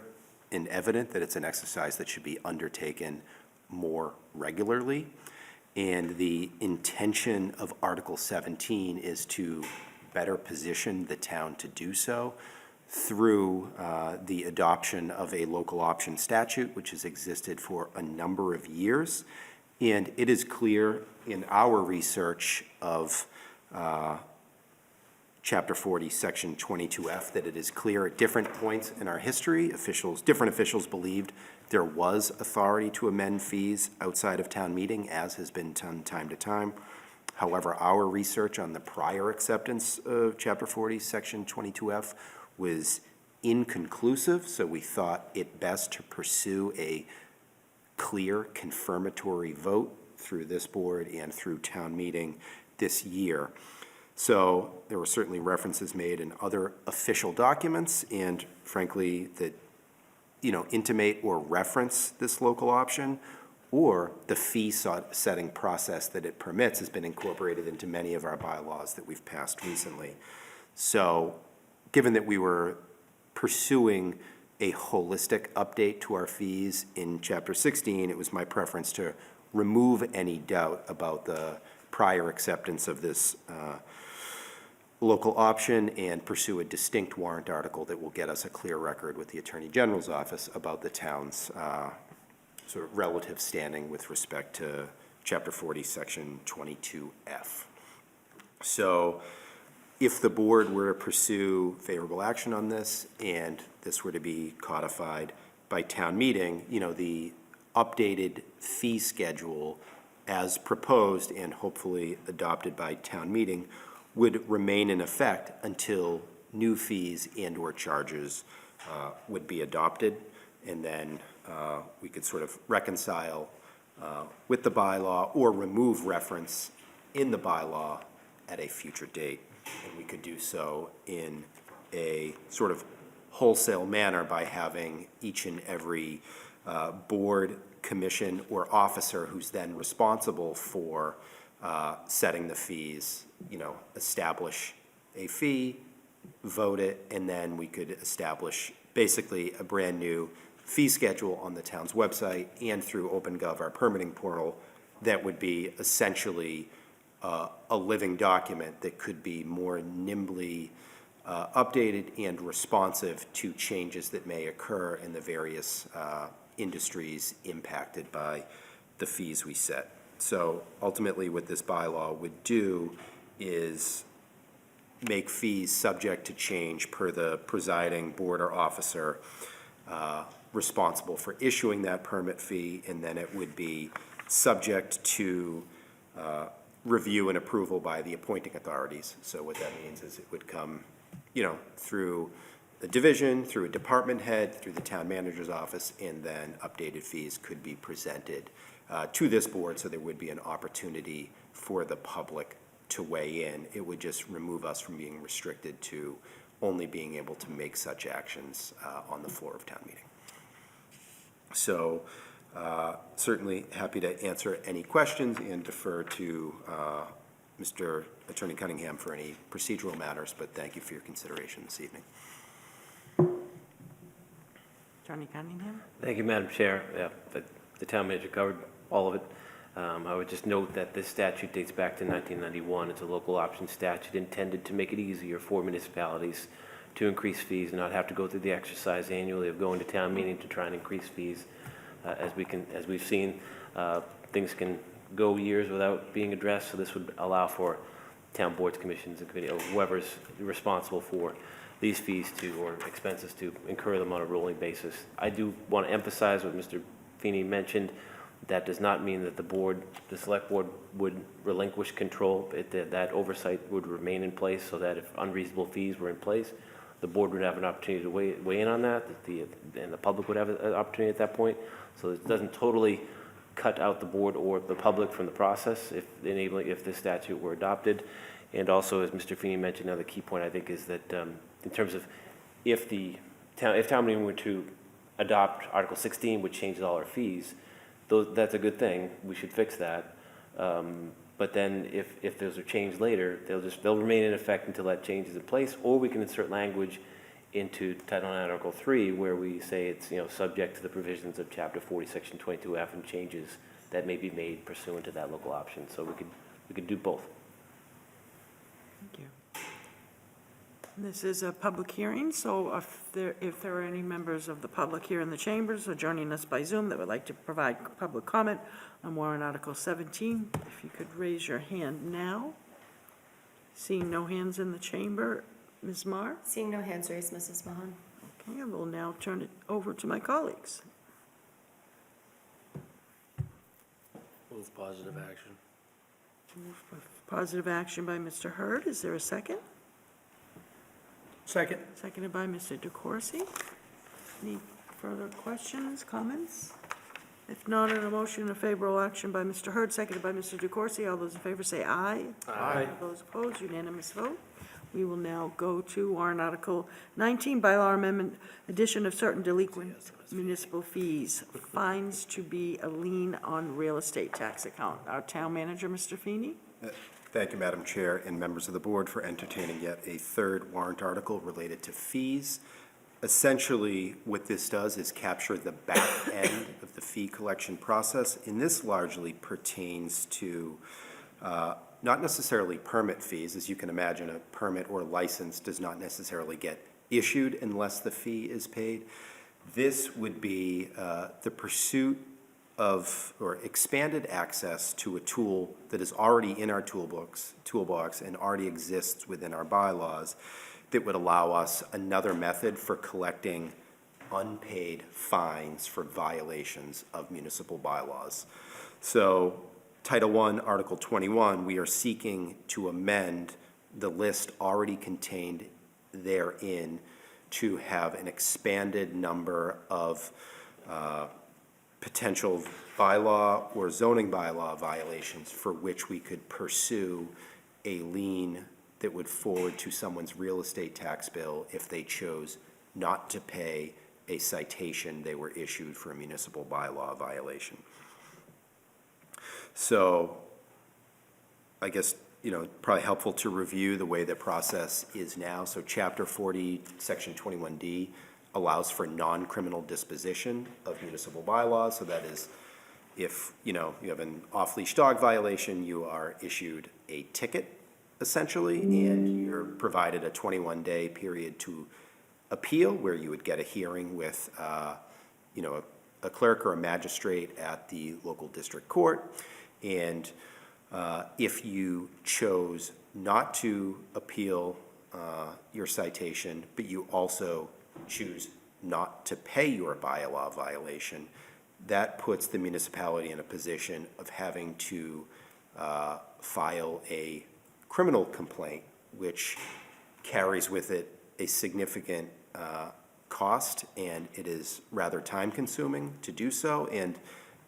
and evident that it's an exercise that should be undertaken more regularly. And the intention of Article 17 is to better position the town to do so through the adoption of a local option statute, which has existed for a number of years. And it is clear in our research of Chapter 40, Section 22F, that it is clear at different points in our history, different officials believed there was authority to amend fees outside of town meeting, as has been done time to time. However, our research on the prior acceptance of Chapter 40, Section 22F was inconclusive, so we thought it best to pursue a clear confirmatory vote through this board and through town meeting this year. So there were certainly references made in other official documents, and frankly, that intimate or reference this local option, or the fee setting process that it permits has been incorporated into many of our bylaws that we've passed recently. So given that we were pursuing a holistic update to our fees in Chapter 16, it was my preference to remove any doubt about the prior acceptance of this local option and pursue a distinct warrant article that will get us a clear record with the Attorney General's office about the town's sort of relative standing with respect to Chapter 40, Section 22F. So if the board were to pursue favorable action on this and this were to be codified by town meeting, the updated fee schedule as proposed and hopefully adopted by town meeting would remain in effect until new fees and/or charges would be adopted. And then we could sort of reconcile with the bylaw or remove reference in the bylaw at a future date. And we could do so in a sort of wholesale manner by having each and every board, commission, or officer who's then responsible for setting the fees, establish a fee, vote it, and then we could establish basically a brand-new fee schedule on the town's website and through OpenGov, our permitting portal, that would be essentially a living document that could be more nimbly updated and responsive to changes that may occur in the various industries impacted by the fees we set. So ultimately, what this bylaw would do is make fees subject to change per the presiding board or officer responsible for issuing that permit fee, and then it would be subject to review and approval by the appointing authorities. So what that means is it would come, through the division, through a department head, through the town manager's office, and then updated fees could be presented to this board, so there would be an opportunity for the public to weigh in. It would just remove us from being restricted to only being able to make such actions on the floor of town meeting. So certainly happy to answer any questions and defer to Mr. Attorney Cunningham for any procedural matters, but thank you for your consideration this evening. Attorney Cunningham? Thank you, Madam Chair. Yeah, the town manager covered all of it. I would just note that this statute dates back to 1991. It's a local option statute intended to make it easier for municipalities to increase fees and not have to go through the exercise annually of going to town meeting to try and increase fees. As we've seen, things can go years without being addressed, so this would allow for town boards, commissions, and committee, or whoever's responsible for these fees or expenses to incur them on a rolling basis. I do want to emphasize what Mr. Feeney mentioned. That does not mean that the select board would relinquish control. That oversight would remain in place, so that if unreasonable fees were in place, the board would have an opportunity to weigh in on that, and the public would have an opportunity at that point. So it doesn't totally cut out the board or the public from the process if this statute were adopted. And also, as Mr. Feeney mentioned, another key point I think is that in terms of if town meeting were to adopt Article 16, which changes all our fees, that's a good thing. We should fix that. But then if those are changed later, they'll remain in effect until that change is in place, or we can insert language into Title IX, Article 3, where we say it's, subject to the provisions of Chapter 40, Section 22F, and changes that may be made pursuant to that local option. So we could do both. Thank you. This is a public hearing, so if there are any members of the public here in the chambers or joining us by Zoom that would like to provide public comment on warrant Article 17, if you could raise your hand now. Seeing no hands in the chamber, Ms. Marr? Seeing no hands raised, Mrs. Mahan. Okay, I will now turn it over to my colleagues. Move positive action. Positive action by Mr. Hurd. Is there a second? Second. Seconded by Mr. DeCoursey. Any further questions, comments? If not, a motion of favorable action by Mr. Hurd, seconded by Mr. DeCoursey. All those in favor say aye. Aye. All those opposed, unanimous vote. We will now go to warrant Article 19, bylaw amendment, addition of certain delinquent municipal fees, fines to be a lien on real estate tax account. Our town manager, Mr. Feeney. Thank you, Madam Chair, and members of the board for entertaining yet a third warrant article related to fees. Essentially, what this does is capture the back end of the fee collection process, and this largely pertains to not necessarily permit fees. As you can imagine, a permit or license does not necessarily get issued unless the fee is paid. This would be the pursuit of or expanded access to a tool that is already in our toolbox and already exists within our bylaws that would allow us another method for collecting unpaid fines for violations of municipal bylaws. So Title I, Article 21, we are seeking to amend the list already contained therein to have an expanded number of potential bylaw or zoning bylaw violations for which we could pursue a lien that would forward to someone's real estate tax bill if they chose not to pay a citation they were issued for a municipal bylaw violation. So I guess, probably helpful to review the way the process is now. So Chapter 40, Section 21D allows for non-criminal disposition of municipal bylaws. So that is, if, you have an off-leash dog violation, you are issued a ticket, essentially, and you're provided a 21-day period to appeal, where you would get a hearing with, a clerk or a magistrate at the local district court. And if you chose not to appeal your citation, but you also choose not to pay your bylaw violation, that puts the municipality in a position of having to file a criminal complaint, which carries with it a significant cost, and it is rather time-consuming to do so, and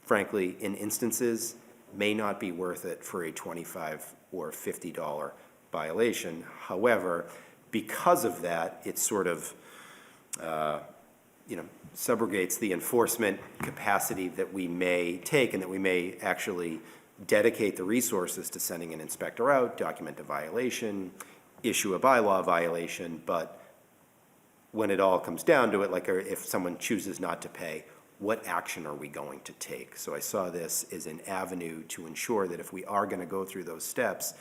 frankly, in instances, may not be worth it for a $25 or $50 violation. However, because of that, it sort of, subrogates the enforcement capacity that we may take and that we may actually dedicate the resources to sending an inspector out, document a violation, issue a bylaw violation, but when it all comes down to it, like if someone chooses not to pay, what action are we going to take? So I saw this as an avenue to ensure that if we are going to go through those steps,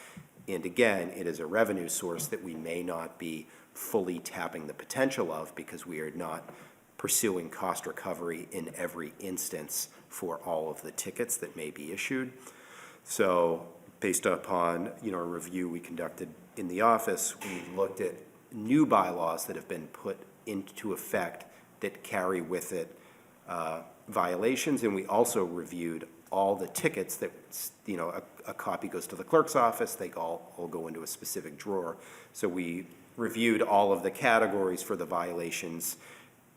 and again, it is a revenue source that we may not be fully tapping the potential of because we are not pursuing cost recovery in every instance for all of the tickets that may be issued. So based upon, a review we conducted in the office, we looked at new bylaws that have been put into effect that carry with it violations, and we also reviewed all the tickets that, a copy goes to the clerk's office, they all go into a specific drawer. So we reviewed all of the categories for the violations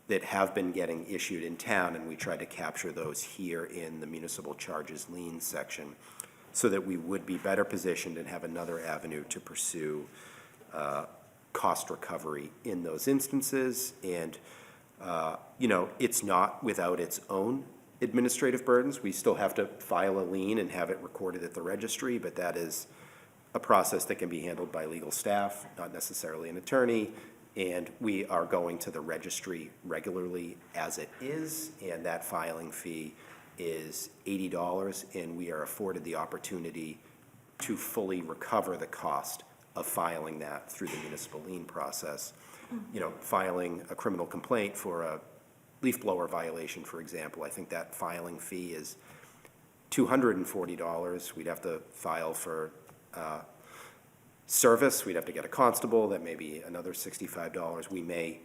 that have been getting issued in town, and we tried to capture those here in the municipal charges lien section so that we would be better positioned and have another avenue to pursue cost recovery in those instances. And, it's not without its own administrative burdens. We still have to file a lien and have it recorded at the registry, but that is a process that can be handled by legal staff, not necessarily an attorney. And we are going to the registry regularly as it is, and that filing fee is $80, and we are afforded the opportunity to fully recover the cost of filing that through the municipal lien process. Filing a criminal complaint for a leaf blower violation, for example, I think that filing fee is $240. We'd have to file for service, we'd have to get a constable, that may be another $65. We may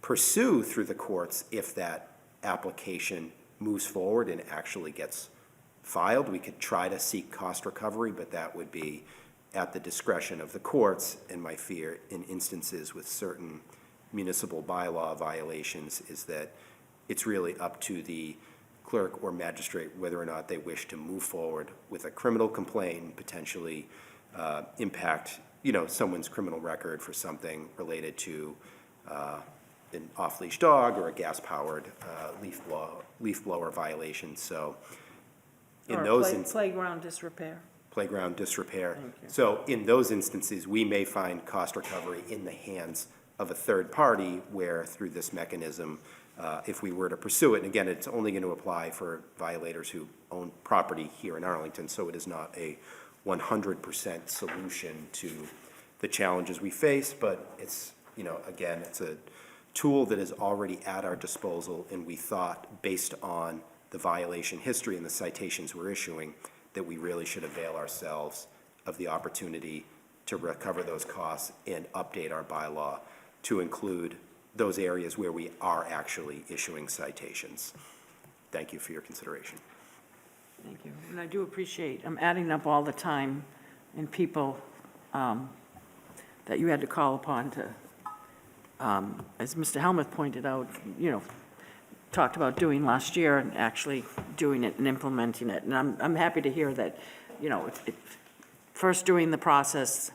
pursue through the courts if that application moves forward and actually gets filed. We could try to seek cost recovery, but that would be at the discretion of the courts, and my fear in instances with certain municipal bylaw violations is that it's really up to the clerk or magistrate whether or not they wish to move forward with a criminal complaint and potentially impact, someone's criminal record for something related to an off-leash dog or a gas-powered leaf blower violation. So in Or those playground disrepair. playground disrepair. So in those instances, we may find cost recovery in the hands of a third party where through this mechanism, if we were to pursue it, and again, it's only going to apply for violators who own property here in Arlington, so it is not a 100% solution to the challenges we face, but it's, again, it's a tool that is already at our disposal, and we thought, based on the violation history and the citations we're issuing, that we really should avail ourselves of the opportunity to recover those costs and update our bylaw to include those areas where we are actually issuing citations. Thank you for your consideration. Thank you. And I do appreciate, I'm adding up all the time and people that you had to call upon to, as Mr. Helmuth pointed out, talked about doing last year and actually doing it and implementing it. And I'm happy to hear that, first doing the process,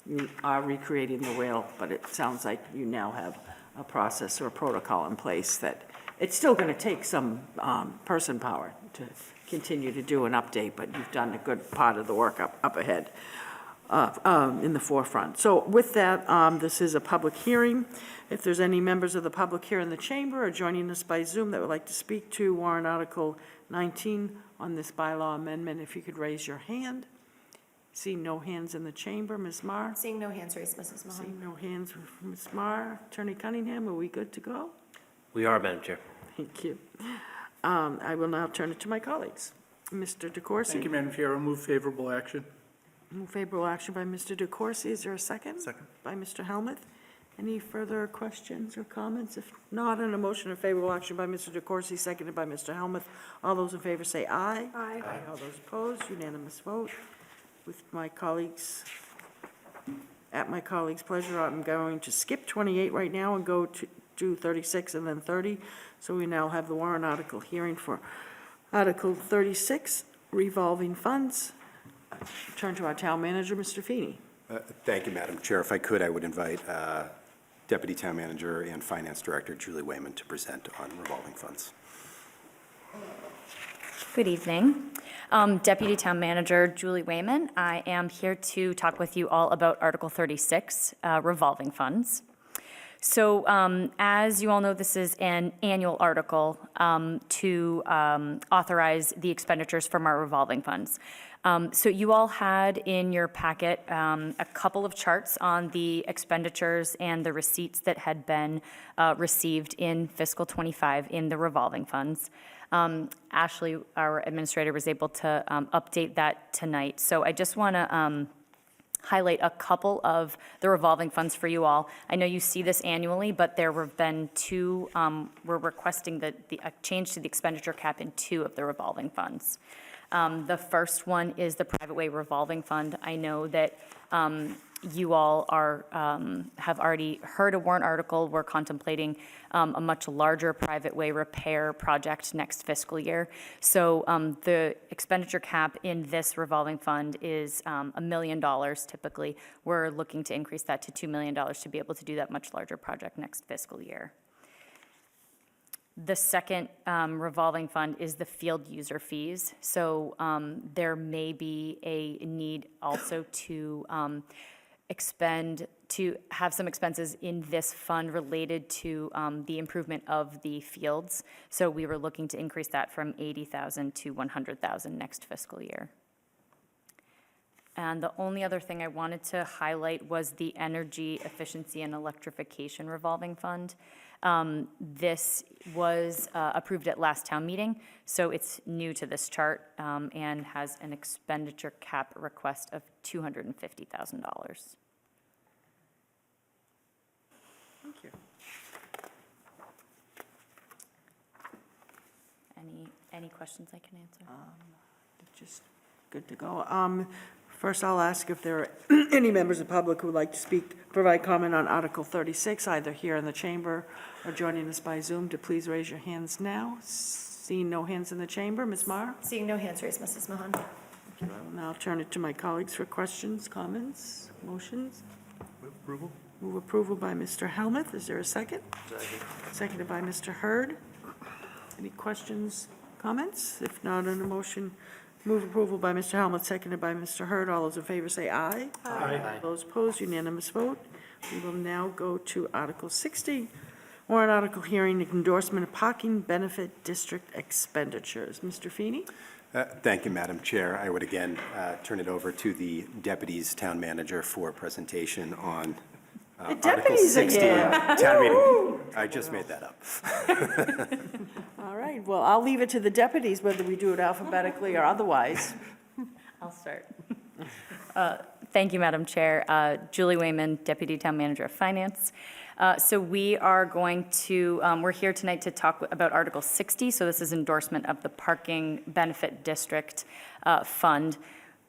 you are recreating the wheel, but it sounds like you now have a process or a protocol in place that it's still going to take some person power to continue to do an update, but you've done a good part of the work up ahead in the forefront. So with that, this is a public hearing. If there's any members of the public here in the chamber or joining us by Zoom that would like to speak to warrant Article 19 on this bylaw amendment, if you could raise your hand. Seeing no hands in the chamber, Ms. Marr? Seeing no hands raised, Mrs. Mahan. Seeing no hands from Ms. Marr. Attorney Cunningham, are we good to go? We are, Madam Chair. Thank you. I will now turn it to my colleagues. Mr. DeCoursey? Thank you, Madam Chair. I'll move favorable action. Move favorable action by Mr. DeCoursey. Is there a second? Second. By Mr. Helmuth. Any further questions or comments? If not, on a motion of favorable action by Mr. DeCoursey, seconded by Mr. Helmuth, all those in favor say aye. Aye. All those opposed, unanimous vote. With my colleagues, at my colleague's pleasure, I'm going to skip 28 right now and go to 36 and then 30. So we now have the warrant article hearing for Article 36, revolving funds. Turn to our town manager, Mr. Feeney. Thank you, Madam Chair. If I could, I would invite Deputy Town Manager and Finance Director Julie Wayman to present on revolving funds. Good evening. Deputy Town Manager Julie Wayman. I am here to talk with you all about Article 36, revolving funds. So as you all know, this is an annual article to authorize the expenditures from our revolving funds. So you all had in your packet a couple of charts on the expenditures and the receipts that had been received in fiscal 25 in the revolving funds. Ashley, our administrator, was able to update that tonight. So I just want to highlight a couple of the revolving funds for you all. I know you see this annually, but there have been two, we're requesting a change to the expenditure cap in two of the revolving funds. The first one is the private way revolving fund. I know that you all have already heard a warrant article. We're contemplating a much larger private way repair project next fiscal year. So the expenditure cap in this revolving fund is $1 million typically. We're looking to increase that to $2 million to be able to do that much larger project next fiscal year. The second revolving fund is the field user fees. So there may be a need also to have some expenses in this fund related to the improvement of the fields. So we were looking to increase that from $80,000 to $100,000 next fiscal year. And the only other thing I wanted to highlight was the energy efficiency and electrification revolving fund. This was approved at last town meeting, so it's new to this chart and has an expenditure cap request of $250,000. Thank you. Any questions I can answer? Just good to go. First, I'll ask if there are any members of the public who would like to provide comment on Article 36, either here in the chamber or joining us by Zoom, to please raise your hands now. Seeing no hands in the chamber, Ms. Marr? Seeing no hands raised, Mrs. Mahan. I will now turn it to my colleagues for questions, comments, motions. Move approval? Move approval by Mr. Helmuth. Is there a second? Second. Seconded by Mr. Hurd. Any questions, comments? If not, on a motion, move approval by Mr. Helmuth, seconded by Mr. Hurd. All those in favor say aye. Aye. Those opposed, unanimous vote. We will now go to Article 60, warrant article hearing endorsement of parking benefit district expenditures. Mr. Feeney? Thank you, Madam Chair. I would again turn it over to the Deputy's Town Manager for presentation on Article deputies 60, again. Town Meeting. I just made that up. All right, well, I'll leave it to the deputies whether we do it alphabetically or otherwise. I'll start. Thank you, Madam Chair. Julie Wayman, Deputy Town Manager of Finance. So we are going to, we're here tonight to talk about Article 60. So this is endorsement of the Parking Benefit District Fund.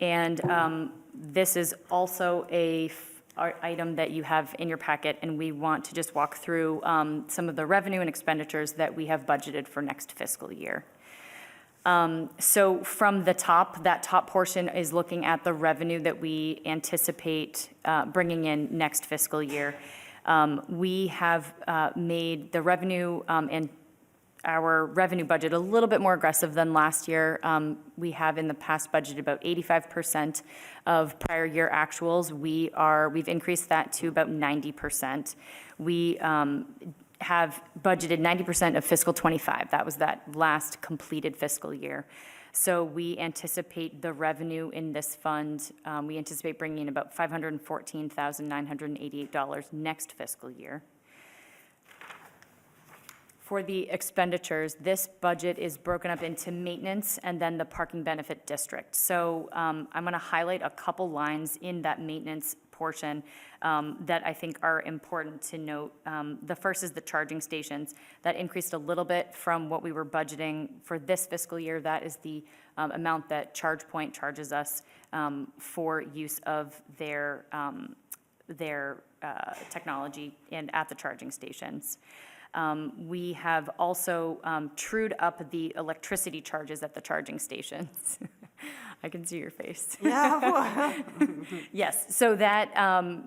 And this is also a item that you have in your packet, and we want to just walk through some of the revenue and expenditures that we have budgeted for next fiscal year. So from the top, that top portion is looking at the revenue that we anticipate bringing in next fiscal year. We have made the revenue and our revenue budget a little bit more aggressive than last year. We have in the past budgeted about 85% of prior year actuals. We've increased that to about 90%. We have budgeted 90% of fiscal 25. That was that last completed fiscal year. So we anticipate the revenue in this fund, we anticipate bringing in about $514,988 next fiscal year. For the expenditures, this budget is broken up into maintenance and then the parking benefit district. So I'm going to highlight a couple lines in that maintenance portion that I think are important to note. The first is the charging stations. That increased a little bit from what we were budgeting for this fiscal year. That is the amount that ChargePoint charges us for use of their technology and at the charging stations. We have also trued up the electricity charges at the charging stations. I can see your face. Yeah. Yes, so that,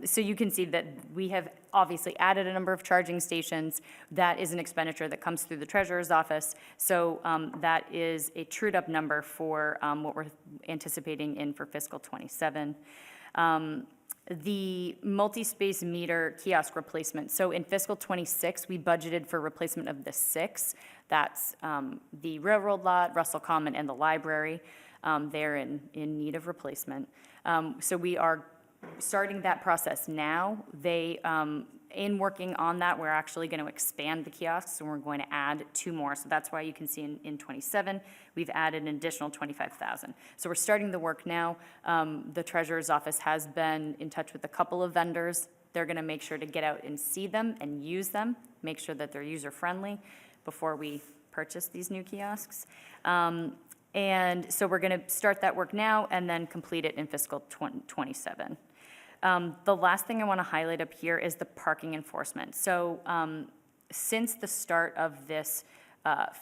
so you can see that we have obviously added a number of charging stations. That is an expenditure that comes through the treasurer's office. So that is a trued up number for what we're anticipating in for fiscal '27. The multi-space meter kiosk replacement. So in fiscal '26, we budgeted for replacement of the 6. That's the railroad lot, Russell Common, and the library. They're in need of replacement. So we are starting that process now. In working on that, we're actually going to expand the kiosks, and we're going to add 2 more. So that's why you can see in '27, we've added an additional $25,000. So we're starting the work now. The treasurer's office has been in touch with a couple of vendors. They're going to make sure to get out and see them and use them, make sure that they're user-friendly before we purchase these new kiosks. And so we're going to start that work now and then complete it in fiscal '27. The last thing I want to highlight up here is the parking enforcement. So since the start of this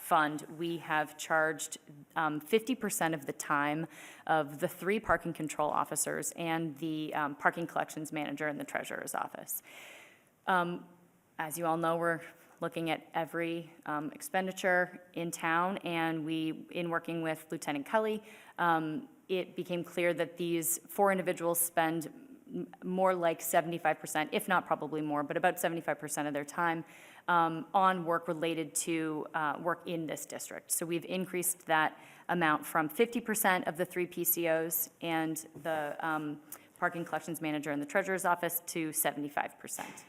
fund, we have charged 50% of the time of the 3 parking control officers and the parking collections manager in the treasurer's office. As you all know, we're looking at every expenditure in town, and in working with Lieutenant Kelly, it became clear that these 4 individuals spend more like 75%, if not probably more, but about 75% of their time on work related to work in this district. So we've increased that amount from 50% of the 3 PCOs and the parking collections manager in the treasurer's office to 75%.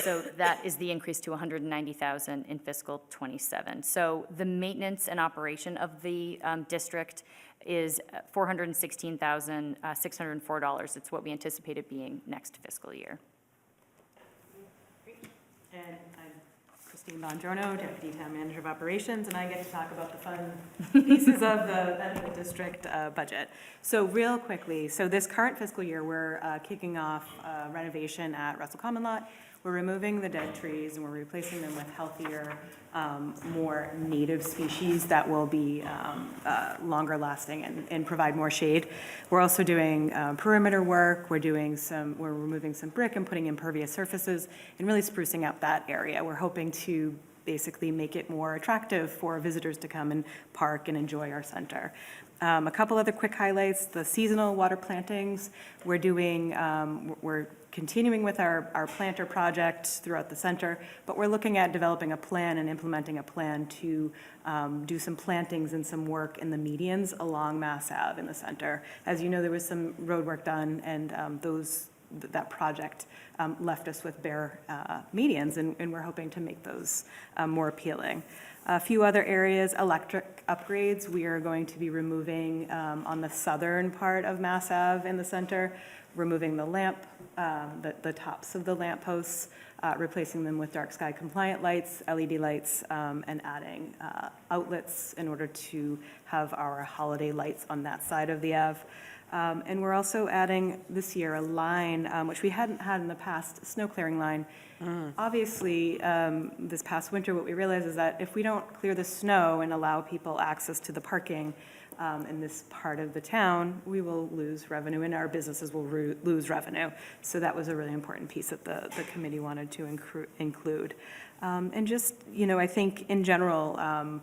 So that is the increase to $190,000 in fiscal '27. So the maintenance and operation of the district is $416,604. It's what we anticipate it being next fiscal year. And I'm Christine Bongiorno, Deputy Town Manager of Operations, and I get to talk about the fun pieces of the district budget. So real quickly, so this current fiscal year, we're kicking off renovation at Russell Common Lot. We're removing the dead trees and we're replacing them with healthier, more native species that will be longer lasting and provide more shade. We're also doing perimeter work. We're removing some brick and putting impervious surfaces and really sprucing up that area. We're hoping to basically make it more attractive for visitors to come and park and enjoy our center. A couple other quick highlights: the seasonal water plantings. We're continuing with our planter project throughout the center, but we're looking at developing a plan and implementing a plan to do some plantings and some work in the medians along Mass Ave in the center. As you know, there was some road work done, and that project left us with bare medians, and we're hoping to make those more appealing. A few other areas: electric upgrades. We are going to be removing on the southern part of Mass Ave in the center, removing the the tops of the lamp posts, replacing them with dark sky compliant lights, LED lights, and adding outlets in order to have our holiday lights on that side of the Ave. And we're also adding this year a line, which we hadn't had in the past, a snow clearing line. Obviously, this past winter, what we realized is that if we don't clear the snow and allow people access to the parking in this part of the town, we will lose revenue and our businesses will lose revenue. So that was a really important piece that the committee wanted to include. And just, I think in general,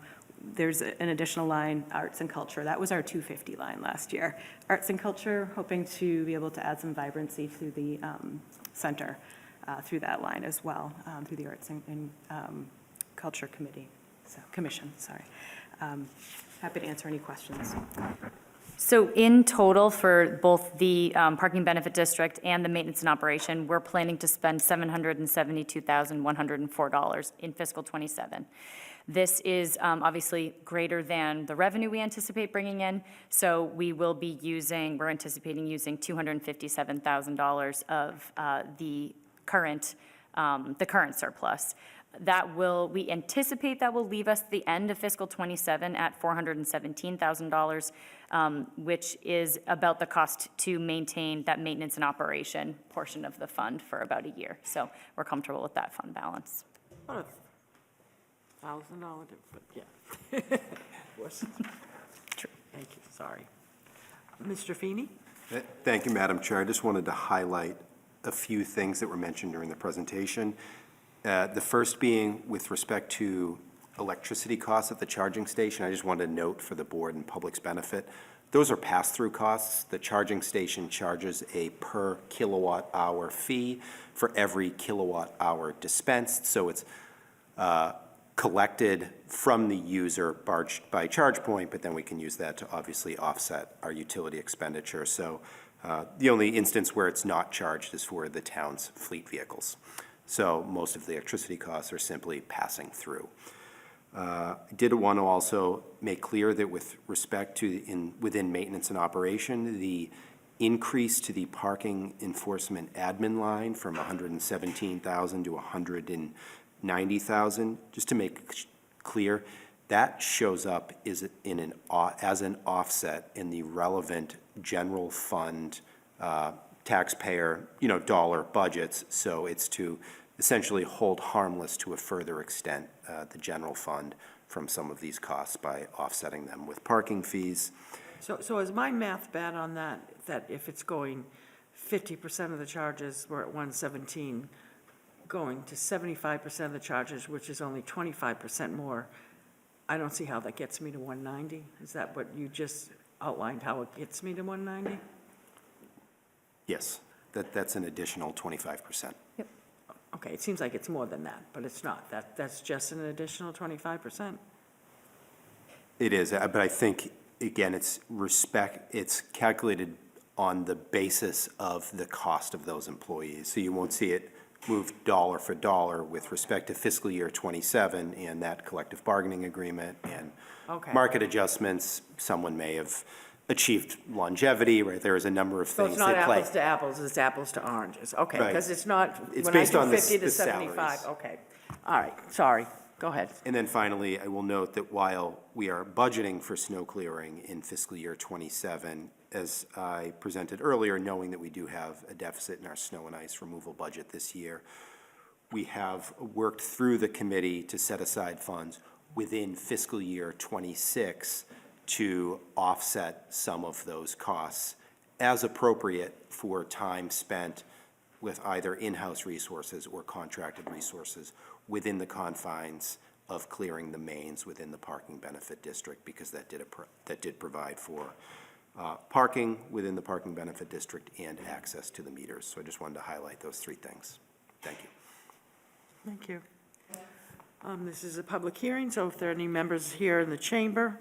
there's an additional line, arts and culture. That was our 250 line last year. Arts and culture, hoping to be able to add some vibrancy to the center through that line as well, through the Arts and Culture Commission. Happy to answer any questions. So in total, for both the parking benefit district and the maintenance and operation, we're planning to spend $772,104 in fiscal '27. This is obviously greater than the revenue we anticipate bringing in, so we're anticipating using $257,000 of the current surplus. We anticipate that will leave us the end of fiscal '27 at $417,000, which is about the cost to maintain that maintenance and operation portion of the fund for about a year. So we're comfortable with that fund balance. About $1,000, but yeah. Thank you, sorry. Mr. Feeney? Thank you, Madam Chair. I just wanted to highlight a few things that were mentioned during the presentation. The first being with respect to electricity costs at the charging station. I just wanted to note for the board and public's benefit, those are pass-through costs. The charging station charges a per kilowatt hour fee for every kilowatt hour dispensed. So it's collected from the user by charge point, but then we can use that to obviously offset our utility expenditure. So the only instance where it's not charged is for the town's fleet vehicles. So most of the electricity costs are simply passing through. I did want to also make clear that with respect to within maintenance and operation, the increase to the parking enforcement admin line from $117,000 to $190,000, just to make clear, that shows up as an offset in the relevant general fund taxpayer, dollar budgets. So it's to essentially hold harmless to a further extent the general fund from some of these costs by offsetting them with parking fees. So is my math bad on that if it's going 50% of the charges were at 117, going to 75% of the charges, which is only 25% more, I don't see how that gets me to 190. Is that what you just outlined, how it gets me to 190? Yes, that's an additional 25%. Yep. Okay, it seems like it's more than that, but it's not. That's just an additional 25%. It is, but I think, again, it's calculated on the basis of the cost of those employees. So you won't see it move dollar for dollar with respect to fiscal year '27 and that collective bargaining agreement and market adjustments. Someone may have achieved longevity, right? There is a number of things So it's not that play. apples to apples, it's apples to oranges. Okay, Right. because it's not, It's when I based do on 50 to the 75, salaries. okay. All right, sorry, go ahead. And then finally, I will note that while we are budgeting for snow clearing in fiscal year '27, as I presented earlier, knowing that we do have a deficit in our snow and ice removal budget this year, we have worked through the committee to set aside funds within fiscal year '26 to offset some of those costs as appropriate for time spent with either in-house resources or contracted resources within the confines of clearing the mains within the parking benefit district, because that did provide for parking within the parking benefit district and access to the meters. So I just wanted to highlight those three things. Thank you. Thank you. This is a public hearing, so if there are any members here in the chamber,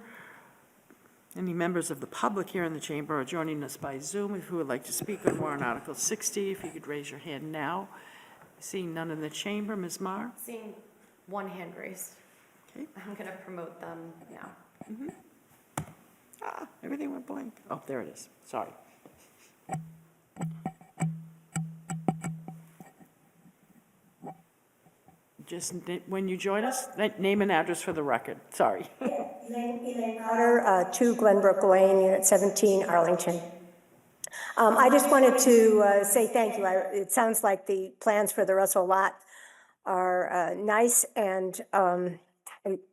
any members of the public here in the chamber are joining us by Zoom, who would like to speak on warrant Article 60, if you could raise your hand now. Seeing none in the chamber, Ms. Marr? Seeing one hand raised. Okay. I'm going to promote them now. Everything went blank. Oh, there it is, sorry. Just when you join us, name and address for the record, sorry. Elaine Carter, 2 Glenbrook Lane, Unit 17, Arlington. I just wanted to say thank you. It sounds like the plans for the Russell lot are nice, and I'm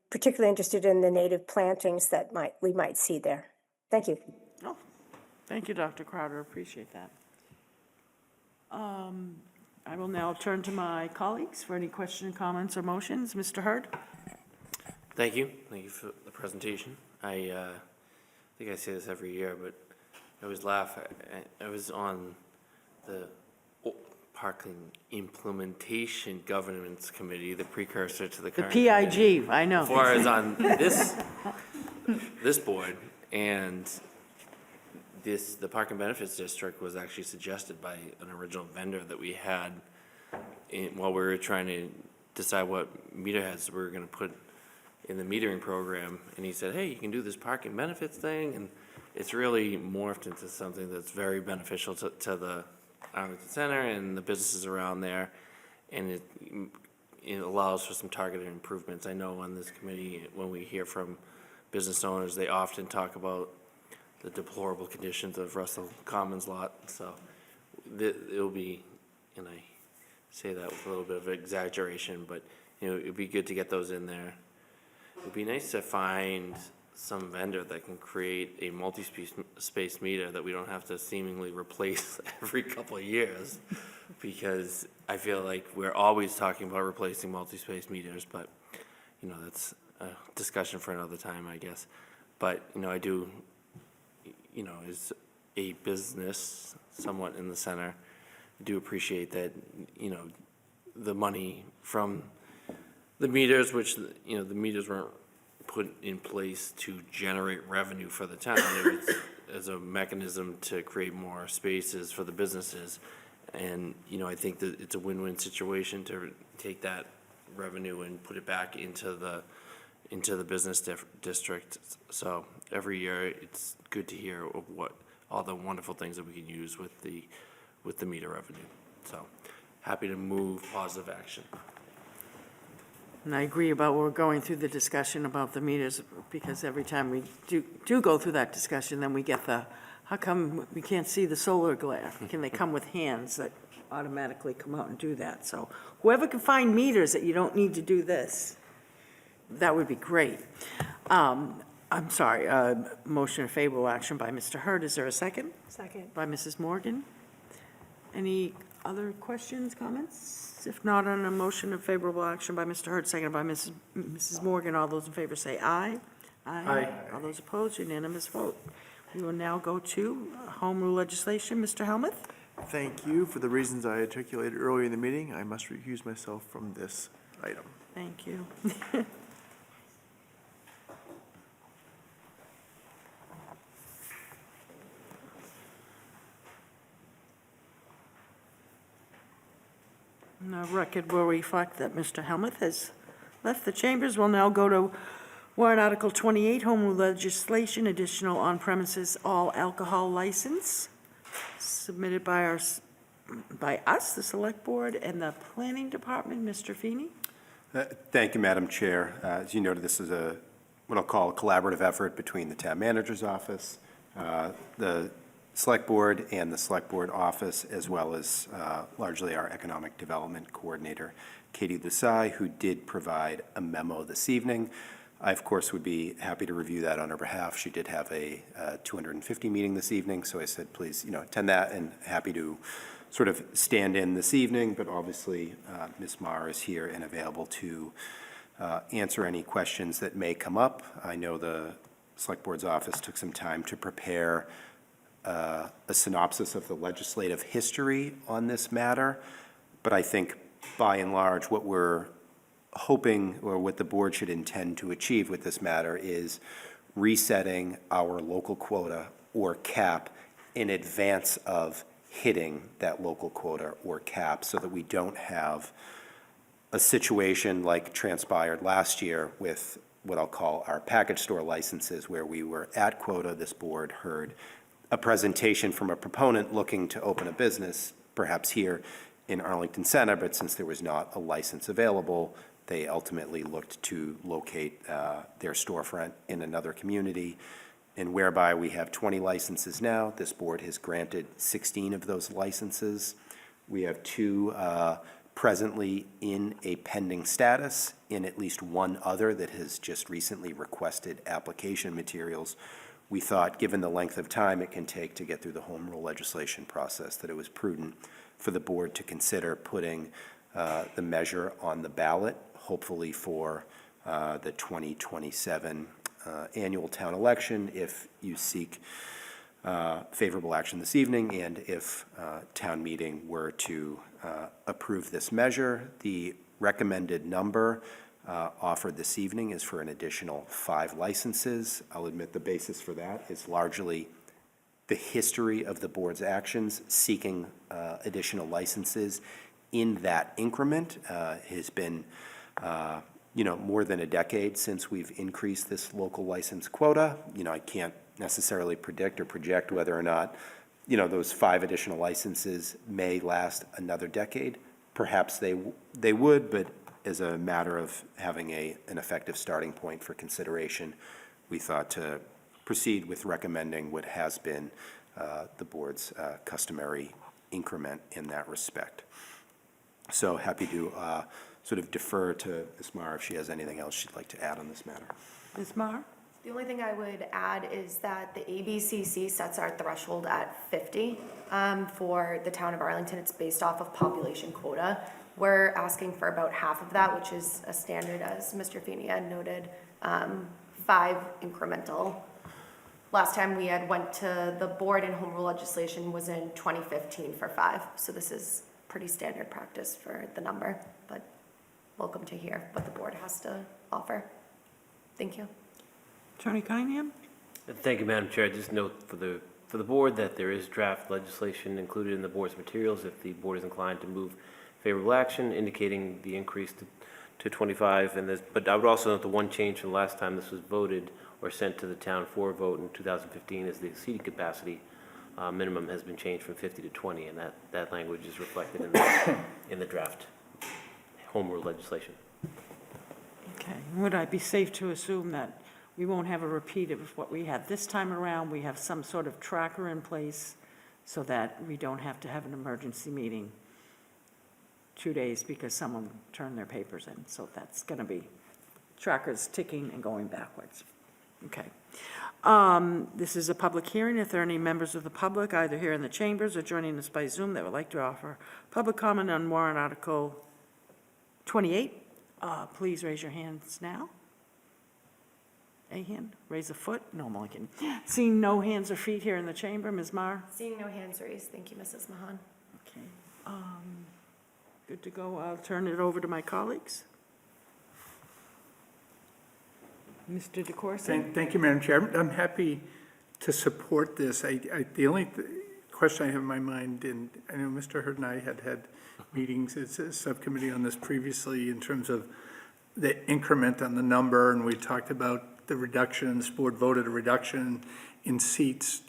particularly interested in the native plantings that we might see there. Thank you. Oh, thank you, Dr. Crowder, appreciate that. I will now turn to my colleagues for any questions, comments, or motions. Mr. Hurd? Thank you for the presentation. I think I say this every year, but I always laugh. I was on the Parking Implementation Governance Committee, the precursor to the current committee. PIG, I know. Before I was on this board, and the Park and Benefits District was actually suggested by an original vendor that we had while we were trying to decide what meter heads we were gonna put in the metering program. And he said, hey, you can do this park and benefits thing, and it's really morphed into something that's very beneficial to the Arlington Center and the businesses around there. And it allows for some targeted improvements. I know on this committee, when we hear from business owners, they often talk about the deplorable conditions of Russell Commons lot. So it'll be, and I say that with a little bit of exaggeration, but it'd be good to get those in there. It'd be nice to find some vendor that can create a multi-space meter that we don't have to seemingly replace every couple of years, because I feel like we're always talking about replacing multi-space meters, but that's a discussion for another time, I guess. But I do, as a business somewhat in the center, I do appreciate that the money from the meters, which the meters weren't put in place to generate revenue for the town. It was as a mechanism to create more spaces for the businesses. And, I think that it's a win-win situation to take that revenue and put it back into the business district. So every year, it's good to hear of what all the wonderful things that we can use with the meter revenue. So happy to move positive action. And I agree about we're going through the discussion about the meters, because every time we do go through that discussion, then we get how come we can't see the solar glare? Can they come with hands that automatically come out and do that? So whoever can find meters that you don't need to do this, that would be great. I'm sorry, motion of favorable action by Mr. Hurd. Is there a second? Second. By Mrs. Morgan. Any other questions, comments? If not, on a motion of favorable action by Mr. Hurd, seconded by Mrs. Morgan, all those in favor say aye. Aye. All those opposed, unanimous vote. We will now go to home rule legislation. Mr. Helmuth? Thank you. For the reasons I articulated earlier in the meeting, I must recuse myself from this item. Thank you. And the record will reflect that Mr. Helmuth has left the chambers. We'll now go to warrant Article 28, home rule legislation, additional on-premises all alcohol license, submitted by us, the Select Board, and the Planning Department. Mr. Feeney? Thank you, Madam Chair. As you noted, this is what I'll call a collaborative effort between the Town Manager's Office, the Select Board, and the Select Board Office, as well as largely our Economic Development Coordinator, Katie Lusai, who did provide a memo this evening. I, of course, would be happy to review that on her behalf. She did have a 250 meeting this evening, so I said, please, attend that, and happy to sort of stand in this evening, but obviously Ms. Marr is here and available to answer any questions that may come up. I know the Select Board's office took some time to prepare a synopsis of the legislative history on this matter, but I think by and large what we're hoping, or what the board should intend to achieve with this matter, is resetting our local quota or cap in advance of hitting that local quota or cap, so that we don't have a situation like transpired last year with what I'll call our package store licenses, where we were at quota. This board heard a presentation from a proponent looking to open a business, perhaps here in Arlington Center, but since there was not a license available, they ultimately looked to locate their storefront in another community. And whereby we have 20 licenses now, this board has granted 16 of those licenses. We have 2 presently in a pending status, and at least 1 other that has just recently requested application materials. We thought, given the length of time it can take to get through the home rule legislation process, that it was prudent for the board to consider putting the measure on the ballot, hopefully for the 2027 annual town election, if you seek favorable action this evening, and if town meeting were to approve this measure. The recommended number offered this evening is for an additional 5 licenses. I'll admit the basis for that is largely the history of the board's actions seeking additional licenses in that increment. Has been, more than a decade since we've increased this local license quota. I can't necessarily predict or project whether or not, those 5 additional licenses may last another decade. Perhaps they would, but as a matter of having an effective starting point for consideration, we thought to proceed with recommending what has been the board's customary increment in that respect. So happy to sort of defer to Ms. Maher if she has anything else she'd like to add on this matter. Ms. Maher? The only thing I would add is that the ABCC sets our threshold at 50 for the town of Arlington. It's based off of population quota. We're asking for about half of that, which is a standard, as Mr. Feeney had noted, 5 incremental. Last time we had went to the board in home rule legislation was in 2015 for 5. So this is pretty standard practice for the number, but welcome to hear what the board has to offer. Thank you. Attorney Cunningham? Thank you, Madam Chair. Just note for the board that there is draft legislation included in the board's materials if the board is inclined to move favorable action, indicating the increase to 25. But I would also note the one change from the last time this was voted or sent to the town for a vote in 2015 is the seating capacity minimum has been changed from 50 to 20, and that language is reflected in the draft home rule legislation. Okay. Would I be safe to assume that we won't have a repeat of what we had this time around? We have some sort of tracker in place so that we don't have to have an emergency meeting 2 days because someone turned their papers in. So that's going to be trackers ticking and going backwards. Okay. This is a public hearing. If there are any members of the public, either here in the chambers or joining us by Zoom, that would like to offer public comment on warrant article 28, please raise your hands now. A hand, raise a foot. No, I'm only kidding. Seeing no hands or feet here in the chamber, Ms. Maher? Seeing no hands raised, thank you, Mrs. Mahan. Okay. Good to go. I'll turn it over to my colleagues. Mr. DeCoursey? Thank you, Madam Chair. I'm happy to support this. The only question I have in my mind, and I know Mr. Hurd and I had meetings as a subcommittee on this previously in terms of the increment on the number, and we talked about the reduction, this board voted a reduction in seats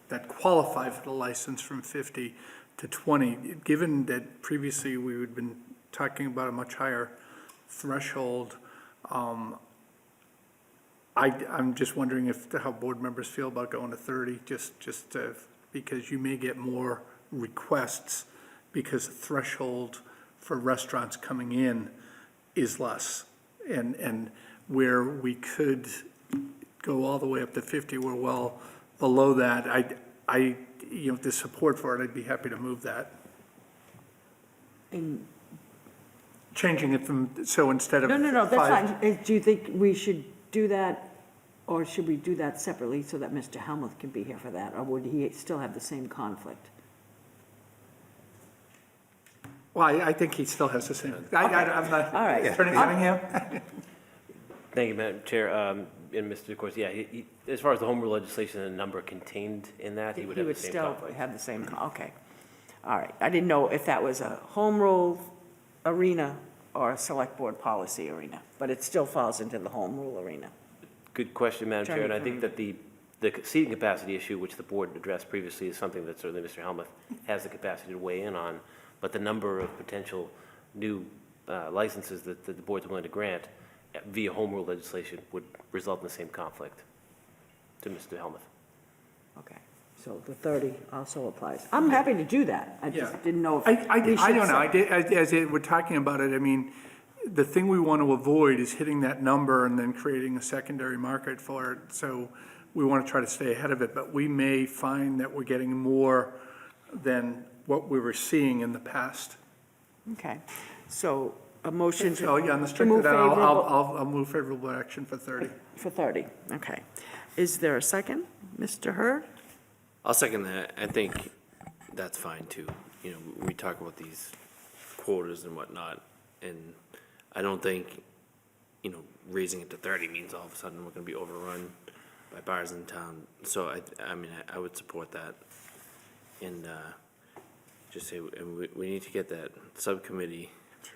that qualify for the license from 50 to 20. Given that previously we had been talking about a much higher threshold, I'm just wondering how board members feel about going to 30, just because you may get more requests because the threshold for restaurants coming in is less. And where we could go all the way up to 50, we're well below that. The support for it, I'd be happy to move that. And Changing it from, so instead of no, that's 5. fine. Do you think we should do that, or should we do that separately so that Mr. Helmuth can be here for that, or would he still have the same conflict? Well, I think he still has the same. I'm not. All right. Attorney Cunningham? Thank you, Madam Chair. And Mr. DeCoursey, yeah, he, as far as the home rule legislation and the number contained in that, he would have the same still conflict. have the same, okay. All right. I didn't know if that was a home rule arena or a select board policy arena, but it still falls into the home rule arena. Good question, Madam Chair, and I Attorney think that the seating capacity issue, which the board addressed previously, is something that certainly Mr. Helmuth has the capacity to weigh in on, but the number of potential new licenses that the board's willing to grant via home rule legislation would result in the same conflict to Mr. Helmuth. Okay. So the 30 also applies. I'm happy to do that. I just Yeah. didn't know if I we should don't know. say- As we're talking about it, I mean, the thing we want to avoid is hitting that number and then creating a secondary market for it. So we want to try to stay ahead of it, but we may find that we're getting more than what we were seeing in the past. Okay. So a motion So, yeah, on the to strict, move favorable. I'll move favorable action for 30. For 30, okay. Is there a second? Mr. Hurd? I'll second that. I think that's fine too. We talk about these quotas and whatnot, and I don't think, raising it to 30 means all of a sudden we're gonna be overrun bars in town. So I mean, I would support that. And just say, and we need to get that subcommittee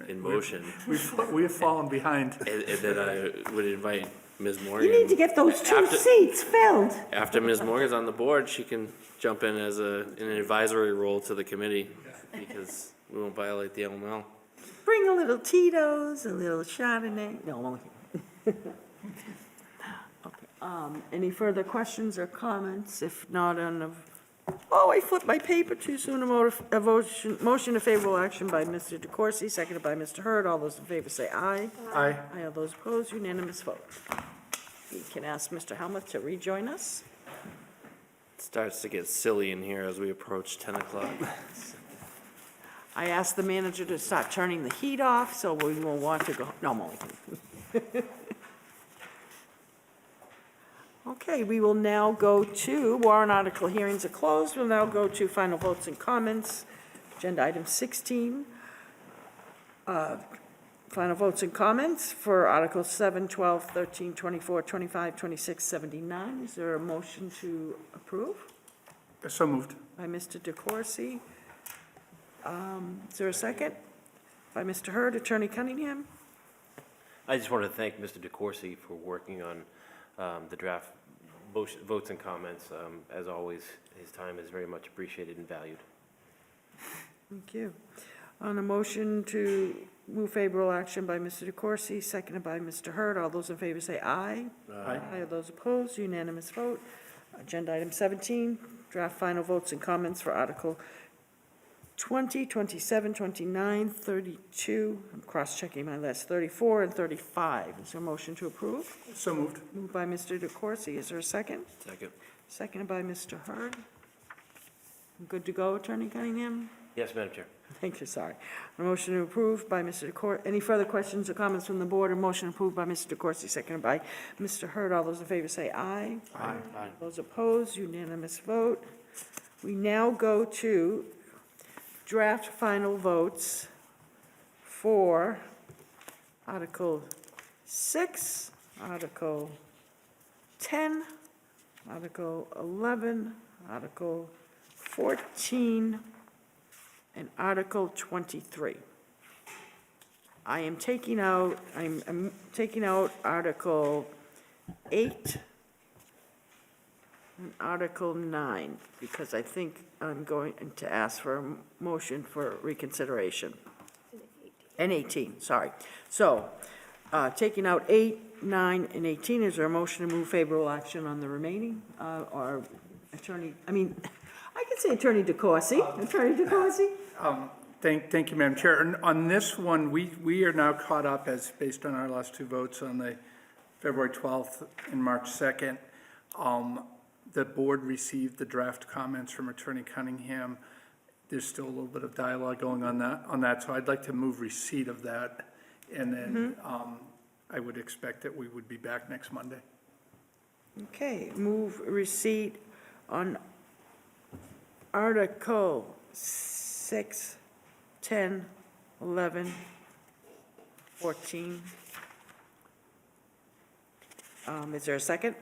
in motion. We have fallen behind. And then I would invite Ms. Morgan. You need to get those two seats filled. After Ms. Morgan's on the board, she can jump in as in an advisory role to the committee, because we won't violate the LML. Bring a little Tito's, a little Chardonnay. No, I'm only kidding. Okay, any further questions or comments? If not, I flipped my paper too soon. A motion of favorable action by Mr. DeCoursey, seconded by Mr. Hurd. All those in favor say aye. Aye. Aye, all those opposed, unanimous vote. We can ask Mr. Helmuth to rejoin us. It starts to get silly in here as we approach 10 o'clock. I asked the manager to start turning the heat off, so we won't want to go, no, I'm only kidding. Okay, we will now go to, warrant article hearings are closed. We'll now go to final votes and comments. Agenda item 16. Final votes and comments for Articles 7, 12, 13, 24, 25, 26, 79. Is there a motion to approve? So moved. By Mr. DeCoursey. Is there a second? By Mr. Hurd, Attorney Cunningham. I just want to thank Mr. DeCoursey for working on the draft votes and comments. As always, his time is very much appreciated and valued. Thank you. On a motion to move favorable action by Mr. DeCoursey, seconded by Mr. Hurd. All those in favor say aye. Aye. Aye. All those opposed, unanimous vote. Agenda item 17, draft final votes and comments for Article 20, 27, 29, 32, I'm cross-checking my list, 34 and 35. Is there a motion to approve? So moved. Moved by Mr. DeCoursey. Is there a second? Second. Seconded by Mr. Hurd. Good to go, Attorney Cunningham? Yes, Madam Chair. Thank you, sorry. A motion to approve by Mr. DeCoursey. Any further questions or comments from the board? A motion approved by Mr. DeCoursey, seconded by Mr. Hurd. All those in favor say aye. Aye. Those opposed, unanimous vote. We now go to draft final votes for Article 6, Article 10, Article 11, Article 14, and Article 23. I'm taking out Article 8 and Article 9, because I think I'm going to ask for a motion for reconsideration. And 18, sorry. So, taking out 8, 9, and 18, is there a motion to move favorable action on the remaining? Or Attorney, I can say Attorney DeCoursey. Attorney DeCoursey? Thank you, Madam Chair. And on this one, we are now caught up, as based on our last two votes on the February 12th and March 2nd. The board received the draft comments from Attorney Cunningham. There's still a little bit of dialogue going on that, so I'd like to move receipt of that. And then I would expect that we would be back next Monday. Okay, move receipt on Article 6, 10, 11, 14. Is there a second?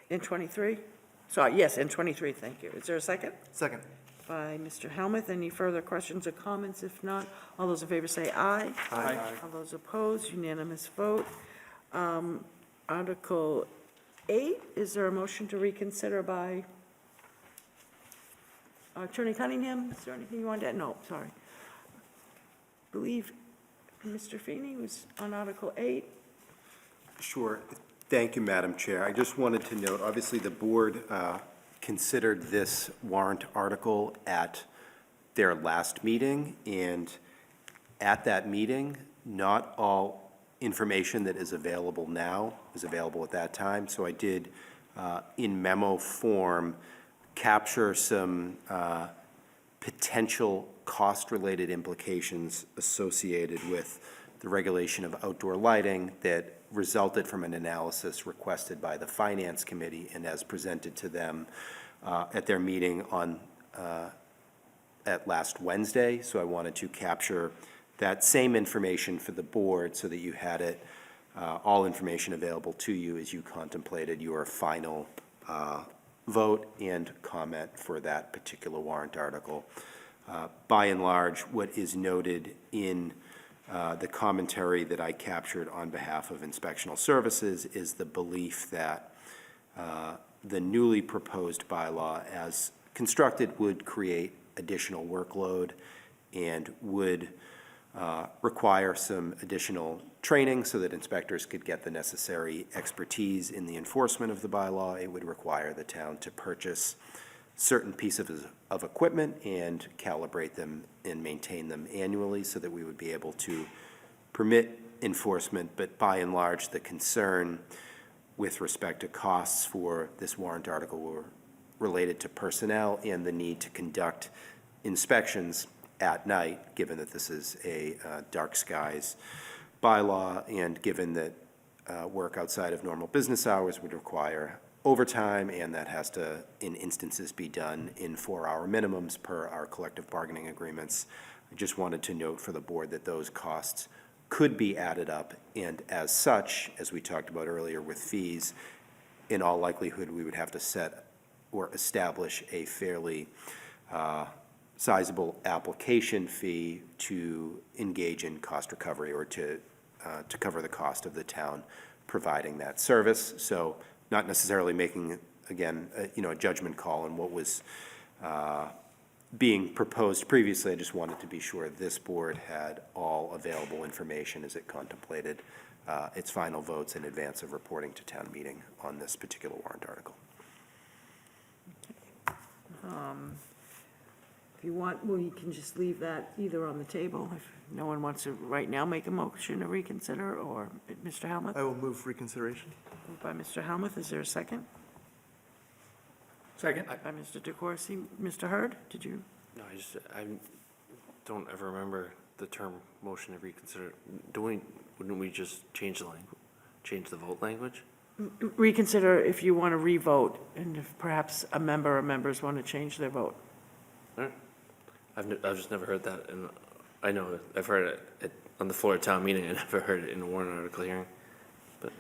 In 23? Sorry, yes, in 23, thank you. Is there a second? Second. By Mr. Helmuth. Any further questions or comments? If not, all those in favor say aye. Aye. All those opposed, unanimous vote. Article 8, is there a motion to reconsider by Attorney Cunningham? Is there anything you want to add? No, sorry. I believe Mr. Feeney was on Article 8. Sure. Thank you, Madam Chair. I just wanted to note, obviously, the board considered this warrant article at their last meeting, and at that meeting, not all information that is available now is available at that time. So I did, in memo form, capture some potential cost-related implications associated with the regulation of outdoor lighting that resulted from an analysis requested by the Finance Committee and as presented to them at their meeting at last Wednesday. So I wanted to capture that same information for the board so that you had it, all information available to you as you contemplated your final vote and comment for that particular warrant article. By and large, what is noted in the commentary that I captured on behalf of Inspectional Services is the belief that the newly proposed bylaw as constructed would create additional workload and would require some additional training so that inspectors could get the necessary expertise in the enforcement of the bylaw. It would require the town to purchase certain pieces of equipment and calibrate them and maintain them annually so that we would be able to permit enforcement. But by and large, the concern with respect to costs for this warrant article were related to personnel and the need to conduct inspections at night, given that this is a dark skies bylaw, and given that work outside of normal business hours would require overtime, and that has to, in instances, be done in 4-hour minimums per our collective bargaining agreements. I just wanted to note for the board that those costs could be added up, and as such, as we talked about earlier with fees, in all likelihood, we would have to set or establish a fairly sizable application fee to engage in cost recovery or to cover the cost of the town providing that service. So not necessarily making, again, a judgment call on what was being proposed previously. I just wanted to be sure this board had all available information as it contemplated its final votes in advance of reporting to town meeting on this particular warrant article. If you want, we can just leave that either on the table if no one wants to right now make a motion to reconsider, or Mr. Helmuth? I will move reconsideration. Moved by Mr. Helmuth, is there a second? Second. By Mr. DeCoursey. Mr. Hurd, did you? No, I don't ever remember the term motion to reconsider. Wouldn't we just change the language, change the vote language? Reconsider if you want to revote, and if perhaps a member or members want to change their vote. All right. I've just never heard that, and I know I've heard it on the floor of town meeting. I never heard it in a warrant article hearing. But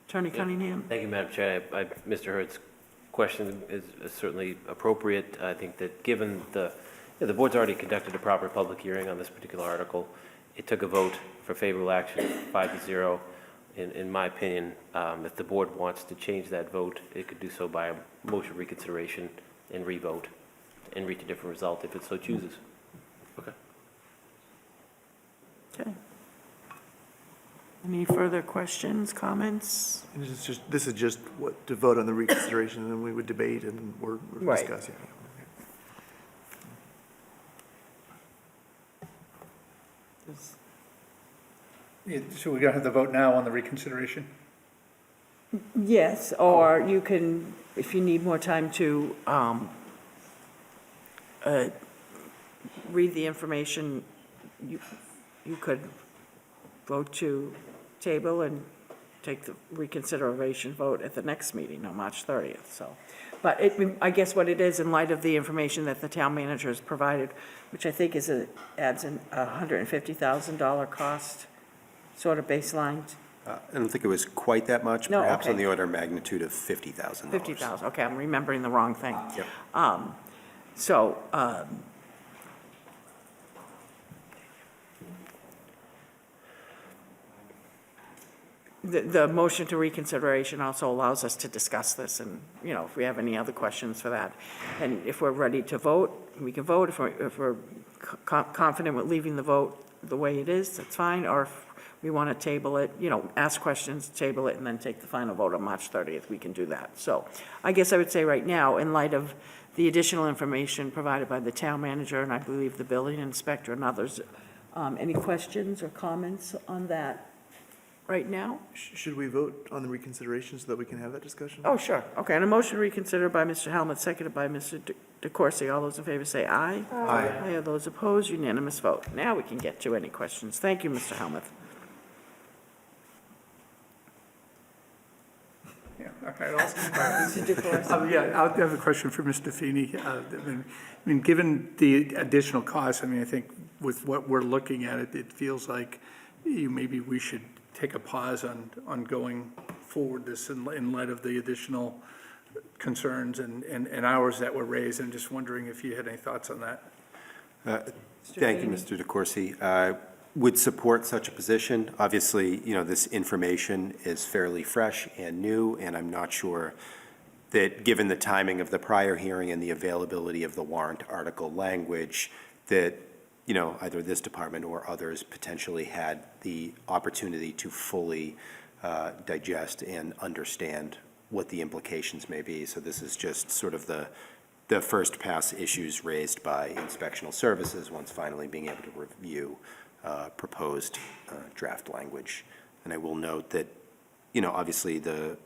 Attorney Cunningham? Thank you, Madam Chair. Mr. Hurd's question is certainly appropriate. I think that given the board's already conducted a proper public hearing on this particular article, it took a vote for favorable action, 5-0. In my opinion, if the board wants to change that vote, it could do so by a motion reconsideration and revote and reach a different result if it so chooses. Okay. Okay. Any further questions, comments? And this is just what, to vote on the reconsideration, and then we would debate and we're Right. discussing. So we're going to have the vote now on the reconsideration? Yes, or you can, if you need more time to read the information, you could vote to table and take the reconsideration vote at the next meeting on March 30th, so. But I guess what it is, in light of the information that the town manager has provided, which I think adds a $150,000 cost, sort of baseline. I don't think it was quite that much, No, perhaps on okay. the order of magnitude of $50,000. 50,000, okay, I'm remembering the wrong thing. Yep. So, the motion to reconsideration also allows us to discuss this, and, if we have any other questions for that. And if we're ready to vote, we can vote. If we're confident with leaving the vote the way it is, that's fine. Or if we want to table it, ask questions, table it, and then take the final vote on March 30th, we can do that. So I guess I would say right now, in light of the additional information provided by the town manager, and I believe the building inspector and others, any questions or comments on that right now? Should we vote on the reconsideration so that we can have that discussion? Oh, sure. Okay, and a motion to reconsider by Mr. Helmut, seconded by Mr. DeCoursey. All those in favor say aye. Aye. Aye. Are those opposed? Unanimous vote. Now we can get to any questions. Thank you, Mr. Helmut. Yeah, all right, Mr. DeCoursey. Yeah, I have a question for Mr. Feeney. I mean, given the additional costs, I think with what we're looking at, it feels like maybe we should take a pause on going forward this in light of the additional concerns and hours that were raised, and just wondering if you had any thoughts on that. Thank you, Mr. DeCoursey. Would support such a position. Obviously, this information is fairly fresh and new, and I'm not sure that, given the timing of the prior hearing and the availability of the warrant article language, that, either this department or others potentially had the opportunity to fully digest and understand what the implications may be. So this is just sort of the first pass issues raised by inspectional services once finally being able to review proposed draft language. And I will note that, obviously the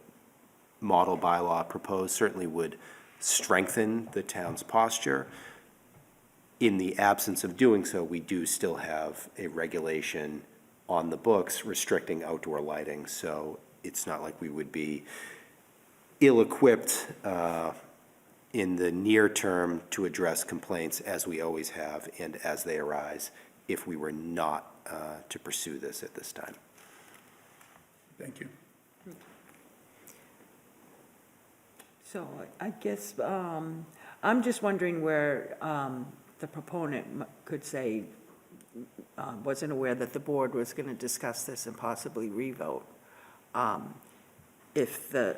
model bylaw proposed certainly would strengthen the town's posture. In the absence of doing so, we do still have a regulation on the books restricting outdoor lighting. So it's not like we would be ill-equipped in the near term to address complaints as we always have and as they arise if we were not to pursue this at this time. Thank you. So I guess I'm just wondering where the proponent could say wasn't aware that the board was going to discuss this and possibly revote. If there's,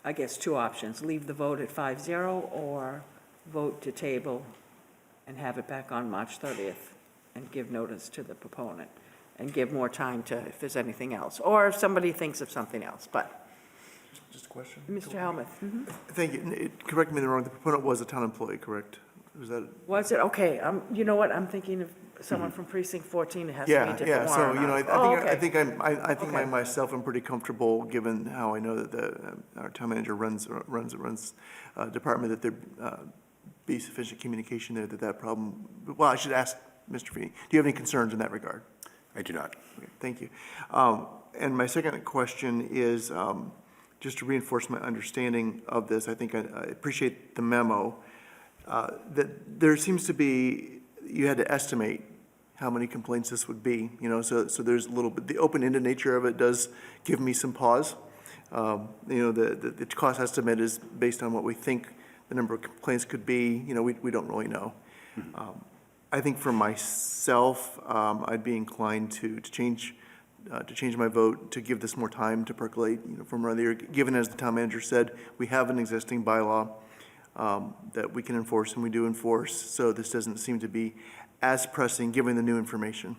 I guess, two options: leave the vote at 5-0 or vote to table and have it back on March 30th and give notice to the proponent and give more time to, if there's anything else, or if somebody thinks of something else. But Just a question. Mr. Helmuth. Thank you. Correct me if I'm wrong, the proponent was a town employee, correct? Was that? Was it? Okay, you know what, I'm thinking of someone from precinct 14, it has to be a Yeah, different yeah, so, warrant article. I think Okay. myself, I'm pretty comfortable, given how I know that our town manager runs department, that there be sufficient communication there, that problem, well, I should ask Mr. Feeney, do you have any concerns in that regard? I do not. Okay, thank you. And my second question is, just to reinforce my understanding of this, I think I appreciate the memo, that there seems to be, you had to estimate how many complaints this would be, so there's a little bit, the open-ended nature of it does give me some pause. The cost estimate is based on what we think the number of complaints could be, we don't really know. I think for myself, I'd be inclined to change my vote, to give this more time to percolate, from earlier, given, as the town manager said, we have an existing bylaw that we can enforce, and we do enforce, so this doesn't seem to be as pressing, given the new information.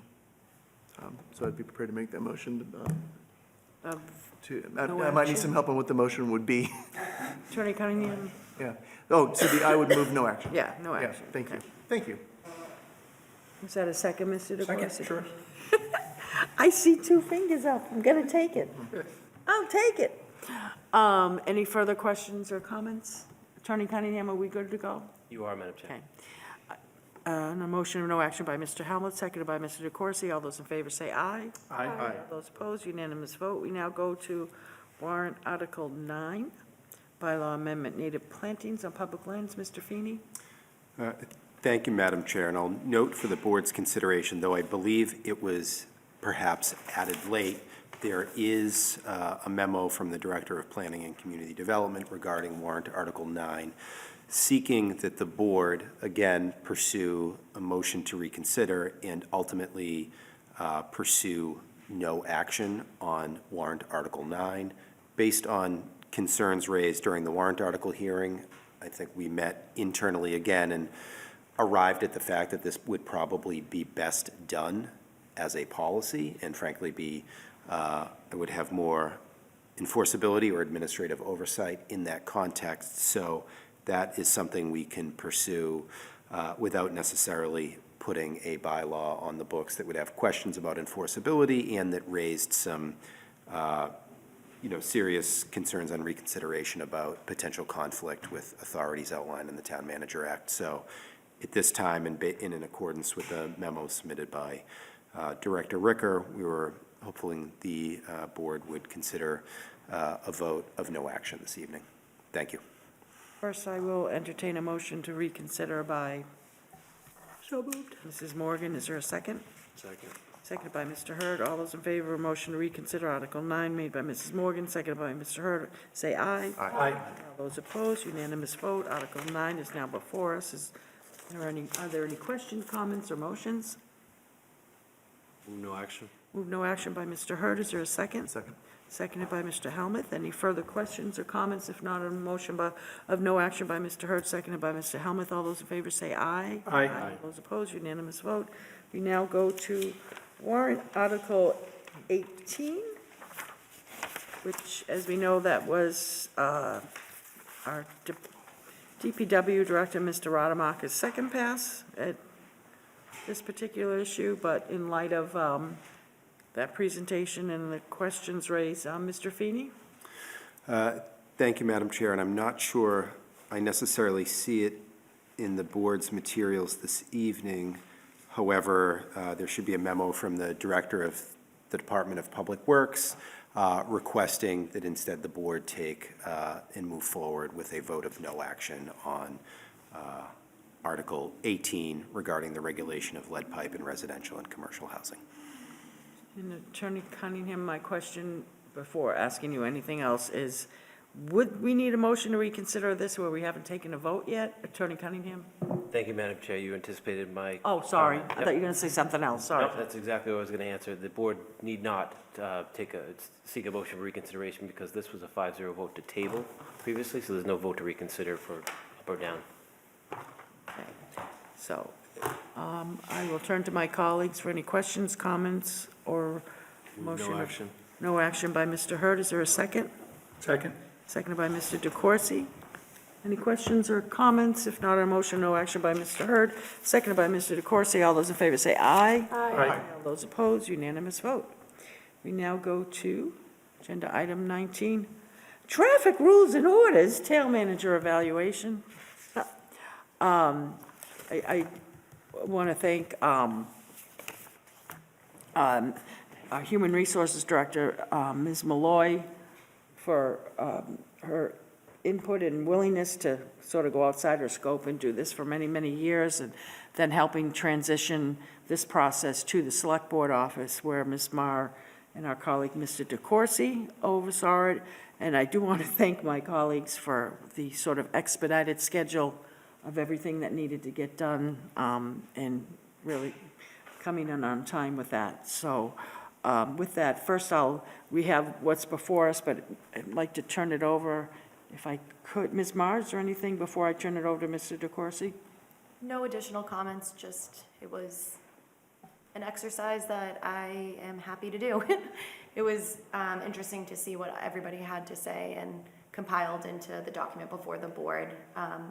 So I'd be prepared to make that motion. I might need some help on what the motion would be. Attorney Cunningham? Yeah. Oh, so I would move no action. Yeah, no action. Thank you. Okay. Thank you. Was that a second, Mr. DeCoursey? Second, sure. I see two fingers up. I'm going to take it. I'll take it. Any further questions or comments? Attorney Cunningham, are we good to go? You are, Madam Chair. Okay. A motion of no action by Mr. Helmut, seconded by Mr. DeCoursey. All those in favor say aye. Aye. Aye. Those opposed, unanimous vote. We now go to warrant Article 9, bylaw amendment, native plantings on public lands. Mr. Feeney? Thank you, Madam Chair, and I'll note for the board's consideration, though I believe it was perhaps added late, there is a memo from the Director of Planning and Community Development regarding warrant Article 9, seeking that the board, again, pursue a motion to reconsider and ultimately pursue no action on warrant Article 9. Based on concerns raised during the warrant article hearing, I think we met internally again and arrived at the fact that this would probably be best done as a policy, and frankly it would have more enforceability or administrative oversight in that context. So that is something we can pursue without necessarily putting a bylaw on the books that would have questions about enforceability and that raised some serious concerns on reconsideration about potential conflict with authorities outlined in the Town Manager Act. So at this time, and in accordance with the memo submitted by Director Ricker, we were hoping the board would consider a vote of no action this evening. Thank you. First, I will entertain a motion to reconsider by So moved. Mrs. Morgan. Is there a second? Second. Seconded by Mr. Hurd. All those in favor of a motion to reconsider Article 9 made by Mrs. Morgan, seconded by Mr. Hurd, say aye. Aye. All those opposed, unanimous vote. Article 9 is now before us. Are there any questions, comments, or motions? No action. Move no action by Mr. Hurd. Is there a second? Second. Seconded by Mr. Helmuth. Any further questions or comments? If not, a motion of no action by Mr. Hurd, seconded by Mr. Helmuth. All those in favor say aye. Aye. All those opposed, unanimous vote. We now go to warrant Article 18, which, as we know, that was our DPW Director, Mr. Rademacher's second pass at this particular issue, but in light of that presentation and the questions raised, Mr. Feeney? Thank you, Madam Chair, and I'm not sure I necessarily see it in the board's materials this evening. However, there should be a memo from the Director of the Department of Public Works requesting that instead the board take and move forward with a vote of no action on Article 18 regarding the regulation of lead pipe in residential and commercial housing. And Attorney Cunningham, my question before asking you anything else is, would we need a motion to reconsider this where we haven't taken a vote yet? Attorney Cunningham? Thank you, Madam Chair. You anticipated my. Oh, sorry. comment. I Yep. thought you were going to say something else. Sorry. No, that's exactly what I was going to answer. The board need not seek a motion for reconsideration because this was a 5-0 vote to table previously, so there's no vote to reconsider for up or down. Okay. So I will turn to my colleagues for any questions, comments, or motion. No action. No action by Mr. Hurd. Is there a second? Second. Seconded by Mr. DeCoursey. Any questions or comments? If not, a motion, no action by Mr. Hurd, seconded by Mr. DeCoursey. All those in favor say aye. Aye. All those opposed, unanimous vote. We now go to agenda item 19, traffic rules and orders, tail manager evaluation. I want to thank our Human Resources Director, Ms. Malloy, for her input and willingness to sort of go outside her scope and do this for many, many years, and then helping transition this process to the Select Board office where Ms. Marr and our colleague, Mr. DeCoursey, oversaw it. And I do want to thank my colleagues for the sort of expedited schedule of everything that needed to get done, and really coming in on time with that. So with that, first we have what's before us, but I'd like to turn it over, if I could. Ms. Marr, is there anything before I turn it over to Mr. DeCoursey? No additional comments, just it was an exercise that I am happy to do. It was interesting to see what everybody had to say and compiled into the document before the board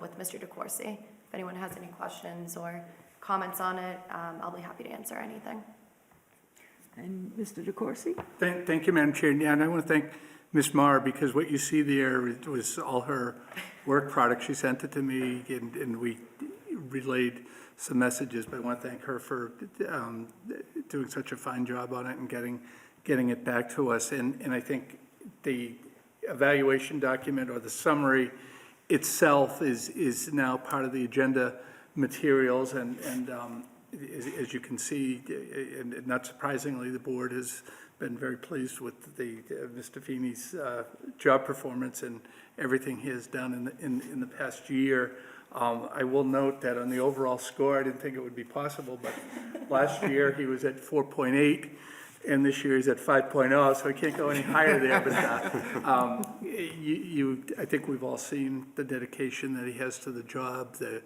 with Mr. DeCoursey. If anyone has any questions or comments on it, I'll be happy to answer anything. And Mr. DeCoursey? Thank you, Madam Chair. Yeah, and I want to thank Ms. Marr, because what you see there was all her work product. She sent it to me, and we relayed some messages, but I want to thank her for doing such a fine job on it and getting it back to us. And I think the evaluation document or the summary itself is now part of the agenda materials, and as you can see, and not surprisingly, the board has been very pleased with Mr. Feeney's job performance and everything he has done in the past year. I will note that on the overall score, I didn't think it would be possible, but last year he was at 4.8, and this year he's at 5.0, so he can't go any higher there. But I think we've all seen the dedication that he has to the job, the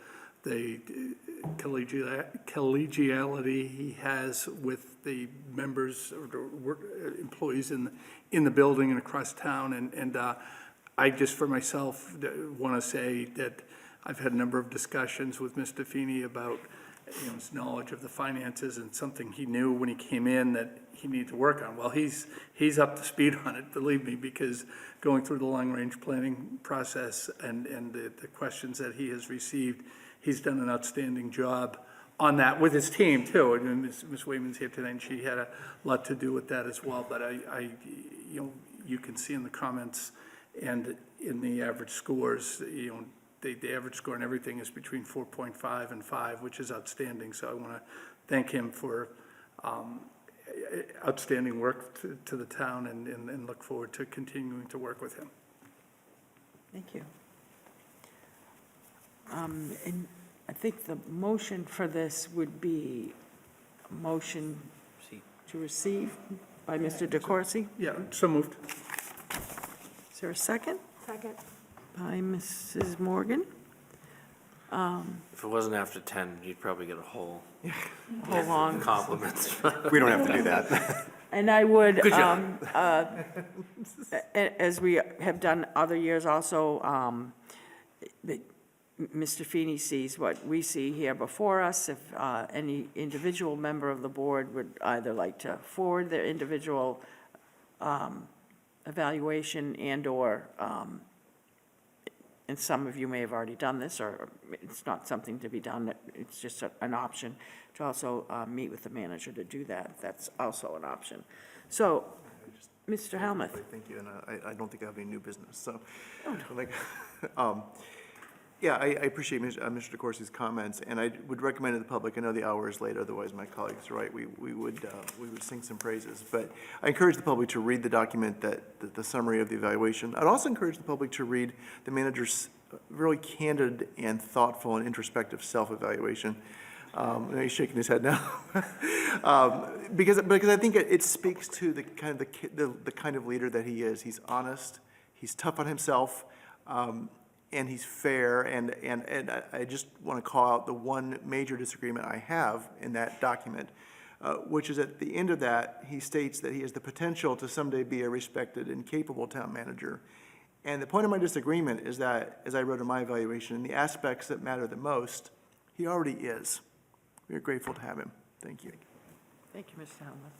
collegiality he has with the members or employees in the building and across town. And I just, for myself, want to say that I've had a number of discussions with Mr. Feeney about his knowledge of the finances, and something he knew when he came in that he needed to work on. Well, he's up to speed on it, believe me, because going through the long-range planning process and the questions that he has received, he's done an outstanding job on that with his team too. And Ms. Wayman's here today, and she had a lot to do with that as well. But you can see in the comments and in the average scores, the average score and everything is between 4.5 and 5, which is outstanding. So I want to thank him for outstanding work to the town and look forward to continuing to work with him. Thank you. And I think the motion for this would be a motion to receive by Mr. DeCoursey. Yeah, so moved. Is there a second? Second. By Mrs. Morgan. If it wasn't after 10, you'd probably get a whole Hold on. compliments. We don't have to do that. And I would, Good job. As we have done other years also, that Mr. Feeney sees what we see here before us. If any individual member of the board would either like to forward their individual evaluation and/or, and some of you may have already done this, or it's not something to be done, it's just an option to also meet with the manager to do that. That's also an option. So, Mr. Helmuth. Thank you, and I don't think I have any new business, so. Yeah, I appreciate Mr. DeCoursey's comments, and I would recommend to the public, I know the hour is late, otherwise my colleagues are right, we would sing some praises, but I encourage the public to read the document, the summary of the evaluation. I'd also encourage the public to read the manager's really candid and thoughtful and introspective self-evaluation. He's shaking his head now. Because I think it speaks to the kind of leader that he is. He's honest, he's tough on himself, and he's fair, and I just want to call out the one major disagreement I have in that document, which is at the end of that, he states that he has the potential to someday be a respected and capable town manager. And the point of my disagreement is that, as I wrote in my evaluation, in the aspects that matter the most, he already is. We are grateful to have him. Thank you. Thank you, Mr. Helmuth.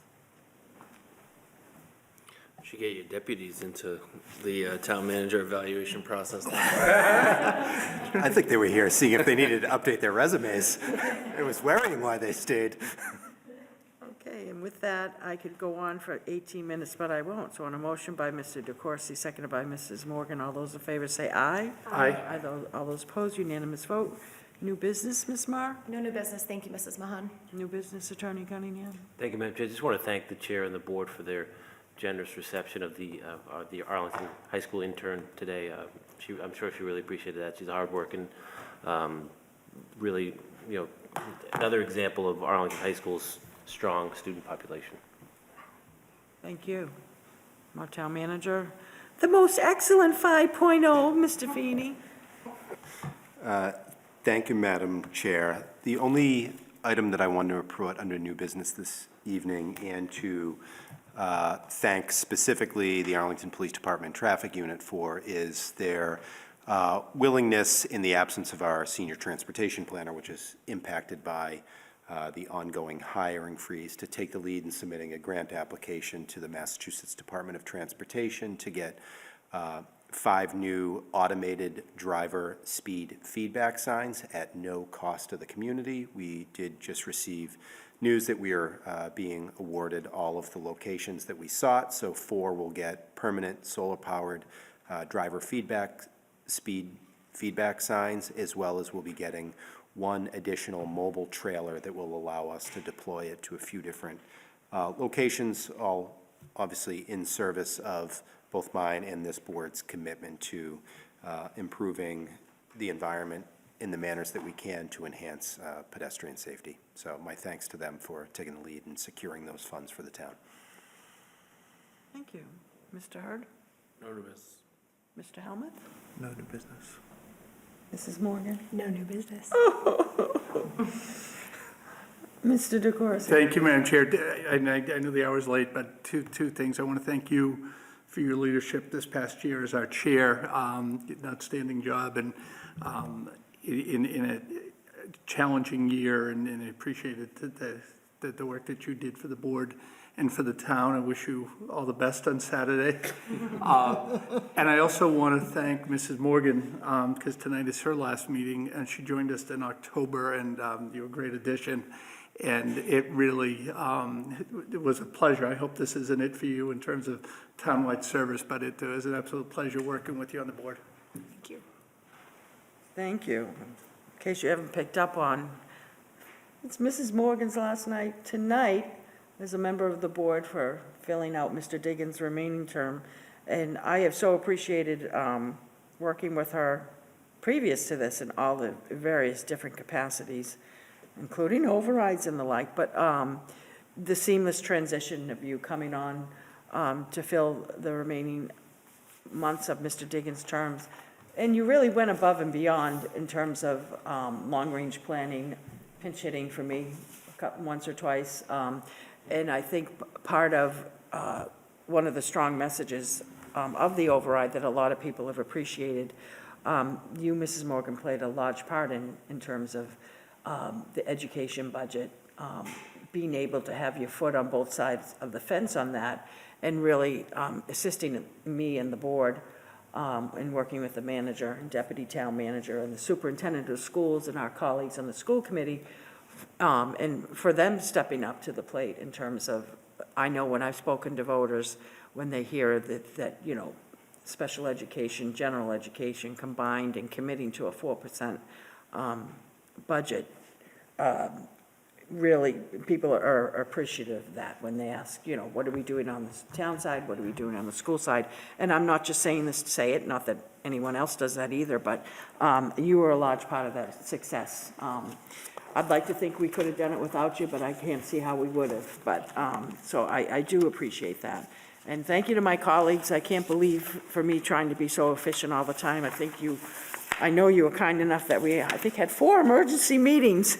Should get your deputies into the town manager evaluation process. I think they were here seeing if they needed to update their resumes. It was worrying why they stayed. Okay, and with that, I could go on for 18 minutes, but I won't. So on a motion by Mr. DeCoursey, seconded by Mrs. Morgan, all those in favor say aye. Aye. All those opposed, unanimous vote. New business, Ms. Marr? No new business. Thank you, Mrs. Mahan. New business, Attorney Cunningham? Thank you, Madam Chair. I just want to thank the chair and the board for their generous reception of the Arlington High School intern today. I'm sure she really appreciated that. She's hard working, really, another example of Arlington High School's strong student population. Thank you. Our town manager, the most excellent 5.0, Mr. Feeney. Thank you, Madam Chair. The only item that I wanted to put under new business this evening, and to thank specifically the Arlington Police Department Traffic Unit for, is their willingness, in the absence of our senior transportation planner, which is impacted by the ongoing hiring freeze, to take the lead in submitting a grant application to the Massachusetts Department of Transportation to get 5 new automated driver speed feedback signs at no cost to the community. We did just receive news that we are being awarded all of the locations that we sought, so 4 will get permanent solar-powered driver speed feedback signs, as well as we'll be getting 1 additional mobile trailer that will allow us to deploy it to a few different locations, all obviously in service of both mine and this board's commitment to improving the environment in the manners that we can to enhance pedestrian safety. So my thanks to them for taking the lead and securing those funds for the town. Thank you. Mr. Hurd? No new business. Mr. Helmuth? No new business. Mrs. Morgan? No new business. Mr. DeCoursey? Thank you, Madam Chair. I know the hour's late, but two things. I want to thank you for your leadership this past year as our chair. An outstanding job, and in a challenging year, and I appreciated the work that you did for the board and for the town. I wish you all the best on Saturday. And I also want to thank Mrs. Morgan, because tonight is her last meeting, and she joined us in October, and you were a great addition. And it really it was a pleasure. I hope this isn't it for you in terms of townwide service, but it was an absolute pleasure working with you on the board. Thank you. Thank you. In case you haven't picked up on, it's Mrs. Morgan's last night. Tonight, as a member of the board for filling out Mr. Diggins' remaining term. And I have so appreciated working with her previous to this in all the various different capacities, including overrides and the like, but the seamless transition of you coming on to fill the remaining months of Mr. Diggins' terms. And you really went above and beyond in terms of long-range planning, pinch hitting for me once or twice. And I think part of one of the strong messages of the override that a lot of people have appreciated, you, Mrs. Morgan, played a large part in terms of the education budget, being able to have your foot on both sides of the fence on that, and really assisting me and the board in working with the manager and deputy town manager and the superintendent of schools and our colleagues on the school committee, and for them stepping up to the plate in terms of, I know when I've spoken to voters, when they hear that you know, special education, general education combined and committing to a 4% budget, really, people are appreciative of that when they ask, you know, what are we doing on the town side? What are we doing on the school side? And I'm not just saying this to say it, not that anyone else does that either, but you were a large part of that success. I'd like to think we could have done it without you, but I can't see how we would have. But, so I do appreciate that. And thank you to my colleagues. I can't believe for me trying to be so efficient all the time. I know you were kind enough that I think, had 4 emergency meetings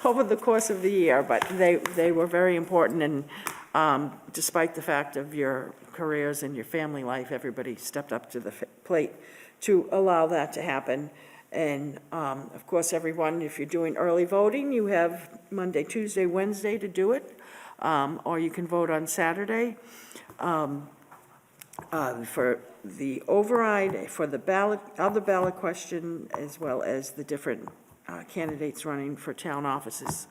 over the course of the year, but they were very important. And despite the fact of your careers and your family life, everybody stepped up to the plate to allow that to happen. And of course, everyone, if you're doing early voting, you have Monday, Tuesday, Wednesday to do it, or you can vote on Saturday. For the override, for the ballot, other ballot question, as well as the different candidates running for town office.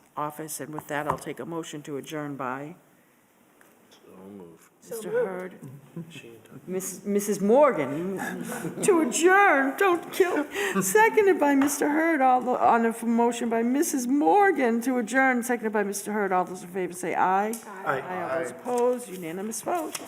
And with that, I'll take a motion to adjourn by Mr. Hurd. Mrs. Morgan, to adjourn, don't kill. Seconded by Mr. Hurd, on a motion by Mrs. Morgan to adjourn, seconded by Mr. Hurd. All those in favor say aye. Aye. All those opposed, unanimous vote.